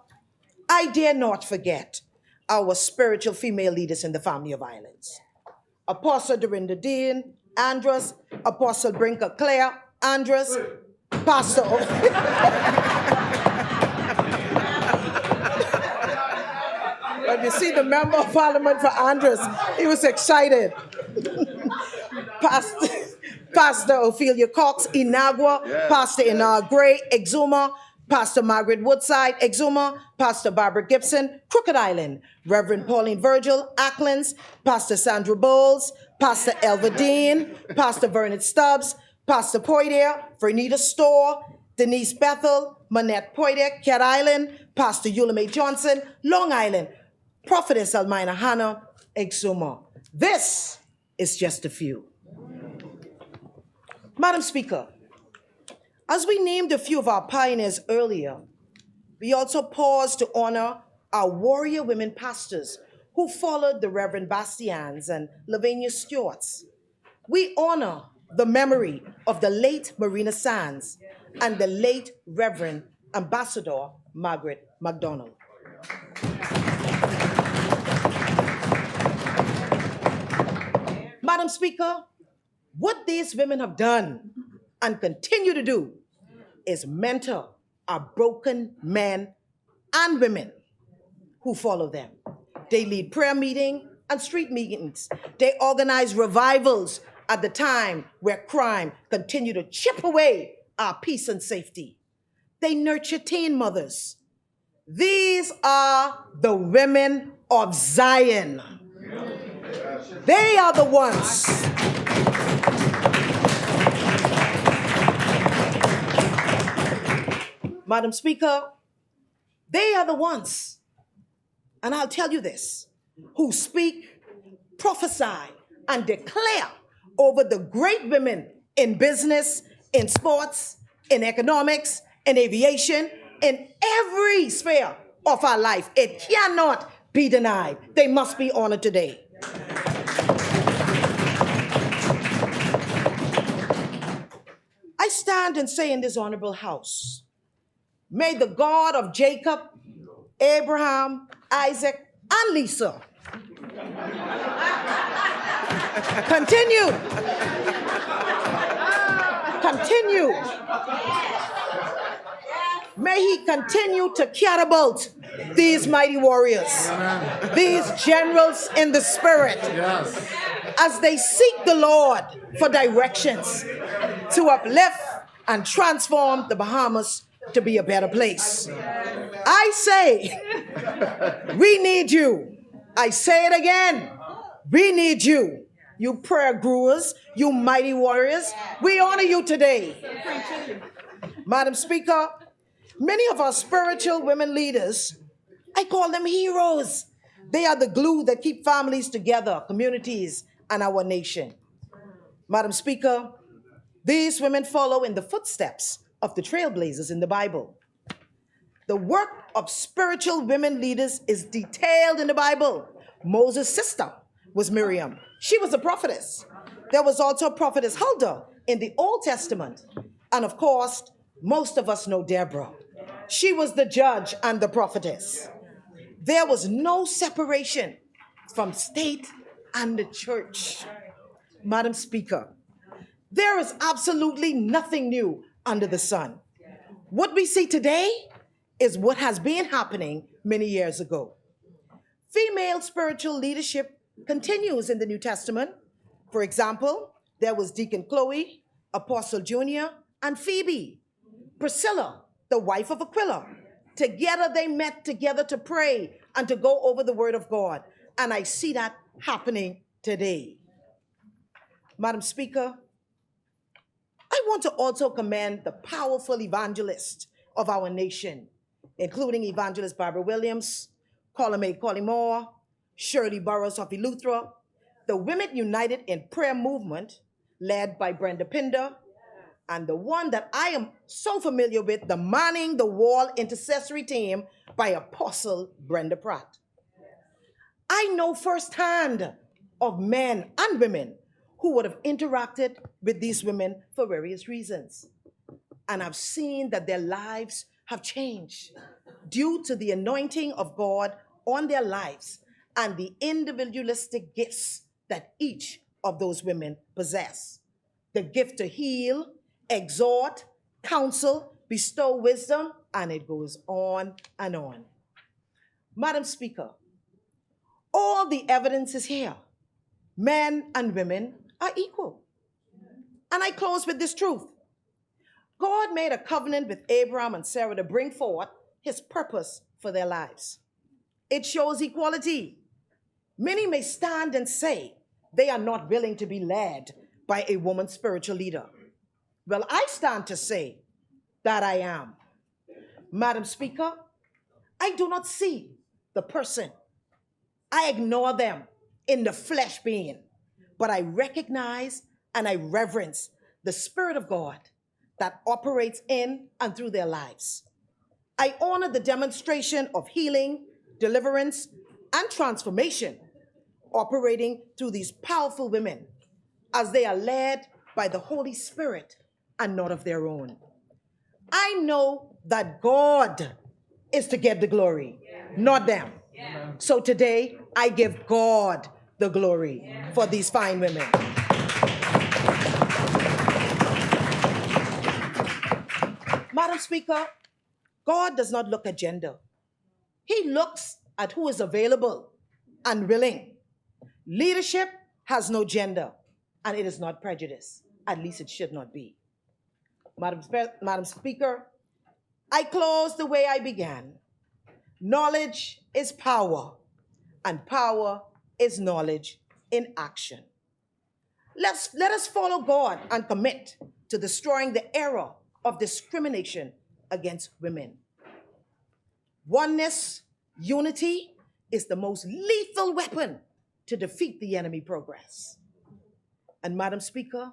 I dare not forget our spiritual female leaders in the family of violence. Apostle Dorinda Dean Andrus, Apostle Brinker Claire Andrus, Pastor But you see the member of parliament for Andrus, he was excited. Pastor Ophelia Cox, Inagua, yeah. Pastor Inar Gray, Exuma, Pastor Margaret Woodside, Exuma, Pastor Barbara Gibson, Crooked Island, Reverend Pauline Virgil, Acklands, Pastor Sandra Bowles, Pastor Elva Dean, Pastor Vernon Stubbs, Pastor Poitier, Vernita Storr, Denise Bethel, Manette Poitier, Cat Island, Pastor Eula Johnson, Long Island, Prophetess Almina Hanna, Exuma. This is just a few. Madam Speaker, as we named a few of our pioneers earlier, we also pause to honor our warrior women pastors who followed the Reverend Bastians and Lavinia Stewarts. We honor the memory of the late Marina Sands and the late Reverend Ambassador Margaret MacDonald. Madam Speaker, what these women have done and continue to do is mentor our broken men and women who follow them. They lead prayer meetings and street meetings. They organize revivals at the time where crime continued to chip away our peace and safety. They nurture teen mothers. These are the women of Zion. They are the ones. Madam Speaker, they are the ones, and I'll tell you this, who speak, prophesy, and declare over the great women in business, in sports, in economics, in aviation, in every sphere of our life. It cannot be denied. They must be honored today. I stand and say in this honorable house, may the God of Jacob, Abraham, Isaac, and Lisa continue. May he continue to catapult these mighty warriors, these generals in the spirit, as they seek the Lord for directions to uplift and transform the Bahamas to be a better place. I say, we need you. I say it again, we need you. You prayer growers, you mighty warriors, we honor you today. Madam Speaker, many of our spiritual women leaders, I call them heroes. They are the glue that keep families together, communities, and our nation. Madam Speaker, these women follow in the footsteps of the trailblazers in the Bible. The work of spiritual women leaders is detailed in the Bible. Moses' sister was Miriam. She was a prophetess. There was also prophetess Huldah in the Old Testament. And of course, most of us know Deborah. She was the judge and the prophetess. There was no separation from state and the church. Madam Speaker, there is absolutely nothing new under the sun. What we see today is what has been happening many years ago. Female spiritual leadership continues in the New Testament. For example, there was Deacon Chloe, Apostle Junior, and Phoebe. Priscilla, the wife of Aquila. Together they met together to pray and to go over the word of God. And I see that happening today. Madam Speaker, I want to also commend the powerful evangelists of our nation, including Evangelist Barbara Williams, Column Collymore, Shirley Burroughs of Eleuthera, the Women United in Prayer movement, led by Brenda Pinder, and the one that I am so familiar with, the Manning the Wall Intercessory Team by Apostle Brenda Pratt. I know firsthand of men and women who would have interacted with these women for various reasons. And I've seen that their lives have changed due to the anointing of God on their lives and the individualistic gifts that each of those women possess. The gift to heal, exhort, counsel, bestow wisdom, and it goes on and on. Madam Speaker, all the evidence is here. Men and women are equal. And I close with this truth. God made a covenant with Abraham and Sarah to bring forth his purpose for their lives. It shows equality. Many may stand and say they are not willing to be led by a woman spiritual leader. Well, I stand to say that I am. Madam Speaker, I do not see the person. I ignore them in the flesh being, but I recognize and I reverence the Spirit of God that operates in and through their lives. I honor the demonstration of healing, deliverance, and transformation operating through these powerful women as they are led by the Holy Spirit and not of their own. I know that God is to get the glory, not them. So today, I give God the glory for these fine women. Madam Speaker, God does not look at gender. He looks at who is available and willing. Leadership has no gender, and it is not prejudice. At least it should not be. Madam Speaker, I close the way I began. Knowledge is power, and power is knowledge in action. Let us follow God and commit to destroying the era of discrimination against women. Oneness, unity is the most lethal weapon to defeat the enemy progress. And Madam Speaker,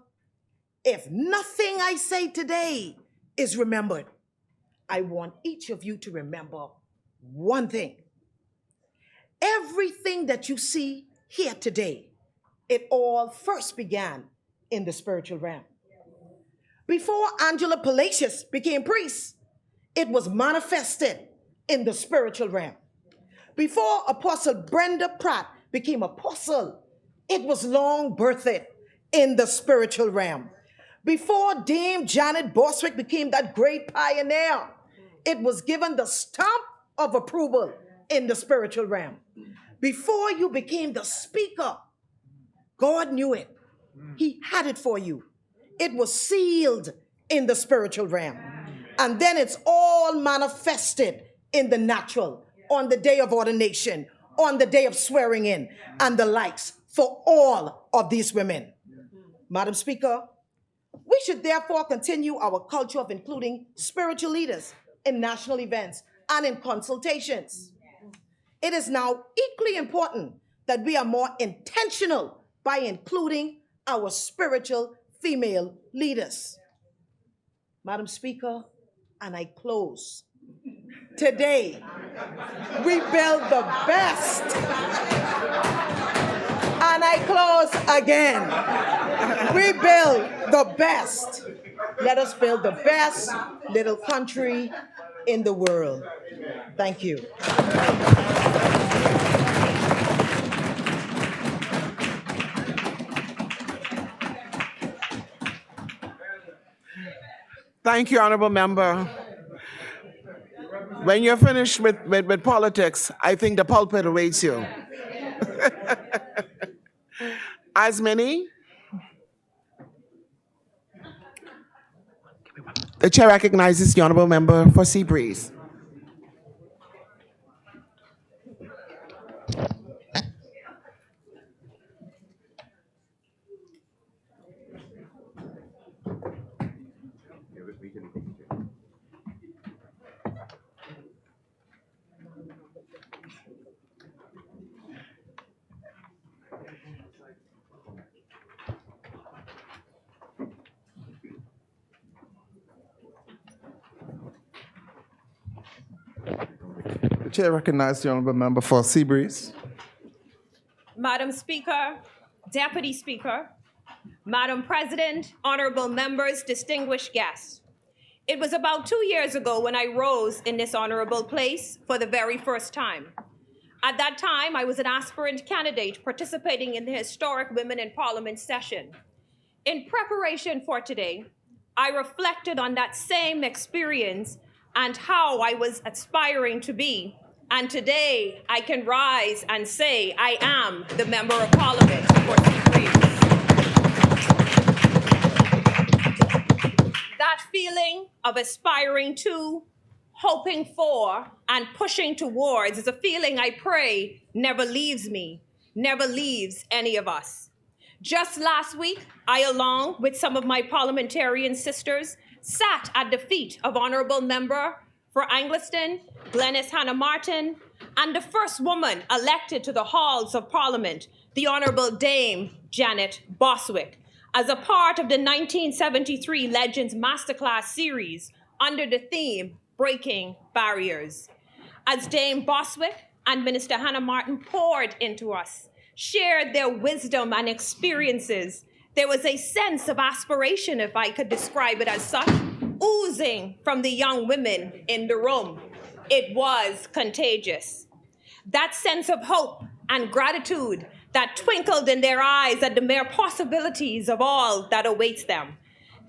if nothing I say today is remembered, I want each of you to remember one thing. Everything that you see here today, it all first began in the spiritual realm. Before Angela Palacios became priest, it was manifested in the spiritual realm. Before Apostle Brenda Pratt became apostle, it was long birthed in the spiritual realm. Before Dame Janet Boswick became that great pioneer, it was given the stamp of approval in the spiritual realm. Before you became the speaker, God knew it. He had it for you. It was sealed in the spiritual realm. And then it's all manifested in the natural on the day of ordination, on the day of swearing in, and the likes for all of these women. Madam Speaker, we should therefore continue our culture of including spiritual leaders in national events and in consultations. It is now equally important that we are more intentional by including our spiritual female leaders. Madam Speaker, and I close. Today, we build the best. And I close again. We build the best. Let us build the best little country in the world. Thank you. Thank you, Honorable Member. When you're finished with politics, I think the pulpit awaits you. As many. The chair recognizes the Honorable Member for Seabreeze. The chair recognizes the Honourable Member for Seabreeze. Madam Speaker, Deputy Speaker, Madam President, honorable members, distinguished guests. It was about 2 years ago when I rose in this honorable place for the very first time. At that time, I was an aspirant candidate participating in the historic Women in Parliament session. In preparation for today, I reflected on that same experience and how I was aspiring to be. And today, I can rise and say I am the Member of Parliament for Seabreeze. That feeling of aspiring to, hoping for, and pushing towards is a feeling I pray never leaves me, never leaves any of us. Just last week, I, along with some of my parliamentarian sisters, sat at the feet of Honourable Member for Angliston, Glenys Hannah Martin, and the first woman elected to the halls of Parliament, the Honourable Dame Janet Boswick, as a part of the 1973 Legends Masterclass series under the theme, Breaking Barriers. As Dame Boswick and Minister Hannah Martin poured into us, shared their wisdom and experiences, there was a sense of aspiration, if I could describe it as such, oozing from the young women in the room. It was contagious. That sense of hope and gratitude that twinkled in their eyes at the mere possibilities of all that awaits them.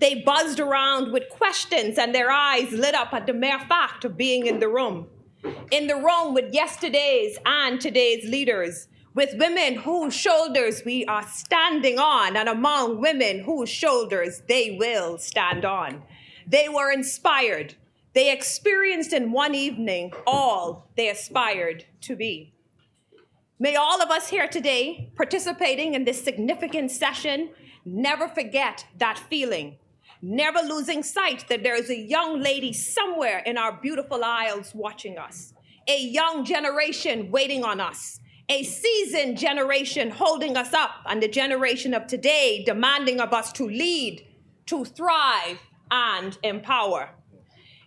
They buzzed around with questions and their eyes lit up at the mere fact of being in the room with yesterday's and today's leaders, with women whose shoulders we are standing on and among women whose shoulders they will stand on. They were inspired, They experienced in one evening all they aspired to be. May all of us here today, participating in this significant session, never forget that feeling, never losing sight that there is a young lady somewhere in our beautiful isles watching us, a young generation waiting on us, a seasoned generation holding us up, and the generation of today demanding of us to lead, to thrive, and empower.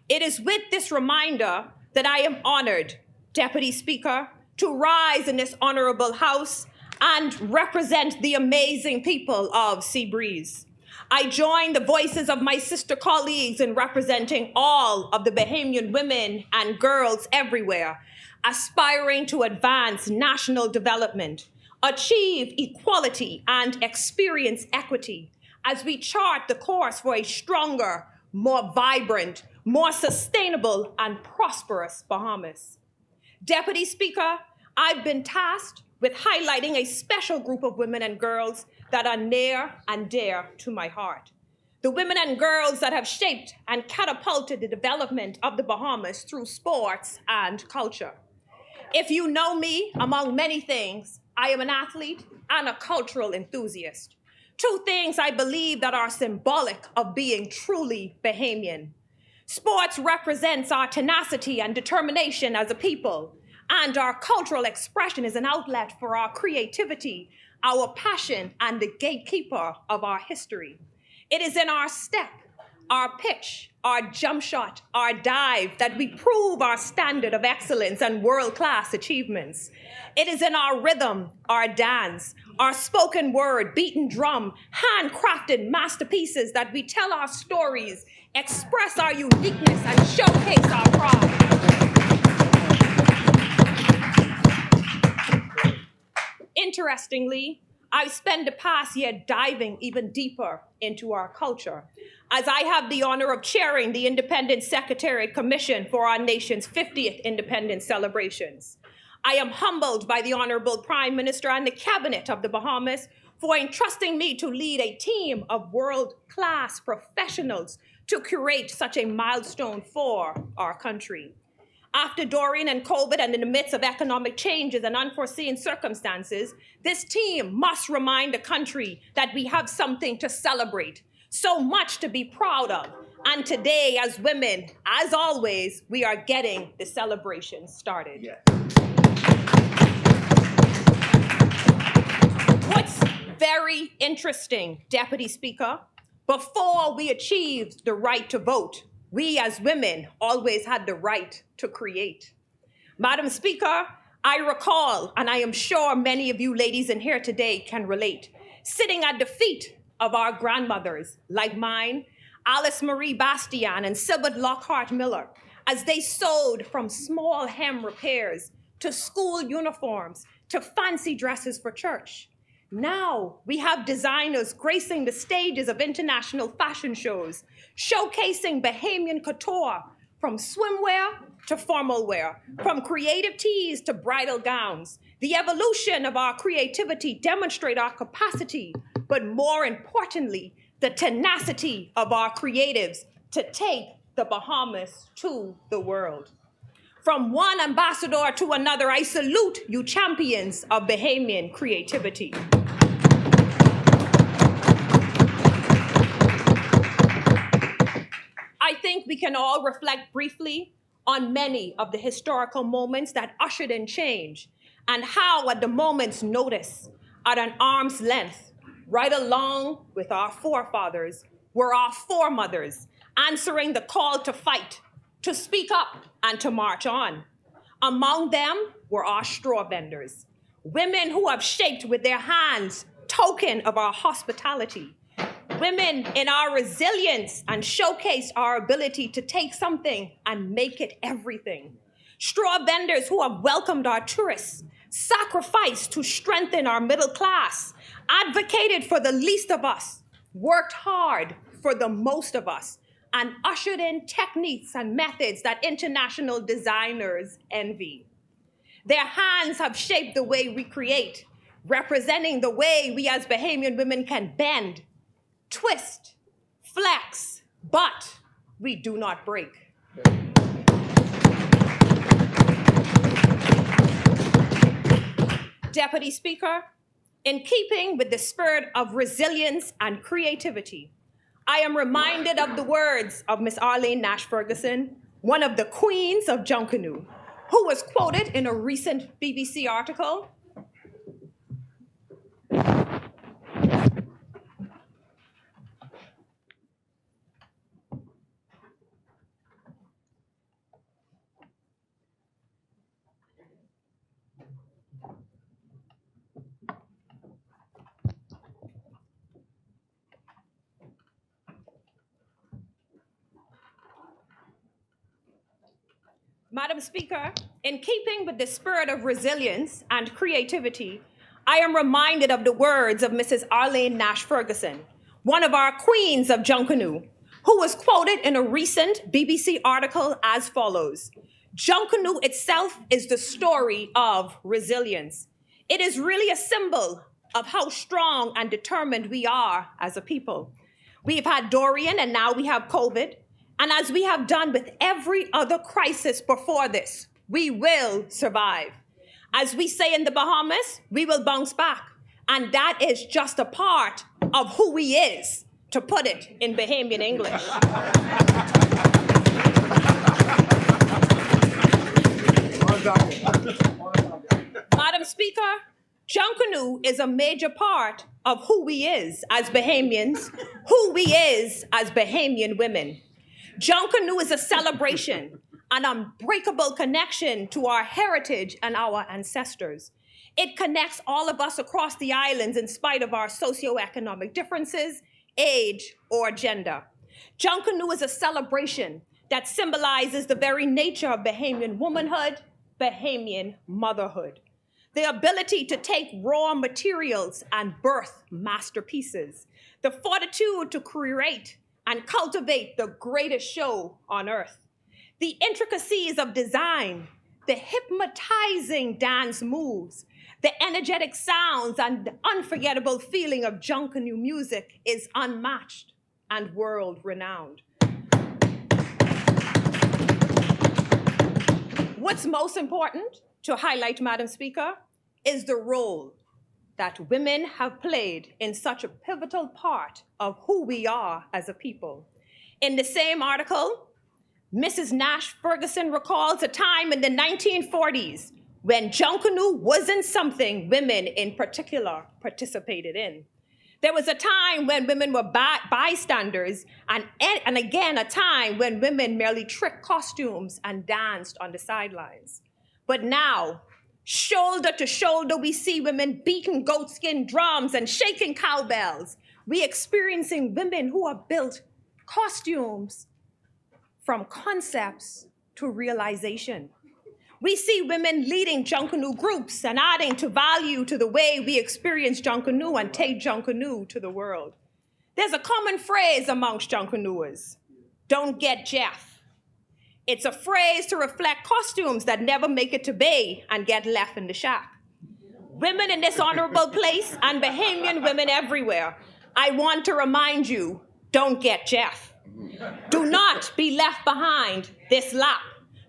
It is with this reminder that I am honored, Deputy Speaker, to rise in this honorable House and represent the amazing people of Seabreeze. I join the voices of my sister colleagues in representing all of the Bahamian women and girls everywhere, aspiring to advance national development, achieve equality, and experience equity as we chart the course for a stronger, more vibrant, more sustainable, and prosperous Bahamas. Deputy Speaker, I've been tasked with highlighting a special group of women and girls that are near and dear to my heart. The women and girls that have shaped and catapulted the development of the Bahamas through sports and culture. If you know me, among many things, I am an athlete and a cultural enthusiast. Two things I believe that are symbolic of being truly Bahamian. Sports represents our tenacity and determination as a people, and our cultural expression is an outlet for our creativity, our passion, and the gatekeeper of our history. It is in our step, our pitch, our jump shot, our dive that we prove our standard of excellence and world-class achievements. It is in our rhythm, our dance, our spoken word, beaten drum, handcrafted masterpieces that we tell our stories, express our uniqueness, and showcase our pride. Interestingly, I've spent the past year diving even deeper into our culture, as I have the honor of chairing the Independent Secretariat Commission for our nation's 50th independence celebrations. I am humbled by the Honorable Prime Minister and the Cabinet of the Bahamas for entrusting me to lead a team of world-class professionals to curate such a milestone for our country. After Dorian and COVID and in the midst of economic changes and unforeseen circumstances, this team must remind the country that we have something to celebrate, so much to be proud of. And today, as women, as always, we are getting the celebration started. Yeah. What's very interesting, Deputy Speaker, before we achieved the right to vote, we as women always had the right to create. Madam Speaker, I recall, and I am sure many of you ladies in here today can relate, sitting at the feet of our grandmothers, like mine, Alice Marie Bastian and Sybil Lockhart Miller, as they sewed from small hem repairs to school uniforms to fancy dresses for church. Now we have designers gracing the stages of international fashion shows, showcasing Bahamian couture, from swimwear to formal wear, from creative tees to bridal gowns. The evolution of our creativity demonstrates our capacity, but more importantly, the tenacity of our creatives to take the Bahamas to the world. From one ambassador to another, I salute you champions of Bahamian creativity. I think we can all reflect briefly on many of the historical moments that ushered in change, and how at the moment's notice, at an arm's length, right along with our forefathers, were our foremothers, answering the call to fight, to speak up, and to march on. Among them were our straw vendors, women who have shaped with their hands token of our hospitality, women in our resilience and showcase our ability to take something and make it everything. Straw vendors who have welcomed our tourists, sacrificed to strengthen our middle class, advocated for the least of us, worked hard for the most of us, and ushered in techniques and methods that international designers envy. Their hands have shaped the way we create, representing the way we as Bahamian women can bend, twist, flex, but we do not break. Deputy Speaker, in keeping with the spirit of resilience and creativity, I am reminded of the words of Miss Arlene Nash Ferguson, one of the queens of Junkanoo, who was quoted in a recent BBC article. Madam Speaker, in keeping with the spirit of resilience and creativity, I am reminded of the words of Mrs. Arlene Nash Ferguson, one of our queens of Junkanoo, who was quoted in a recent BBC article as follows: "Junkanoo itself is the story of resilience. It is really a symbol of how strong and determined we are as a people. We've had Dorian and now we have COVID. And as we have done with every other crisis before this, we will survive. As we say in the Bahamas, we will bounce back. And that is just a part of who we is, to put it in Bahamian English." Madam Speaker, Junkanoo is a major part of who we is as Bahamians, who we is as Bahamian women. Junkanoo is a celebration, an unbreakable connection to our heritage and our ancestors. It connects all of us across the islands in spite of our socioeconomic differences, age, or gender. Junkanoo is a celebration that symbolizes the very nature of Bahamian womanhood, Bahamian motherhood. The ability to take raw materials and birth masterpieces. The fortitude to create and cultivate the greatest show on earth. The intricacies of design, the hypnotizing dance moves, the energetic sounds, and the unforgettable feeling of Junkanoo music is unmatched and world-renowned. What's most important to highlight, Madam Speaker, is the role that women have played in such a pivotal part of who we are as a people. In the same article, Mrs. Nash Ferguson recalls a time in the 1940s when Junkanoo wasn't something women in particular participated in. There was a time when women were bystanders, and again, a time when women merely tricked costumes and danced on the sidelines. But now, shoulder to shoulder, we see women beating goatskin drums and shaking cowbells. We experiencing women who have built costumes from concepts to realization. We see women leading Junkanoo groups and adding to value to the way we experience Junkanoo and take Junkanoo to the world. There's a common phrase amongst Junkanooers: "Don't get Jeff." It's a phrase to reflect costumes that never make it to bay and get left in the shack. Women in this honorable place and Bahamian women everywhere, I want to remind you, don't get Jeff. Do not be left behind this lap.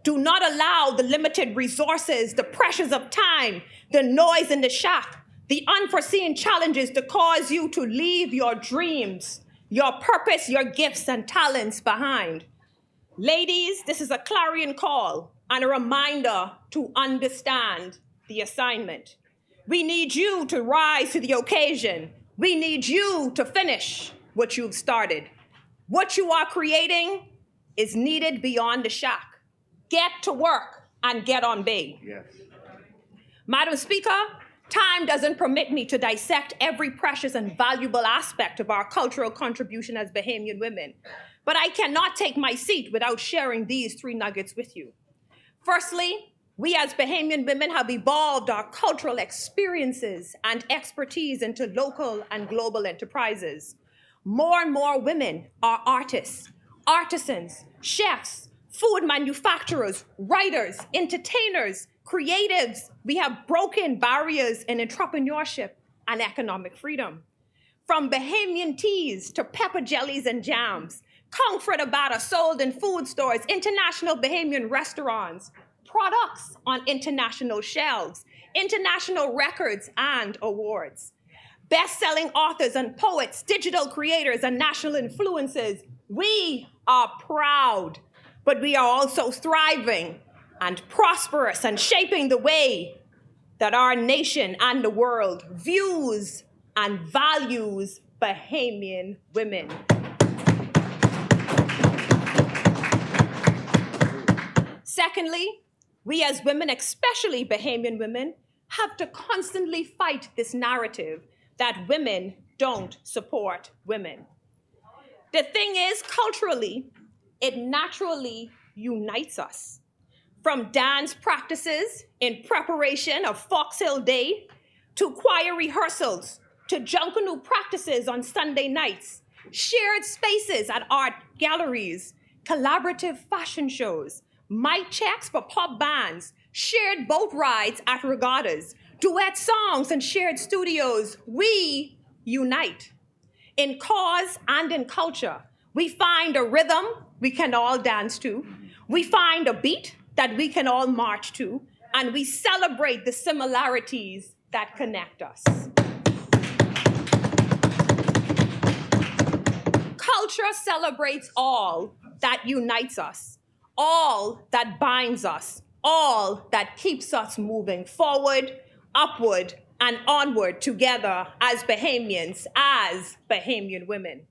Do not allow the limited resources, the pressures of time, the noise in the shack, the unforeseen challenges to cause you to leave your dreams, your purpose, your gifts and talents behind. Ladies, this is a clarion call and a reminder to understand the assignment. We need you to rise to the occasion. We need you to finish what you've started. What you are creating is needed beyond the shack. Get to work and get on bay. Yes. Madam Speaker, time doesn't permit me to dissect every precious and valuable aspect of our cultural contribution as Bahamian women. But I cannot take my seat without sharing these three nuggets with you. Firstly, we as Bahamian women have evolved our cultural experiences and expertise into local and global enterprises. More and more women are artists, artisans, chefs, food manufacturers, writers, entertainers, creatives. We have broken barriers in entrepreneurship and economic freedom. From Bahamian teas to pepper jellies and jams, Kung Freda batter sold in food stores, international Bahamian restaurants, products on international shelves, international records and awards. Best-selling authors and poets, digital creators and national influencers. We are proud, but we are also thriving and prosperous and shaping the way that our nation and the world views and values Bahamian women. Secondly, we as women, especially Bahamian women, have to constantly fight this narrative that women don't support women. The thing is, culturally, it naturally unites us. From dance practices in preparation of Fox Hill Day, to choir rehearsals, to Junkanoo practices on Sunday nights, shared spaces at art galleries, collaborative fashion shows, mic checks for pop bands, shared boat rides at regattas, duet songs and shared studios. We unite. In cause and in culture, we find a rhythm we can all dance to. We find a beat that we can all march to, and we celebrate the similarities that connect us. Culture celebrates all that unites us, all that binds us, all that keeps us moving forward, upward, and onward together as Bahamians, as Bahamian women.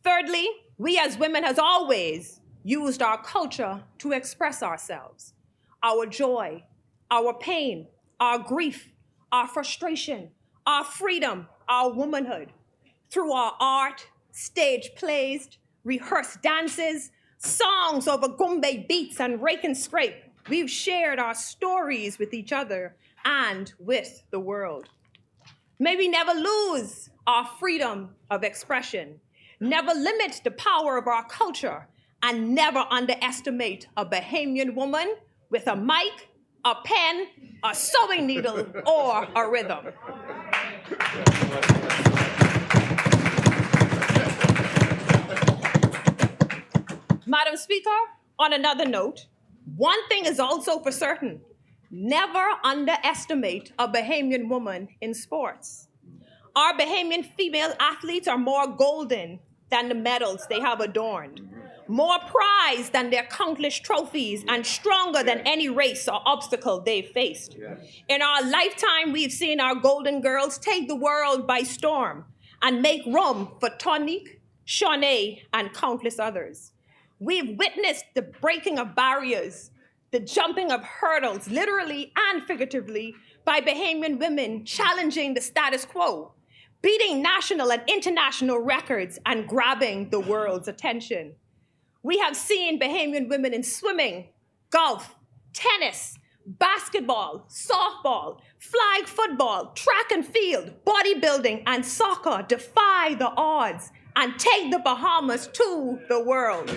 Thirdly, we as women has always used our culture to express ourselves, our joy, our pain, our grief, our frustration, our freedom, our womanhood, through our art, stage plays, rehearsed dances, songs over gumbe beats and rake and scrape. We've shared our stories with each other and with the world. May we never lose our freedom of expression, never limit the power of our culture, and never underestimate a Bahamian woman with a mic, a pen, a sewing needle, or a rhythm. Madam Speaker, on another note, one thing is also for certain: never underestimate a Bahamian woman in sports. Our Bahamian female athletes are more golden than the medals they have adorned, more prized than their countless trophies, and stronger than any race or obstacle they've faced. In our lifetime, we've seen our golden girls take the world by storm and make room for Tonique, Shawnee, and countless others. We've witnessed the breaking of barriers, the jumping of hurdles, literally and figuratively, by Bahamian women challenging the status quo, beating national and international records, and grabbing the world's attention. We have seen Bahamian women in swimming, golf, tennis, basketball, softball, flag football, track and field, bodybuilding, and soccer defy the odds and take the Bahamas to the world.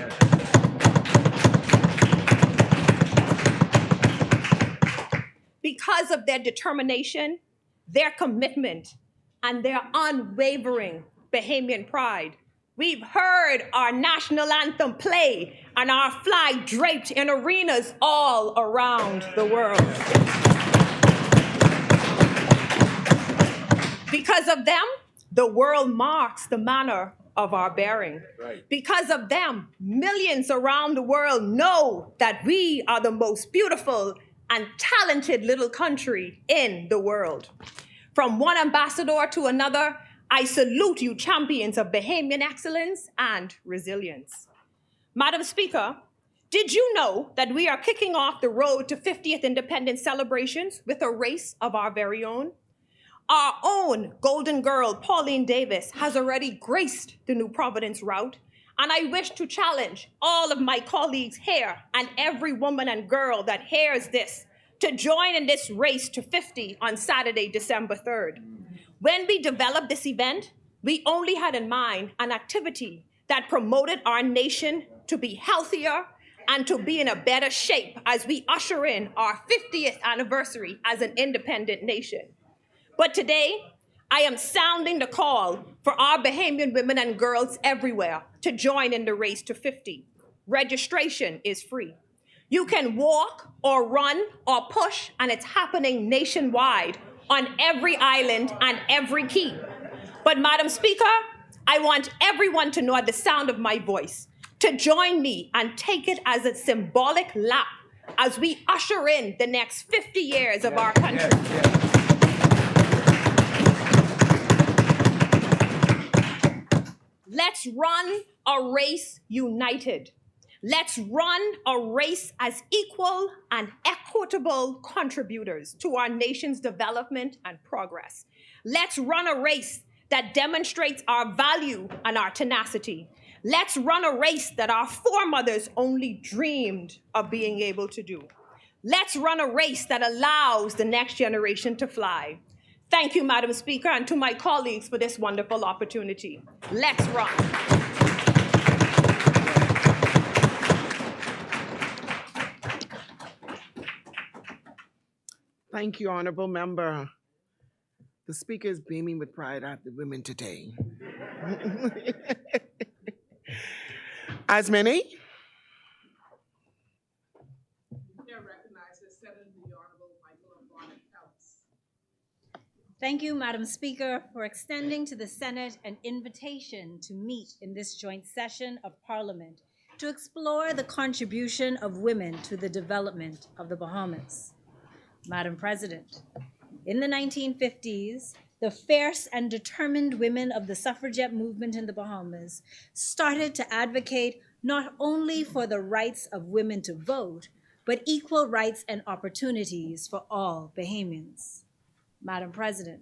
Because of their determination, their commitment, and their unwavering Bahamian pride, we've heard our national anthem play and our flag draped in arenas all around the world. Because of them, the world marks the manner of our bearing. Right. Because of them, millions around the world know that we are the most beautiful and talented little country in the world. From one ambassador to another, I salute you, champions of Bahamian excellence and resilience. Madam Speaker, did you know that we are kicking off the road to 50th independence celebrations with a race of our very own? Our own golden girl, Pauline Davis, has already graced the New Providence route, and I wish to challenge all of my colleagues here and every woman and girl that hears this to join in this race to 50 on Saturday, December 3rd. When we developed this event, we only had in mind an activity that promoted our nation to be healthier and to be in a better shape as we usher in our 50th anniversary as an independent nation. But today, I am sounding the call for our Bahamian women and girls everywhere to join in the race to 50. Registration is free. You can walk or run or push, and it's happening nationwide on every island and every key. But Madam Speaker, I want everyone to know at the sound of my voice to join me and take it as a symbolic lap as we usher in the next 50 years of our country. Let's run a race united. Let's run a race as equal and equitable contributors to our nation's development and progress. Let's run a race that demonstrates our value and our tenacity. Let's run a race that our foremothers only dreamed of being able to do. Let's run a race that allows the next generation to fly. Thank you, Madam Speaker, and to my colleagues for this wonderful opportunity. Let's run. Thank you, Honorable Member. The Speaker is beaming with pride at the women today. As many? Thank you, Madam Speaker, for extending to the Senate an invitation to meet in this joint session of Parliament to explore the contribution of women to the development of the Bahamas. Madam President, in the 1950s, the fierce and determined women of the suffragette movement in the Bahamas started to advocate not only for the rights of women to vote, but equal rights and opportunities for all Bahamians. Madam President,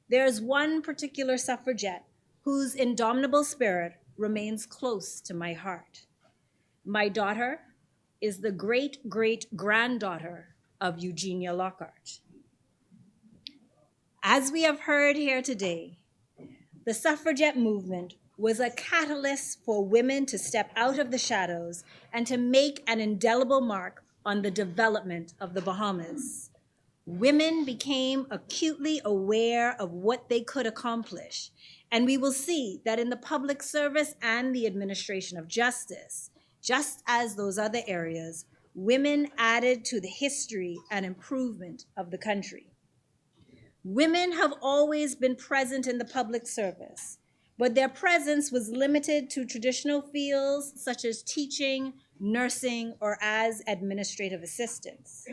there is one particular suffragette whose indomitable spirit remains close to my heart. My daughter is the great-great-granddaughter of Eugenia Lockhart. As we have heard here today, the suffragette movement was a catalyst for women to step out of the shadows and to make an indelible mark on the development of the Bahamas. Women became acutely aware of what they could accomplish, and we will see that in the public service and the administration of justice, just as those other areas, women added to the history and improvement of the country. Women have always been present in the public service, but their presence was limited to traditional fields such as teaching, nursing, or as administrative assistants.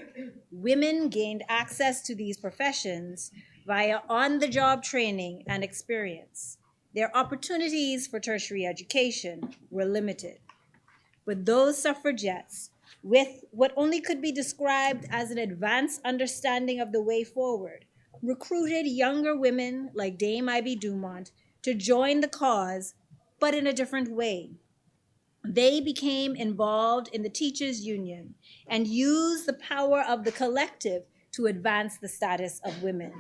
Women gained access to these professions via on-the-job training and experience. Their opportunities for tertiary education were limited. But those suffragettes, with what only could be described as an advanced understanding of the way forward, recruited younger women like Dame Ivy Dumont to join the cause, but in a different way. They became involved in the teachers' union and used the power of the collective to advance the status of women.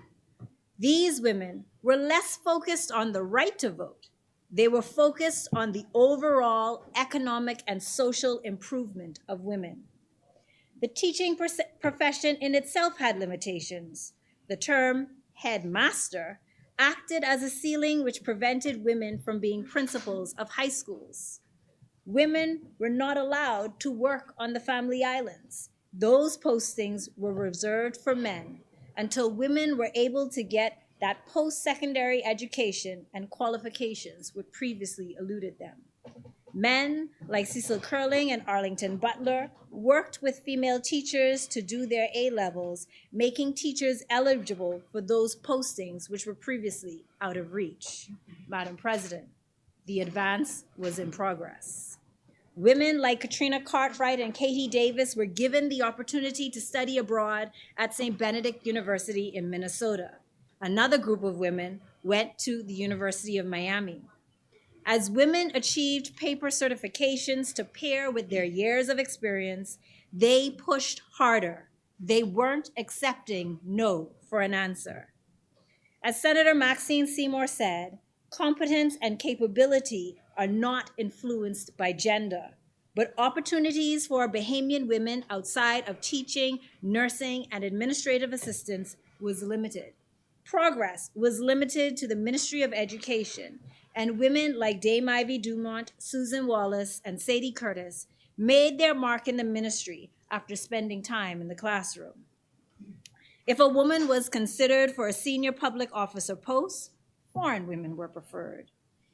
These women were less focused on the right to vote. They were focused on the overall economic and social improvement of women. The teaching profession in itself had limitations. The term headmaster acted as a ceiling which prevented women from being principals of high schools. Women were not allowed to work on the family islands. Those postings were reserved for men until women were able to get that post-secondary education and qualifications which previously eluded them. Men like Cecil Curling and Arlington Butler worked with female teachers to do their A-levels, making teachers eligible for those postings which were previously out of reach. Madam President, the advance was in progress. Women like Katrina Cartwright and Katie Davis were given the opportunity to study abroad at St. Benedict University in Minnesota. Another group of women went to the University of Miami. As women achieved paper certifications to pair with their years of experience, they pushed harder. They weren't accepting no for an answer. As Senator Maxine Seymour said, competence and capability are not influenced by gender, but opportunities for Bahamian women outside of teaching, nursing, and administrative assistance was limited. progress was limited to the Ministry of Education, and women like Dame Ivy Dumont, Susan Wallace, and Sadie Curtis made their mark in the ministry after spending time in the classroom. If a woman was considered for a senior public officer post, foreign women were preferred.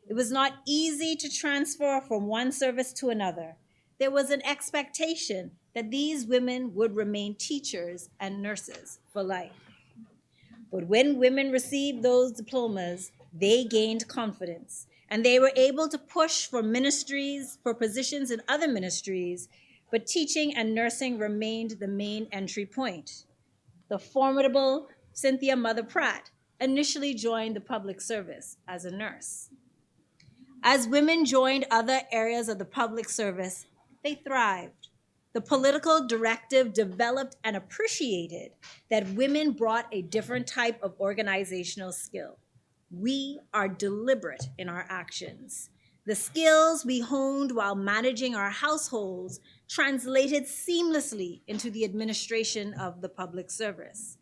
It was not easy to transfer from one service to another. There was an expectation that these women would remain teachers and nurses for life. But when women received those diplomas, they gained confidence, and they were able to push for positions in other ministries, but teaching and nursing remained the main entry point. The formidable Cynthia Mother Pratt initially joined the public service as a nurse. As women joined other areas of the public service, they thrived. The political directive developed and appreciated that women brought a different type of organizational skill. We are deliberate in our actions. The skills we honed while managing our households translated seamlessly into the administration of the public service.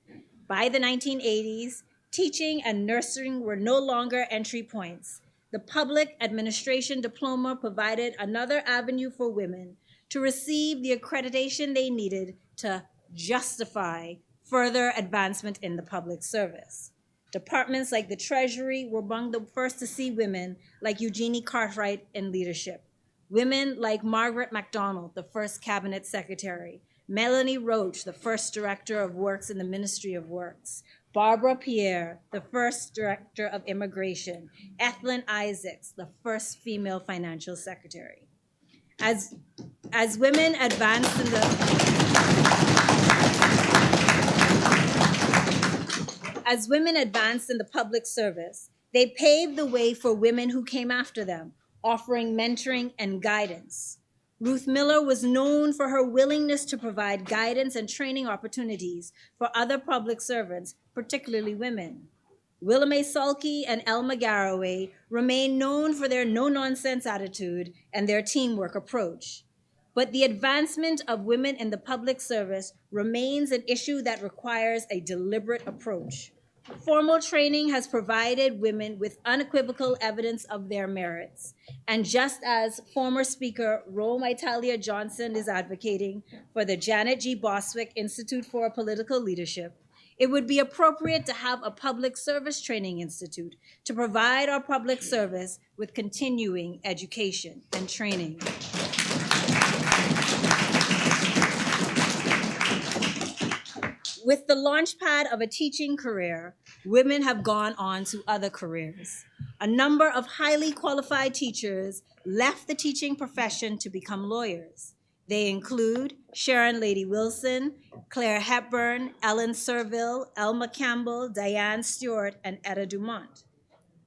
By the 1980s, teaching and nursing were no longer entry points. The public administration diploma provided another avenue for women to receive the accreditation they needed to justify further advancement in the public service. Departments like the Treasury were among the first to see women like Eugenie Cartwright in leadership. Women like Margaret MacDonald, the first cabinet secretary, Melanie Roach, the first director of works in the Ministry of Works, Barbara Pierre, the first director of immigration, Ethelyn Isaacs, the first female financial secretary. As women advanced in the public service, they paved the way for women who came after them, offering mentoring and guidance. Ruth Miller was known for her willingness to provide guidance and training opportunities for other public servants, particularly women. Willa Mae Salke and Elma Garraway remain known for their no-nonsense attitude and their teamwork approach. But the advancement of women in the public service remains an issue that requires a deliberate approach. Formal training has provided women with unequivocal evidence of their merits. And just as former Speaker Rome Italia Johnson is advocating for the Janet G. Boswick Institute for Political Leadership, it would be appropriate to have a public service training institute to provide our public service with continuing education and training. With the launchpad of a teaching career, women have gone on to other careers. A number of highly qualified teachers left the teaching profession to become lawyers. They include Sharon Lady Wilson, Claire Hepburn, Ellen Serville, Elma Campbell, Diane Stewart, and Etta Dumont.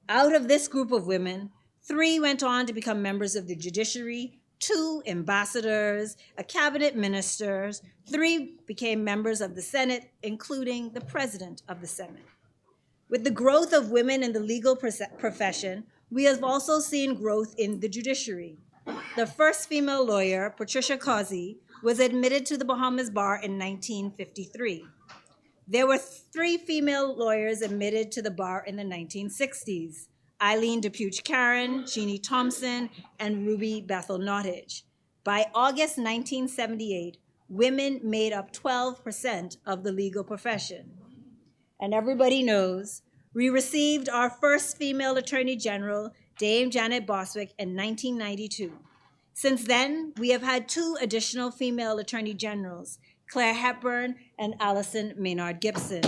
Out of this group of women, 3 went on to become members of the judiciary, 2 ambassadors, a cabinet ministers, 3 became members of the Senate, including the president of the Senate. With the growth of women in the legal profession, we have also seen growth in the judiciary. The first female lawyer, Patricia Causey, was admitted to the Bahamas bar in 1953. There were 3 female lawyers admitted to the bar in the 1960s. Eileen Depuch-Karen, Jeannie Thompson, and Ruby Bethel Nottage. By August 1978, women made up 12% of the legal profession. And everybody knows, we received our first female Attorney General, Dame Janet Boswick, in 1992. Since then, we have had 2 additional female Attorney Generals, Claire Hepburn and Allison Maynard Gibson.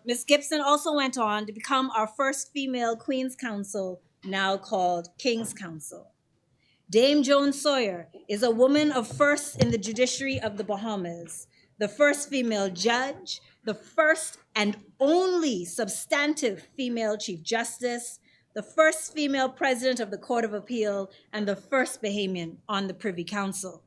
Ms. Gibson also went on to become our first female Queen's Counsel, now called King's Counsel. Dame Joan Sawyer is a woman of firsts in the judiciary of the Bahamas, the first female judge, the first and only substantive female Chief Justice, the first female president of the Court of Appeal, and the first Bahamian on the Privy Council.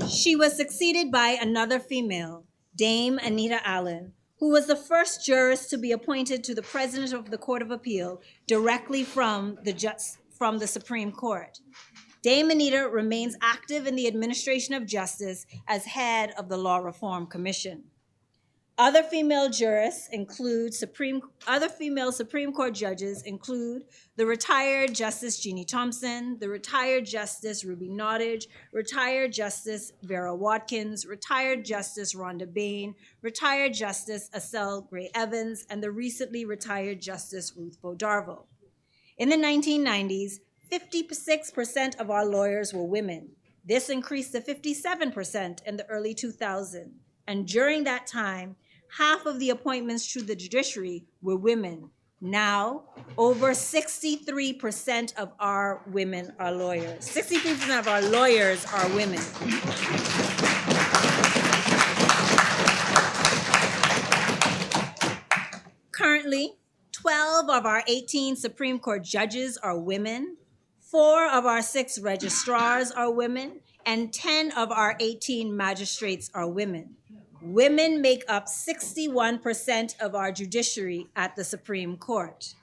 She was succeeded by another female, Dame Anita Allen, who was the first jurist to be appointed to the president of the Court of Appeal directly from from the Supreme Court. Dame Anita remains active in the administration of justice as head of the Law Reform Commission. Other female jurists include other female Supreme Court judges include the retired Justice Jeannie Thompson, the retired Justice Ruby Nottage, retired Justice Vera Watkins, retired Justice Rhonda Bain, retired Justice Estelle Gray Evans, and the recently retired Justice Ruth Bodarvo. In the 1990s, 56% of our lawyers were women. This increased to 57% in the early 2000s. And during that time, half of the appointments to the judiciary were women. Now, over 63% of our women are lawyers. 63% of our lawyers are women. Currently, 12 of our 18 Supreme Court judges are women, 4 of our 6 registrars are women, and 10 of our 18 magistrates are women. Women make up 61% of our judiciary at the Supreme Court.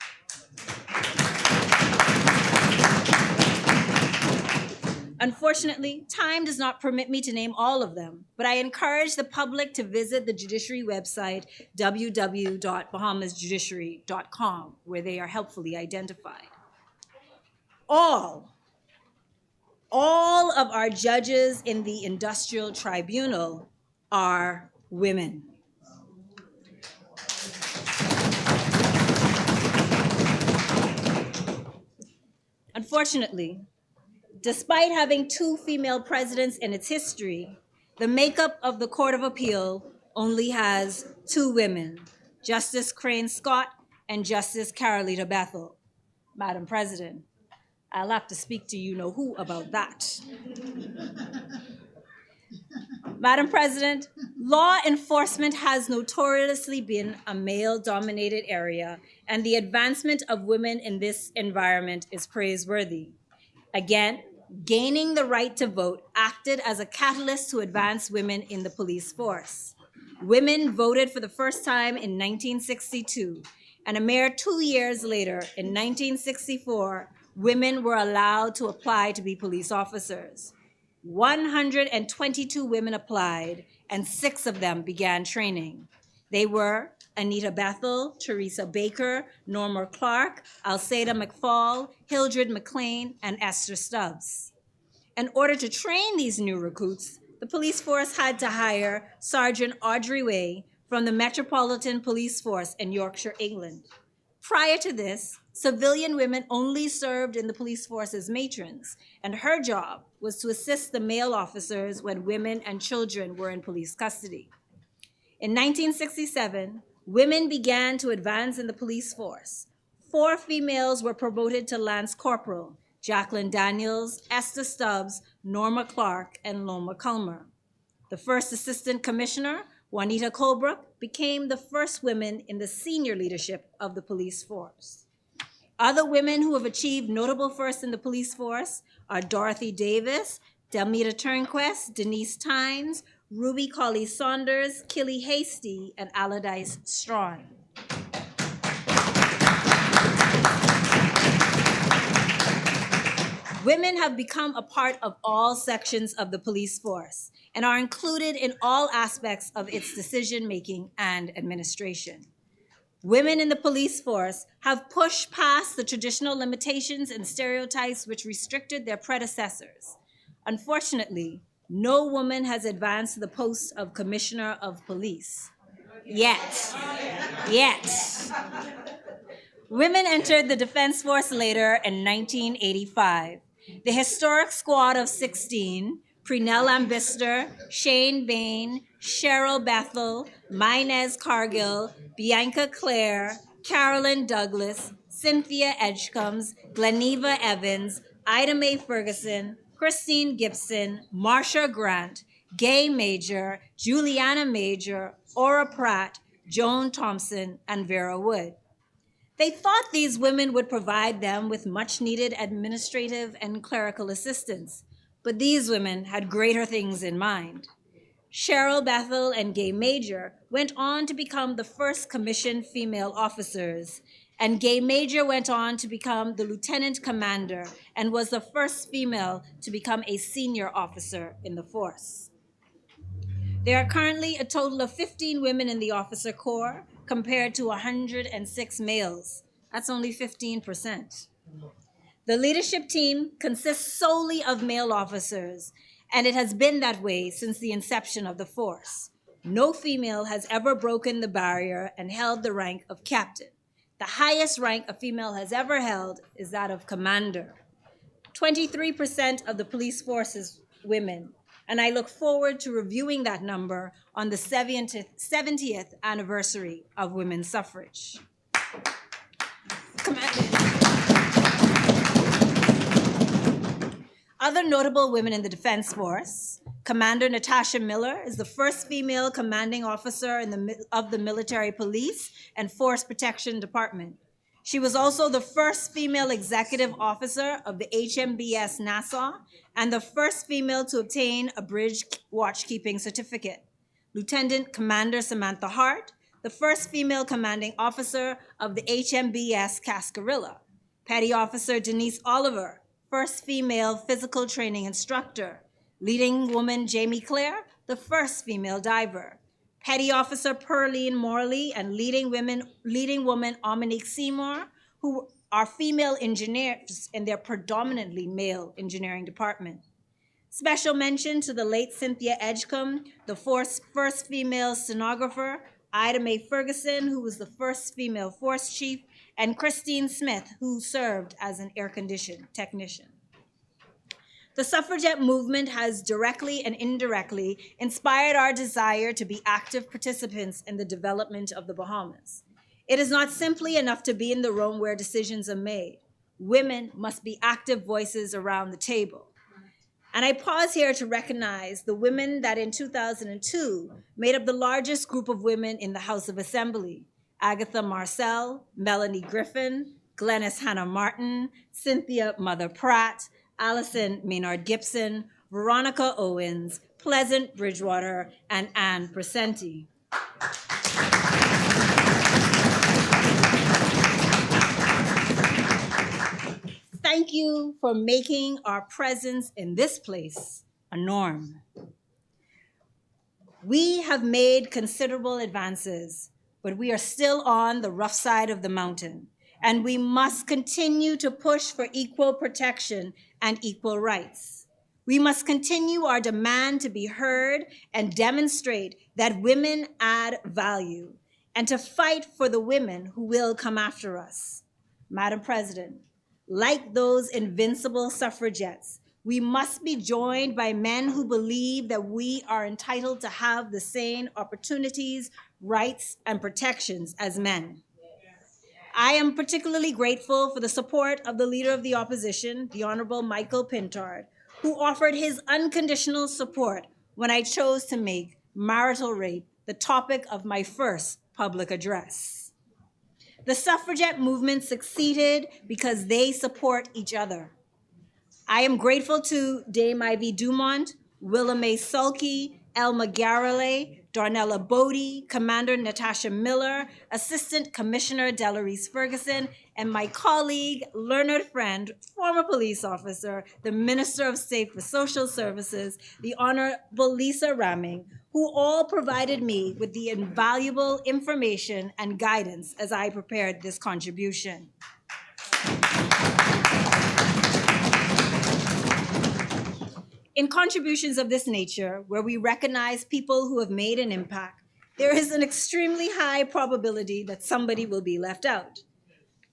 Unfortunately, time does not permit me to name all of them, but I encourage the public to visit the judiciary website, www.bahamasjudiciary.com, where they are helpfully identified. All of our judges in the Industrial Tribunal are women. Unfortunately, despite having 2 female presidents in its history, the makeup of the Court of Appeal only has 2 women, Justice Crane Scott and Justice Carolita Bethel. Madam President, I'll have to speak to you-know-who about that. Madam President, law enforcement has notoriously been a male-dominated area, and the advancement of women in this environment is praiseworthy. Again, gaining the right to vote acted as a catalyst to advance women in the police force. Women voted for the first time in 1962, and a mere 2 years later, in 1964, women were allowed to apply to be police officers. 122 women applied, and 6 of them began training. They were Anita Bethel, Teresa Baker, Norma Clark, Alceda McFall, Hildred McLean, and Esther Stubbs. In order to train these new recruits, the police force had to hire Sergeant Audrey Way from the Metropolitan Police Force in Yorkshire, England. Prior to this, civilian women only served in the police force as matrons, and her job was to assist the male officers when women and children were in police custody. In 1967, women began to advance in the police force. 4 females were promoted to Lance Corporal: Jacqueline Daniels, Esther Stubbs, Norma Clark, and Loma Culmer. The first assistant commissioner, Juanita Colebrook, became the first woman in the senior leadership of the police force. Other women who have achieved notable firsts in the police force are Dorothy Davis, Delmita Turnquest, Denise Tynes, Ruby Colley Saunders, Killy Hasty, and Allardyce Strawn. Women have become a part of all sections of the police force and are included in all aspects of its decision-making and administration. Women in the police force have pushed past the traditional limitations and stereotypes which restricted their predecessors. Unfortunately, no woman has advanced to the post of Commissioner of Police. Yet. Women entered the Defense Force later in 1985. The historic squad of 16, Prenell Ambister, Shane Bain, Cheryl Bethel, Minez Cargill, Bianca Clare, Carolyn Douglas, Cynthia Edgecombs, Gleneva Evans, Ida Mae Ferguson, Christine Gibson, Marsha Grant, Gay Major, Juliana Major, Ora Pratt, Joan Thompson, and Vera Wood. They thought these women would provide them with much-needed administrative and clerical assistance, but these women had greater things in mind. Cheryl Bethel and Gay Major went on to become the first commissioned female officers, and Gay Major went on to become the lieutenant commander and was the first female to become a senior officer in the force. There are currently a total of 15 women in the officer corps compared to 106 males. That's only 15%. The leadership team consists solely of male officers, and it has been that way since the inception of the force. No female has ever broken the barrier and held the rank of captain. The highest rank a female has ever held is that of commander. 23% of the police force is women, and I look forward to reviewing that number on the 70th anniversary of women's suffrage. Other notable women in the Defense Force: Commander Natasha Miller is the first female commanding officer of the Military Police and Force Protection Department. She was also the first female executive officer of the HMBS Nassau and the first female to obtain a bridge watchkeeping certificate. Lieutenant Commander Samantha Hart, the first female commanding officer of the HMBS Cascarilla. Petty Officer Denise Oliver, first female physical training instructor. Leading woman Jamie Clare, the first female diver. Petty Officer Pearline Morley and leading woman Ominique Seymour, who are female engineers in their predominantly male engineering department. Special mention to the late Cynthia Edgecombe, the first female stenographer, Ida Mae Ferguson, who was the first female force chief, and Christine Smith, who served as an air condition technician. The suffragette movement has directly and indirectly inspired our desire to be active participants in the development of the Bahamas. It is not simply enough to be in the room where decisions are made. Women must be active voices around the table. And I pause here to recognize the women that in 2002 made up the largest group of women in the House of Assembly: Agatha Marcel, Melanie Griffin, Glenys Hannah Martin, Cynthia Mother Pratt, Allison Maynard Gibson, Veronica Owens, Pleasant Bridgewater, and Anne Presenti. Thank you for making our presence in this place a norm. We have made considerable advances, but we are still on the rough side of the mountain, and we must continue to push for equal protection and equal rights. We must continue our demand to be heard and demonstrate that women add value, and to fight for the women who will come after us. Madam President, like those invincible suffragettes, we must be joined by men who believe that we are entitled to have the same opportunities, rights, and protections as men. I am particularly grateful for the support of the Leader of the Opposition, the Honorable Michael Pintard, who offered his unconditional support when I chose to make marital rape the topic of my first public address. The suffragette movement succeeded because they support each other. I am grateful to Dame Ivy Dumont, Willa Mae Sulky, Elma Garrelay, Darnella Bodie, Commander Natasha Miller, Assistant Commissioner Delarice Ferguson, and my colleague, learned friend, former police officer, the Minister of State for Social Services, the Honorable Lisa Ramming, who all provided me with the invaluable information and guidance as I prepared this contribution. In contributions of this nature, where we recognize people who have made an impact, there is an extremely high probability that somebody will be left out.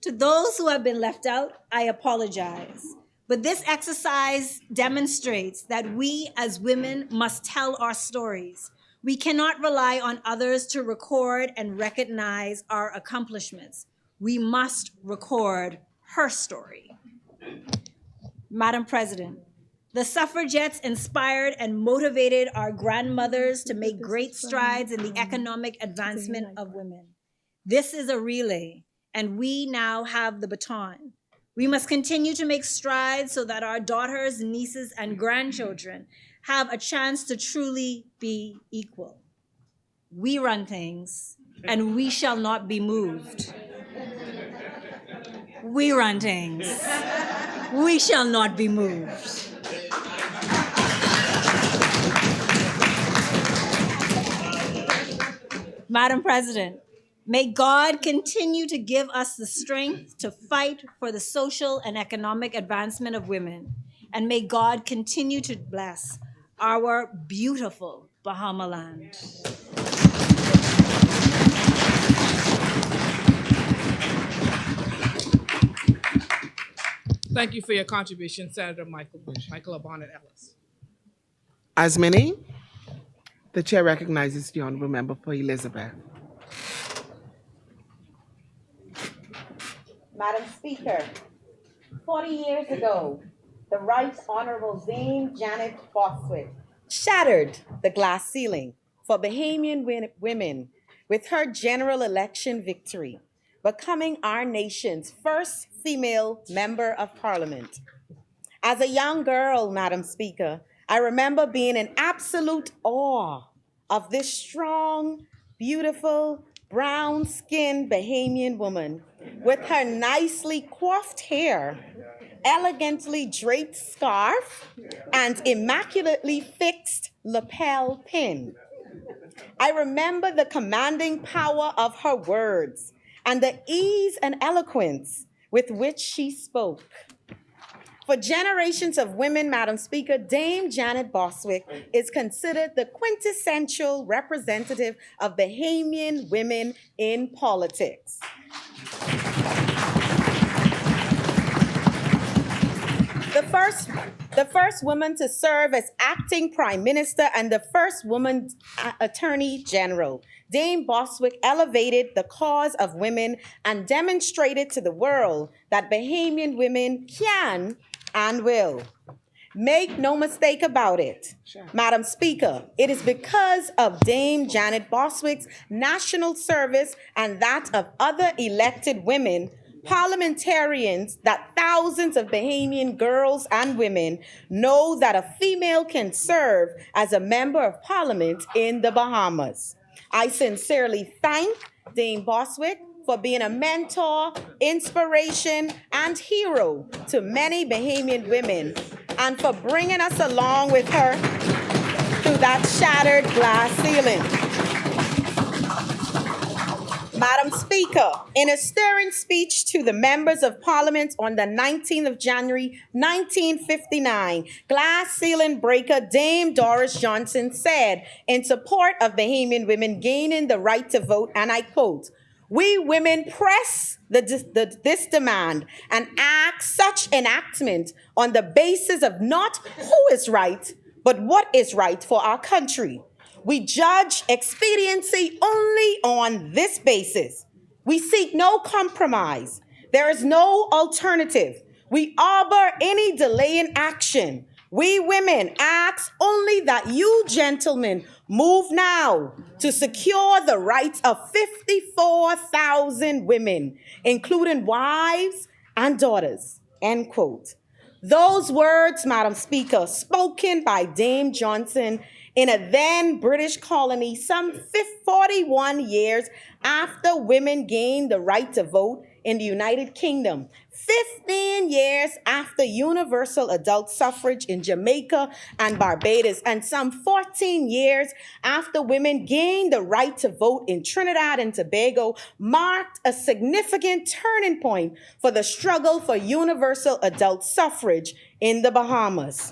To those who have been left out, I apologize. But this exercise demonstrates that we as women must tell our stories. We cannot rely on others to record and recognize our accomplishments. We must record her story. Madam President, the suffragettes inspired and motivated our grandmothers to make great strides in the economic advancement of women. This is a relay, and we now have the baton. We must continue to make strides so that our daughters, nieces, and grandchildren have a chance to truly be equal. We run things, and we shall not be moved. We runtings, we shall not be moved. Madam President, may God continue to give us the strength to fight for the social and economic advancement of women, and may God continue to bless our beautiful Bahama land. Thank you for your contribution, Senator Michael Bonnet Ellis. As many, the chair recognizes the honorable member for Elizabeth. Madam Speaker, 40 years ago, the Right Honorable Dame Janet Boswick shattered the glass ceiling for Bahamian women with her general election victory, becoming our nation's first female member of parliament. As a young girl, Madam Speaker, I remember being in absolute awe of this strong, beautiful, brown-skinned Bahamian woman with her nicely coiffed hair, elegantly draped scarf, and immaculately fixed lapel pin. I remember the commanding power of her words and the ease and eloquence with which she spoke. For generations of women, Madam Speaker, Dame Janet Boswick is considered the quintessential representative of Bahamian women in politics. The first woman to serve as acting prime minister and the first woman attorney general, Dame Boswick elevated the cause of women and demonstrated to the world that Bahamian women can and will. Make no mistake about it, Madam Speaker, it is because of Dame Janet Boswick's national service and that of other elected women parliamentarians that thousands of Bahamian girls and women know that a female can serve as a member of parliament in the Bahamas. I sincerely thank Dame Boswick for being a mentor, inspiration, and hero to many Bahamian women, and for bringing us along with her through that shattered glass ceiling. Madam Speaker, in a stirring speech to the members of Parliament on the 19th of January, 1959, glass ceiling breaker Dame Doris Johnson said in support of Bahamian women gaining the right to vote, and I quote, "We women press this demand and act such enactment on the basis of not who is right, but what is right for our country. We judge expediency only on this basis. We seek no compromise. There is no alternative. We arbor any delay in action. We women ask only that you gentlemen move now to secure the rights of 54,000 women, including wives and daughters," end quote. Those words, Madam Speaker, spoken by Dame Johnson in a then British colony some 41 years after women gained the right to vote in the United Kingdom, 15 years after universal adult suffrage in Jamaica and Barbados, and some 14 years after women gained the right to vote in Trinidad and Tobago, marked a significant turning point for the struggle for universal adult suffrage in the Bahamas.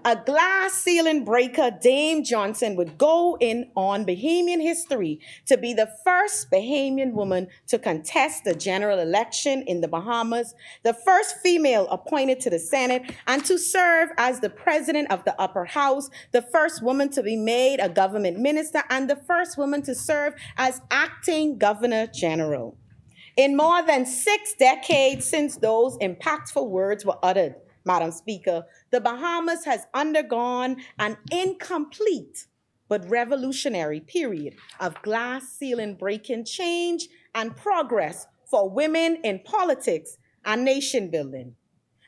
A glass ceiling breaker, Dame Johnson would go in on Bahamian history to be the first Bahamian woman to contest the general election in the Bahamas, the first female appointed to the Senate, and to serve as the president of the upper house, the first woman to be made a government minister, and the first woman to serve as acting governor general. In more than 6 decades since those impactful words were uttered, Madam Speaker, the Bahamas has undergone an incomplete but revolutionary period of glass ceiling breaking change and progress for women in politics and nation building.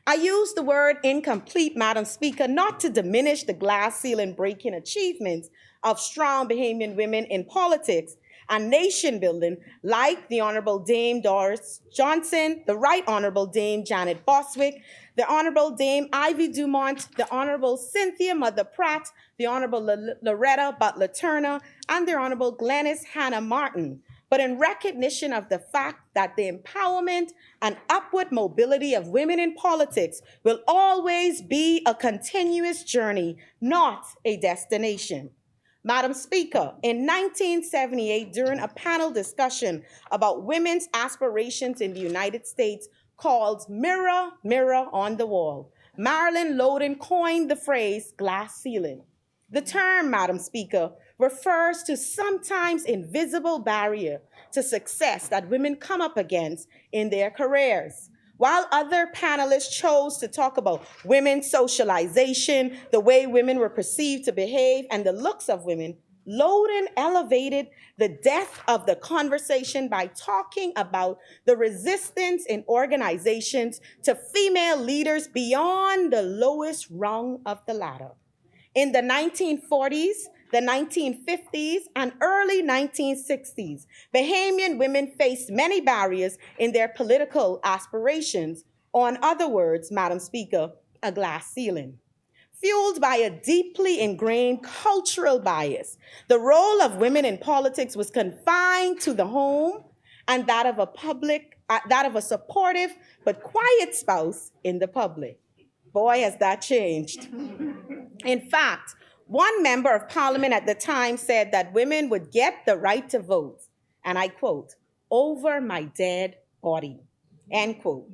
I use the word incomplete, Madam Speaker, not to diminish the glass ceiling breaking achievements of strong Bahamian women in politics, and nation building, like the Honorable Dame Doris Johnson, the Right Honorable Dame Janet Boswick, the Honorable Dame Ivy Dumont, the Honorable Cynthia Mother Pratt, the Honorable Loretta Butler Turner, and the Honorable Glenys Hannah Martin, but in recognition of the fact that the empowerment and upward mobility of women in politics will always be a continuous journey, not a destination. Madam Speaker, in 1978, during a panel discussion about women's aspirations in the United States called Mirror, Mirror on the Wall, Marilyn Loden coined the phrase glass ceiling. The term, Madam Speaker, refers to sometimes invisible barrier to success that women come up against in their careers. While other panelists chose to talk about women's socialization, the way women were perceived to behave, and the looks of women, Loden elevated the depth of the conversation by talking about the resistance in organizations to female leaders beyond the lowest rung of the ladder. In the 1940s, the 1950s, and early 1960s, Bahamian women faced many barriers in their political aspirations, or in other words, Madam Speaker, a glass ceiling. Fueled by a deeply ingrained cultural bias, the role of women in politics was confined to the home and that of a supportive but quiet spouse in the public. Boy, has that changed. In fact, one member of parliament at the time said that women would get the right to vote, and I quote, over my dead body, end quote.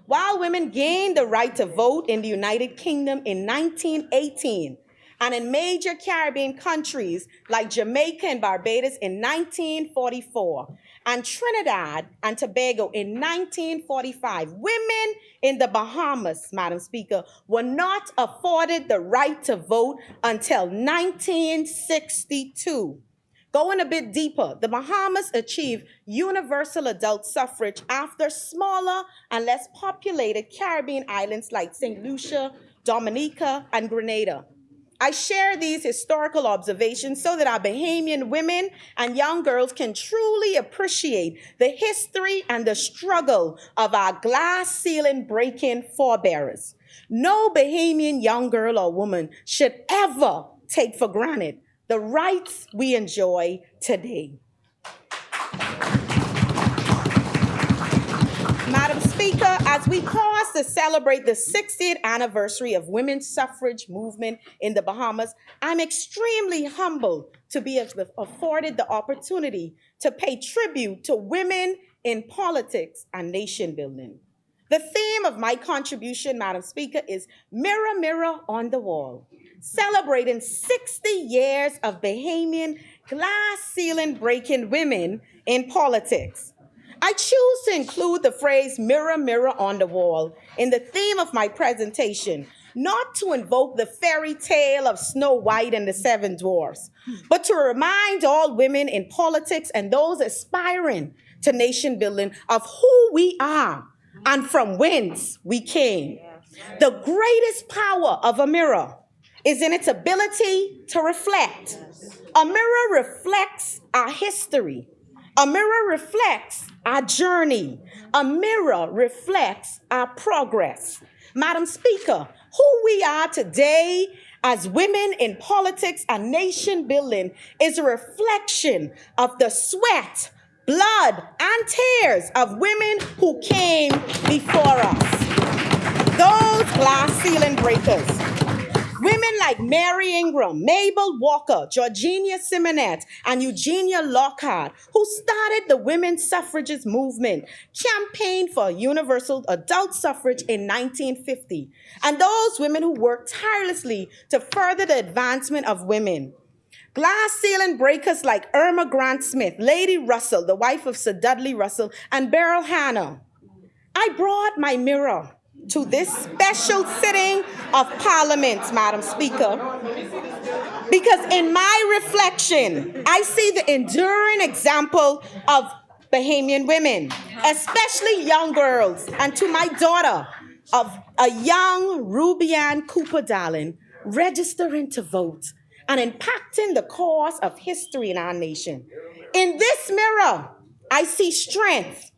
While women gained the right to vote in the United Kingdom in 1918, and in major Caribbean countries like Jamaica and Barbados in 1944, and Trinidad and Tobago in 1945, women in the Bahamas, Madam Speaker, were not afforded the right to vote until 1962. Going a bit deeper, the Bahamas achieved universal adult suffrage after smaller and less populated Caribbean islands like St. Lucia, Dominica, and Grenada. I share these historical observations so that our Bahamian women and young girls can truly appreciate the history and the struggle of our glass ceiling breaking forebearers. No Bahamian young girl or woman should ever take for granted the rights we enjoy today. Madam Speaker, as we pause to celebrate the 60th anniversary of women's suffrage movement in the Bahamas, I'm extremely humbled to be afforded the opportunity to pay tribute to women in politics and nation building. The theme of my contribution, Madam Speaker, is Mirror, Mirror on the Wall, celebrating 60 years of Bahamian glass ceiling breaking women in politics. I choose to include the phrase mirror, mirror on the wall in the theme of my presentation, not to invoke the fairy tale of Snow White and the Seven Dwarfs, but to remind all women in politics and those aspiring to nation building of who we are and from whence we came. The greatest power of a mirror is in its ability to reflect. A mirror reflects our history. A mirror reflects our journey. A mirror reflects our progress. Madam Speaker, who we are today as women in politics and nation building is a reflection of the sweat, blood, and tears of women who came before us. Those glass ceiling breakers. Women like Mary Ingram, Mabel Walker, Georgina Simonette, and Eugenia Lockhart, who started the women's suffragist movement, campaigned for universal adult suffrage in 1950, and those women who worked tirelessly to further the advancement of women. Glass ceiling breakers like Irma Grant Smith, Lady Russell, the wife of Sir Dudley Russell, and Beryl Hannah. I brought my mirror to this special sitting of Parliament, Madam Speaker, because in my reflection, I see the enduring example of Bahamian women, especially young girls, and to my daughter of a young Ruby-Ann Cooper Darling registering to vote and impacting the course of history in our nation. In this mirror, I see strength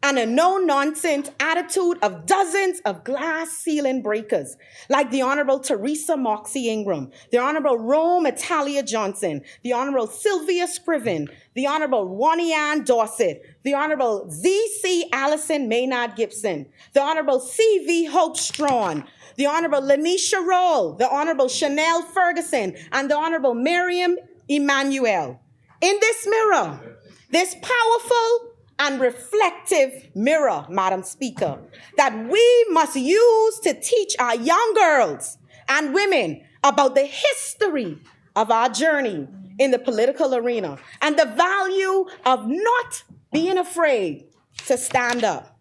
and a no-nonsense attitude of dozens of glass ceiling breakers, like the Honorable Teresa Moxie Ingram, the Honorable Rome Italia Johnson, the Honorable Sylvia Scriven, the Honorable Wanian Dorset, the Honorable Z.C. Allison Maynard Gibson, the Honorable C.V. Hope Strawn, the Honorable Lanisha Roll, the Honorable Chanel Ferguson, and the Honorable Miriam Emanuel. In this mirror, this powerful and reflective mirror, Madam Speaker, that we must use to teach our young girls and women about the history of our journey in the political arena and the value of not being afraid to stand up.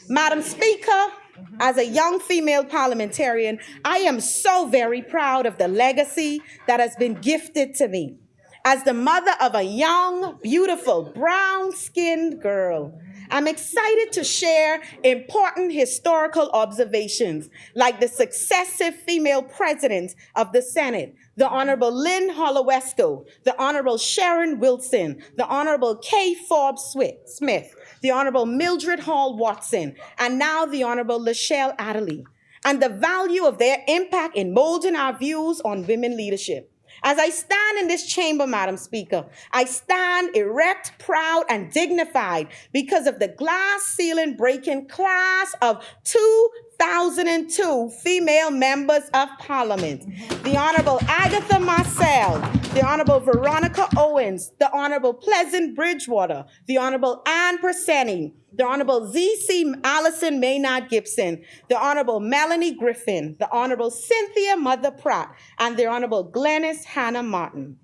Madam Speaker, as a young female parliamentarian, I am so very proud of the legacy that has been gifted to me. As the mother of a young, beautiful, brown-skinned girl, I'm excited to share important historical observations, like the successive female presidents of the Senate, the Honorable Lynn Holowesco, the Honorable Sharon Wilson, the Honorable Kay Forbes Smith, the Honorable Mildred Hall Watson, and now the Honorable Lachelle Adderley, and the value of their impact in molding our views on women leadership. As I stand in this chamber, Madam Speaker, I stand erect, proud, and dignified because of the glass ceiling breaking class of 2002 female members of Parliament. The Honorable Agatha Marcel, the Honorable Veronica Owens, the Honorable Pleasant Bridgewater, the Honorable Ann Perseni, the Honorable Z.C. Allison Maynard Gibson, the Honorable Melanie Griffin, the Honorable Cynthia Mother Pratt, and the Honorable Glenys Hannah Martin.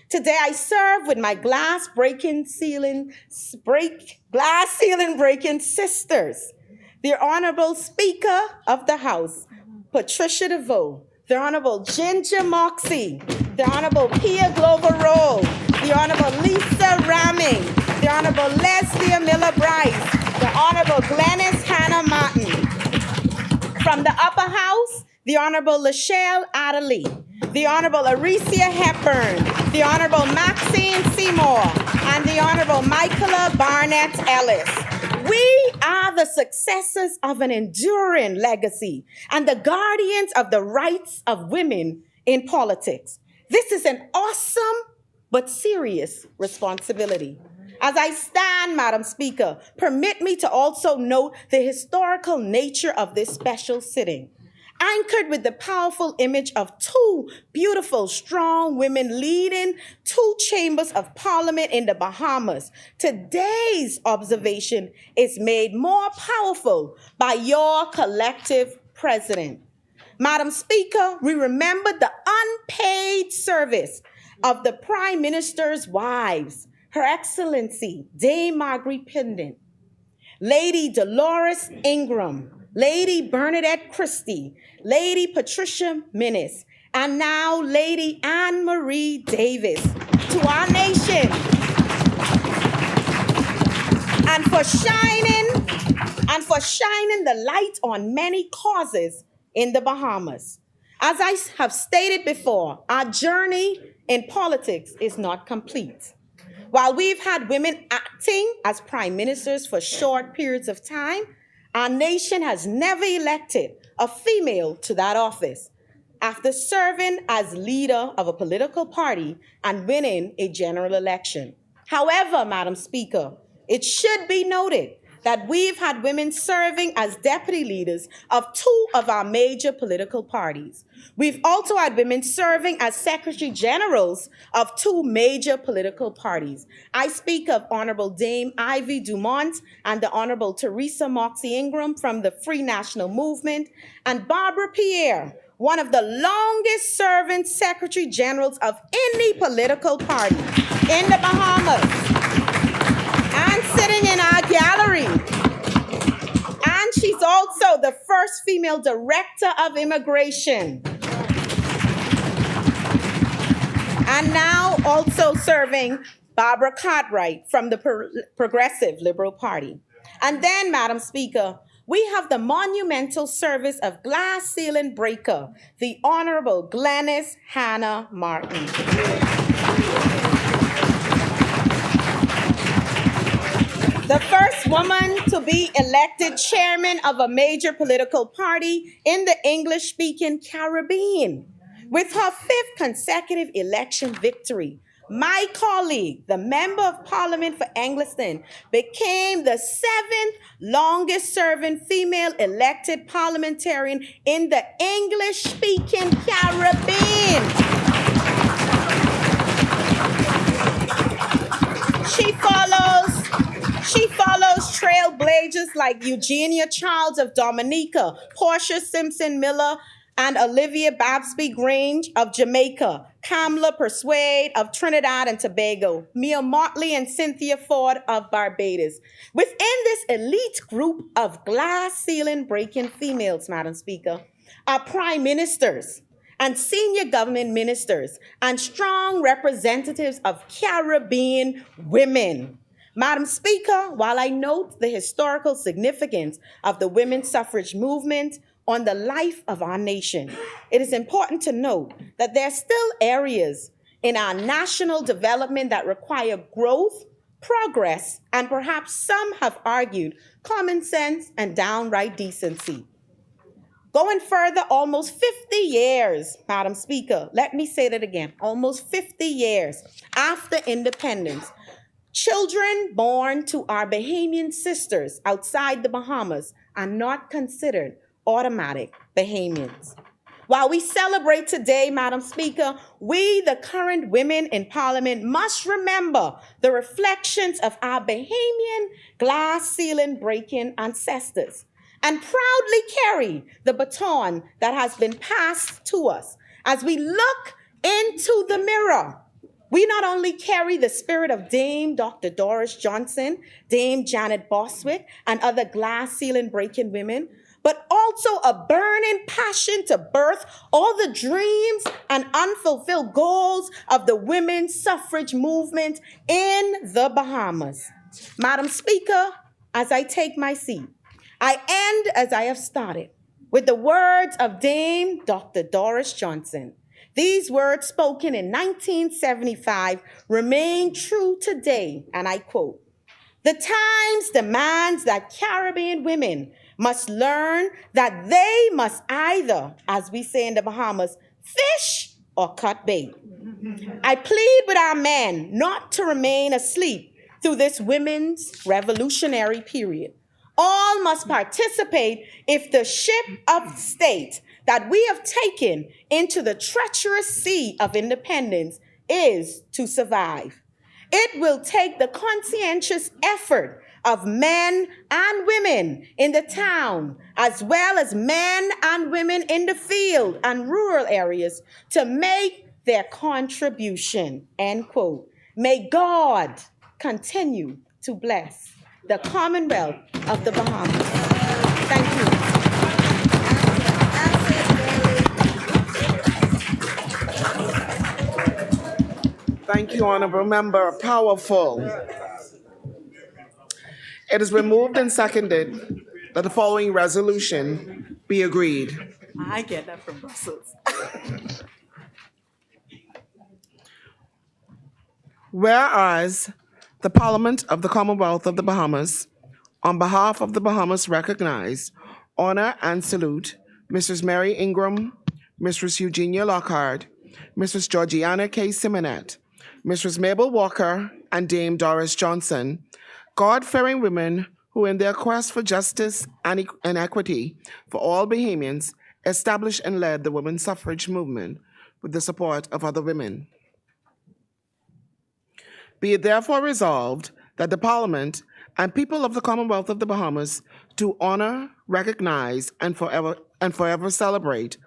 Today I serve with my glass ceiling breaking sisters, the Honorable Speaker of the House, Patricia DeVoe, the Honorable Ginger Moxie, the Honorable Pia Glover Roll, the Honorable Lisa Ramming, the Honorable Leslie Miller Bryce, the Honorable Glenys Hannah Martin. From the Upper House, the Honorable Lachelle Adderley, the Honorable Aricia Hepburn, the Honorable Maxine Seymour, and the Honorable Michaela Barnett Ellis. We are the successors of an enduring legacy and the guardians of the rights of women in politics. This is an awesome but serious responsibility. As I stand, Madam Speaker, permit me to also note the historical nature of this special sitting. Anchored with the powerful image of two beautiful, strong women leading two chambers of Parliament in the Bahamas, today's observation is made more powerful by your collective president. Madam Speaker, we remember the unpaid service of the Prime Minister's wives, Her Excellency Dame Marguerite Pendant, Lady Dolores Ingram, Lady Bernadette Christie, Lady Patricia Minnis, and now Lady Anne Marie Davis to our nation, and for shining the light on many causes in the Bahamas. As I have stated before, our journey in politics is not complete. While we've had women acting as prime ministers for short periods of time, our nation has never elected a female to that office after serving as leader of a political party and winning a general election. However, Madam Speaker, it should be noted that we've had women serving as deputy leaders of two of our major political parties. We've also had women serving as secretary generals of two major political parties. I speak of Honorable Dame Ivy Dumont and the Honorable Teresa Moxie Ingram from the Free National Movement, and Barbara Pierre, one of the longest serving secretary generals of any political party in the Bahamas. And sitting in our gallery. And she's also the first female director of immigration. And now also serving Barbara Cartwright from the Progressive Liberal Party. And then, Madam Speaker, we have the monumental service of glass ceiling breaker, the Honorable Glenys Hannah Martin. the first woman to be elected chairman of a major political party in the English-speaking Caribbean. With her 5th consecutive election victory, my colleague, the Member of Parliament for Angleton, became the 7th longest-serving female elected parliamentarian in the English-speaking Caribbean. She follows trailblazers like Eugenia Childs of Dominica, Portia Simpson Miller, and Olivia Babsby Grange of Jamaica, Kamala Persuade of Trinidad and Tobago, Mia Motley and Cynthia Ford of Barbados. Within this elite group of glass ceiling breaking females, Madam Speaker, are prime ministers and senior government ministers and strong representatives of Caribbean women. Madam Speaker, while I note the historical significance of the women's suffrage movement on the life of our nation, it is important to note that there are still areas in our national development that require growth, progress, and perhaps some have argued common sense and downright decency. Going further, almost 50 years, Madam Speaker, let me say that again, almost 50 years after independence, children born to our Bahamian sisters outside the Bahamas are not considered automatic Bahamians. While we celebrate today, Madam Speaker, we, the current women in Parliament, must remember the reflections of our Bahamian glass ceiling breaking ancestors and proudly carry the baton that has been passed to us. As we look into the mirror, we not only carry the spirit of Dame Dr. Doris Johnson, Dame Janet Boswick, and other glass ceiling breaking women, but also a burning passion to birth all the dreams and unfulfilled goals of the women's suffrage movement in the Bahamas. Madam Speaker, as I take my seat, I end as I have started with the words of Dame Dr. Doris Johnson. These words spoken in 1975 remain true today, and I quote, "The times demands that Caribbean women must learn that they must either, as we say in the Bahamas, fish or cut bait. I plead with our men not to remain asleep through this women's revolutionary period. All must participate if the ship of state that we have taken into the treacherous sea of independence is to survive. It will take the conscientious effort of men and women in the town, as well as men and women in the field and rural areas to make their contribution," end quote. May God continue to bless the Commonwealth of the Bahamas. Thank you. Thank you, Honorable Member. Powerful. It is removed and seconded that the following resolution be agreed. I get that from Brussels. Whereas the Parliament of the Commonwealth of the Bahamas, on behalf of the Bahamas, recognize, honor, and salute Mrs. Mary Ingram, Mrs. Eugenia Lockhart, Mrs. Georgiana K. Simonet, Mrs. Mabel Walker, and Dame Doris Johnson, God-fearing women who, in their quest for justice and equity for all Bahamians, established and led the women's suffrage movement with the support of other women. Be it therefore resolved that the Parliament and people of the Commonwealth of the Bahamas do honor, recognize, and forever celebrate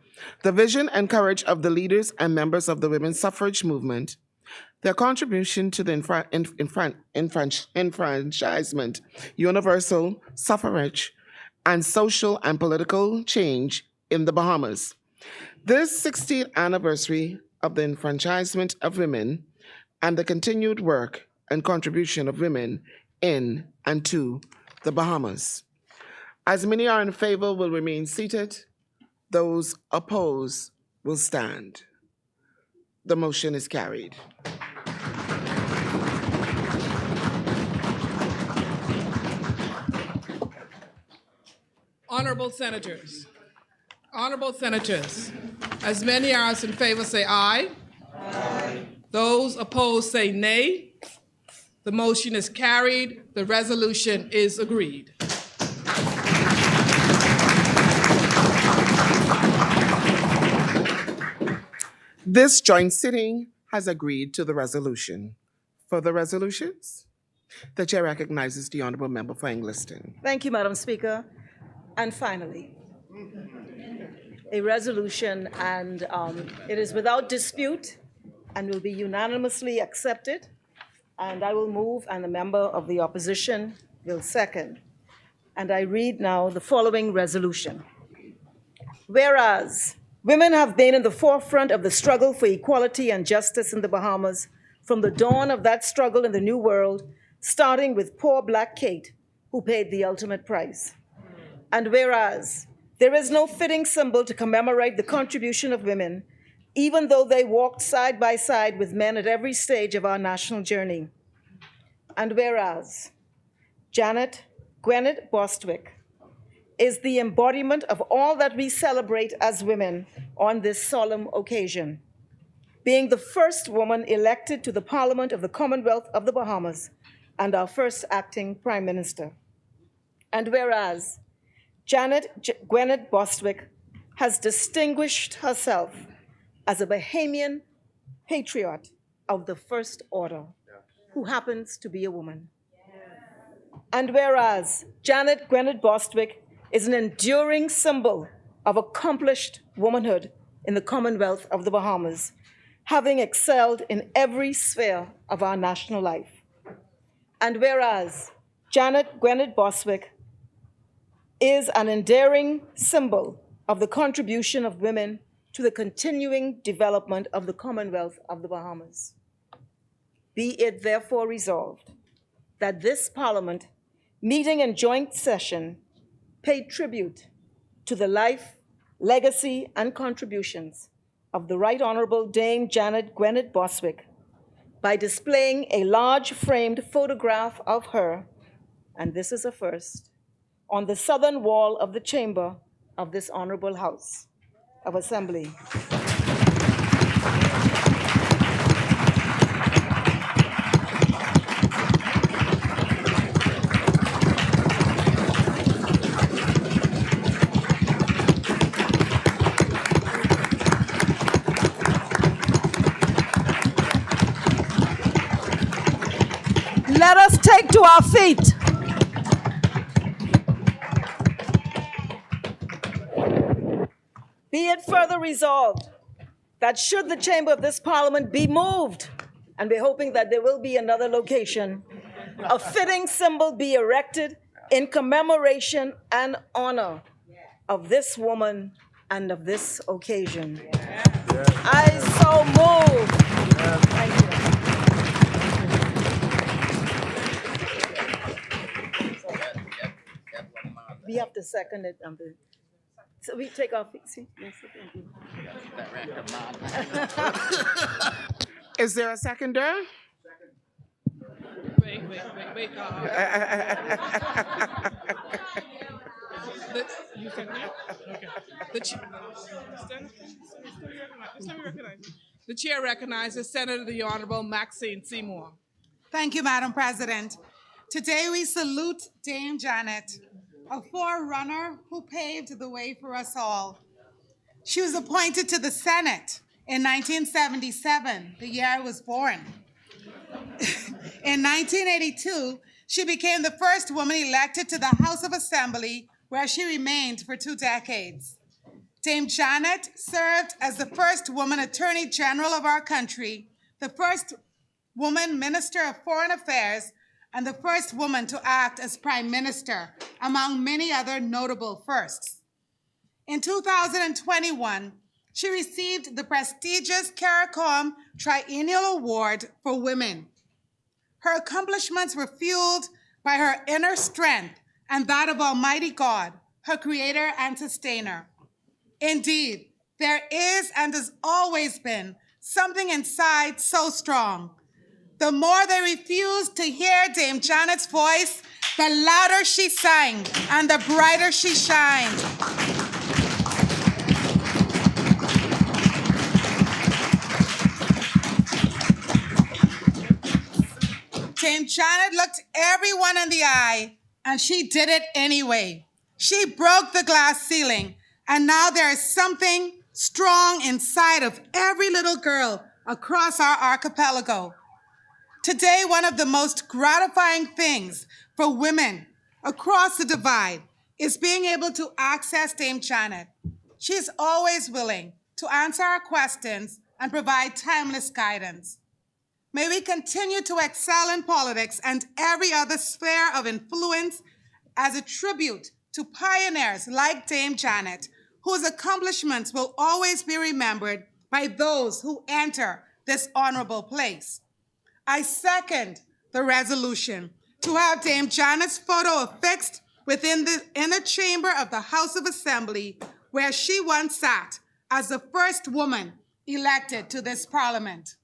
the vision and courage of the leaders and members of the women's suffrage movement, their contribution to the enfranchisement, universal suffrage, and social and political change in the Bahamas. This 60th anniversary of the enfranchisement of women and the continued work and contribution of women in and to the Bahamas. As many are in favor will remain seated. Those opposed will stand. The motion is carried. Honorable Senators, as many as in favor say aye. Aye. Those opposed say nay. The motion is carried. The resolution is agreed. This joint sitting has agreed to the resolution. Further resolutions? The chair recognizes the honorable member for Engliston. Thank you, Madam Speaker. And finally, a resolution, and it is without dispute and will be unanimously accepted. And I will move, and the member of the opposition will second. And I read now the following resolution. Whereas women have been in the forefront of the struggle for equality and justice in the Bahamas from the dawn of that struggle in the New World, starting with poor Black Kate, who paid the ultimate price. And whereas there is no fitting symbol to commemorate the contribution of women, even though they walked side by side with men at every stage of our national journey. And whereas Janet Gwyneth Bostwick is the embodiment of all that we celebrate as women on this solemn occasion, being the first woman elected to the Parliament of the Commonwealth of the Bahamas and our first acting Prime Minister. And whereas Janet Gwyneth Bostwick has distinguished herself as a Bahamian patriot of the first order, who happens to be a woman. And whereas Janet Gwyneth Bostwick is an enduring symbol of accomplished womanhood in the Commonwealth of the Bahamas, having excelled in every sphere of our national life. And whereas Janet Gwyneth Bostwick is an endearing symbol of the contribution of women to the continuing development of the Commonwealth of the Bahamas. Be it therefore resolved that this Parliament, meeting in joint session, pay tribute to the life, legacy, and contributions of the Right Honorable Dame Janet Gwyneth Bostwick by displaying a large framed photograph of her, and this is a first, on the southern wall of the chamber of this Honorable House of Assembly. Let us take to our feet. Be it further resolved that should the chamber of this Parliament be moved, and we're hoping that there will be another location, a fitting symbol be erected in commemoration and honor of this woman and of this occasion. I so move. Thank you. We have to second it. So we take our seat. Yes, Is there a seconder? Wait. You can, okay. The chair recognizes Senator the Honorable Maxine Seymour. Thank you, Madam President. Today we salute Dame Janet, a forerunner who paved the way for us all. She was appointed to the Senate in 1977, the year I was born. In 1982, she became the first woman elected to the House of Assembly, where she remained for 2 decades. Dame Janet served as the first woman Attorney General of our country, the first woman Minister of Foreign Affairs, and the first woman to act as Prime Minister, among many other notable firsts. In 2021, she received the prestigious CARICOM Triennial Award for Women. Her accomplishments were fueled by her inner strength and that of Almighty God, her creator and sustainer. Indeed, there is and has always been something inside so strong. The more they refused to hear Dame Janet's voice, the louder she sang and the brighter she shined. Dame Janet looked everyone in the eye, and she did it anyway. She broke the glass ceiling, and now there is something strong inside of every little girl across our archipelago. Today, one of the most gratifying things for women across the divide is being able to access Dame Janet. She is always willing to answer our questions and provide timeless guidance. May we continue to excel in politics and every other sphere of influence as a tribute to pioneers like Dame Janet, whose accomplishments will always be remembered by those who enter this honorable place. I second the resolution to have Dame Janet's photo affixed within the inner chamber of the House of Assembly, where she once sat as the first woman elected to this parliament.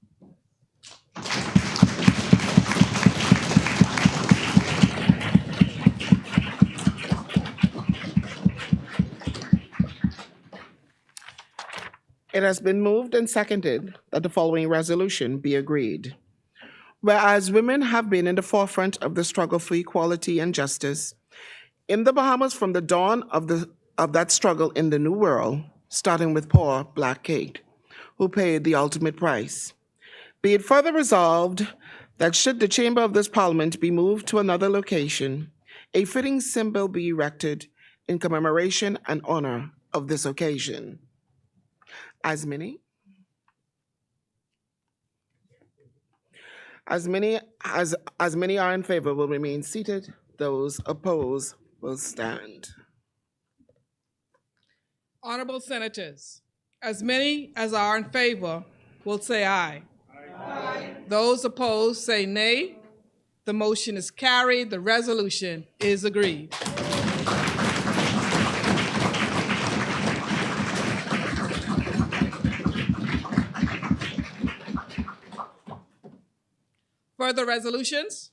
It has been moved and seconded that the following resolution be agreed. Whereas women have been in the forefront of the struggle for equality and justice in the Bahamas from the dawn of that struggle in the New World, starting with poor Black Kate, who paid the ultimate price. Be it further resolved that should the chamber of this parliament be moved to another location, a fitting symbol be erected in commemoration and honor of this occasion. As many are in favor will remain seated. Those opposed will stand. Honorable Senators, as many as are in favor will say aye. Aye. Those opposed say nay. The motion is carried. The resolution is agreed. Further resolutions?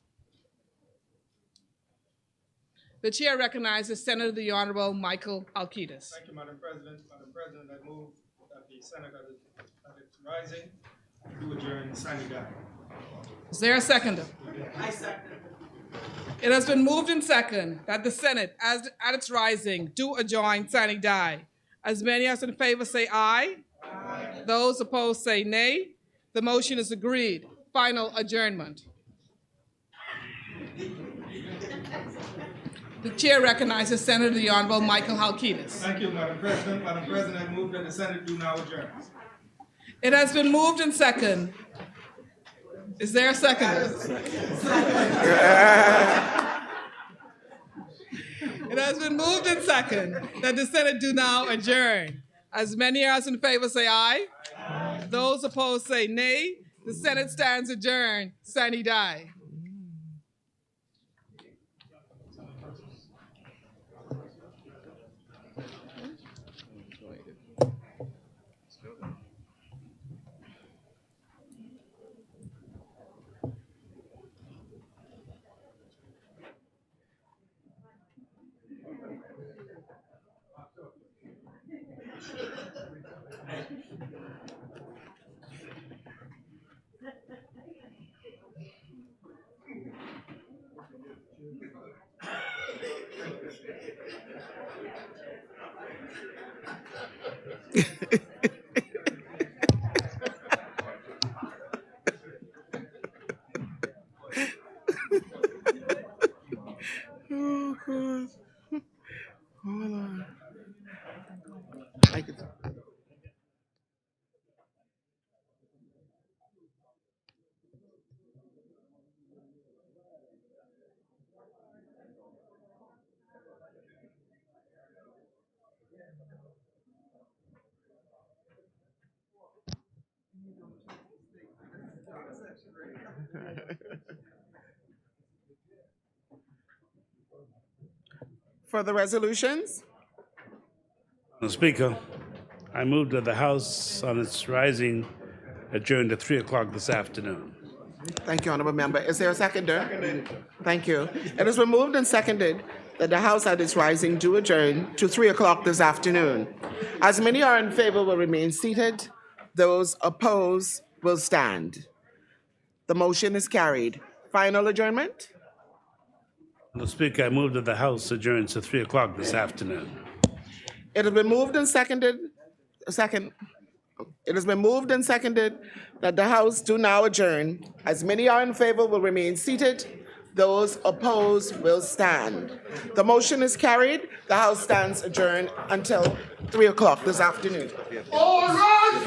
The chair recognizes Senator the Honorable Michael Alcides. Thank you, Madam President. Madam President, I move that the Senate at its rising do adjourn sine die. Is there a seconder? I second. It has been moved and seconded that the Senate, at its rising, do adjourn sine die. As many as in favor say aye. Aye. Those opposed say nay. The motion is agreed. Final adjournment. The chair recognizes Senator the Honorable Michael Alcides. Thank you, Madam President. Madam President, I move that the Senate do now adjourn. It has been moved and seconded. Is there a second? It has been moved and seconded that the Senate do now adjourn. As many as in favor say aye. Aye. Those opposed say nay. The Senate stands adjourned. Sine die. Oh, God. Hold on. Further resolutions? Madam Speaker, I move that the House on its rising adjourn to 3 o'clock this afternoon. Thank you, Honorable Member. Is there a seconder? Thank you. It has been moved and seconded that the House at its rising do adjourn to 3 o'clock this afternoon. As many are in favor will remain seated. Those opposed will stand. The motion is carried. Final adjournment? Mr. Speaker, I move that the House adjourns to 3 o'clock this afternoon. It has been moved and seconded. It has been moved and seconded that the House do now adjourn. As many are in favor will remain seated. Those opposed will stand. The motion is carried. The House stands adjourned until 3 o'clock this afternoon. All right!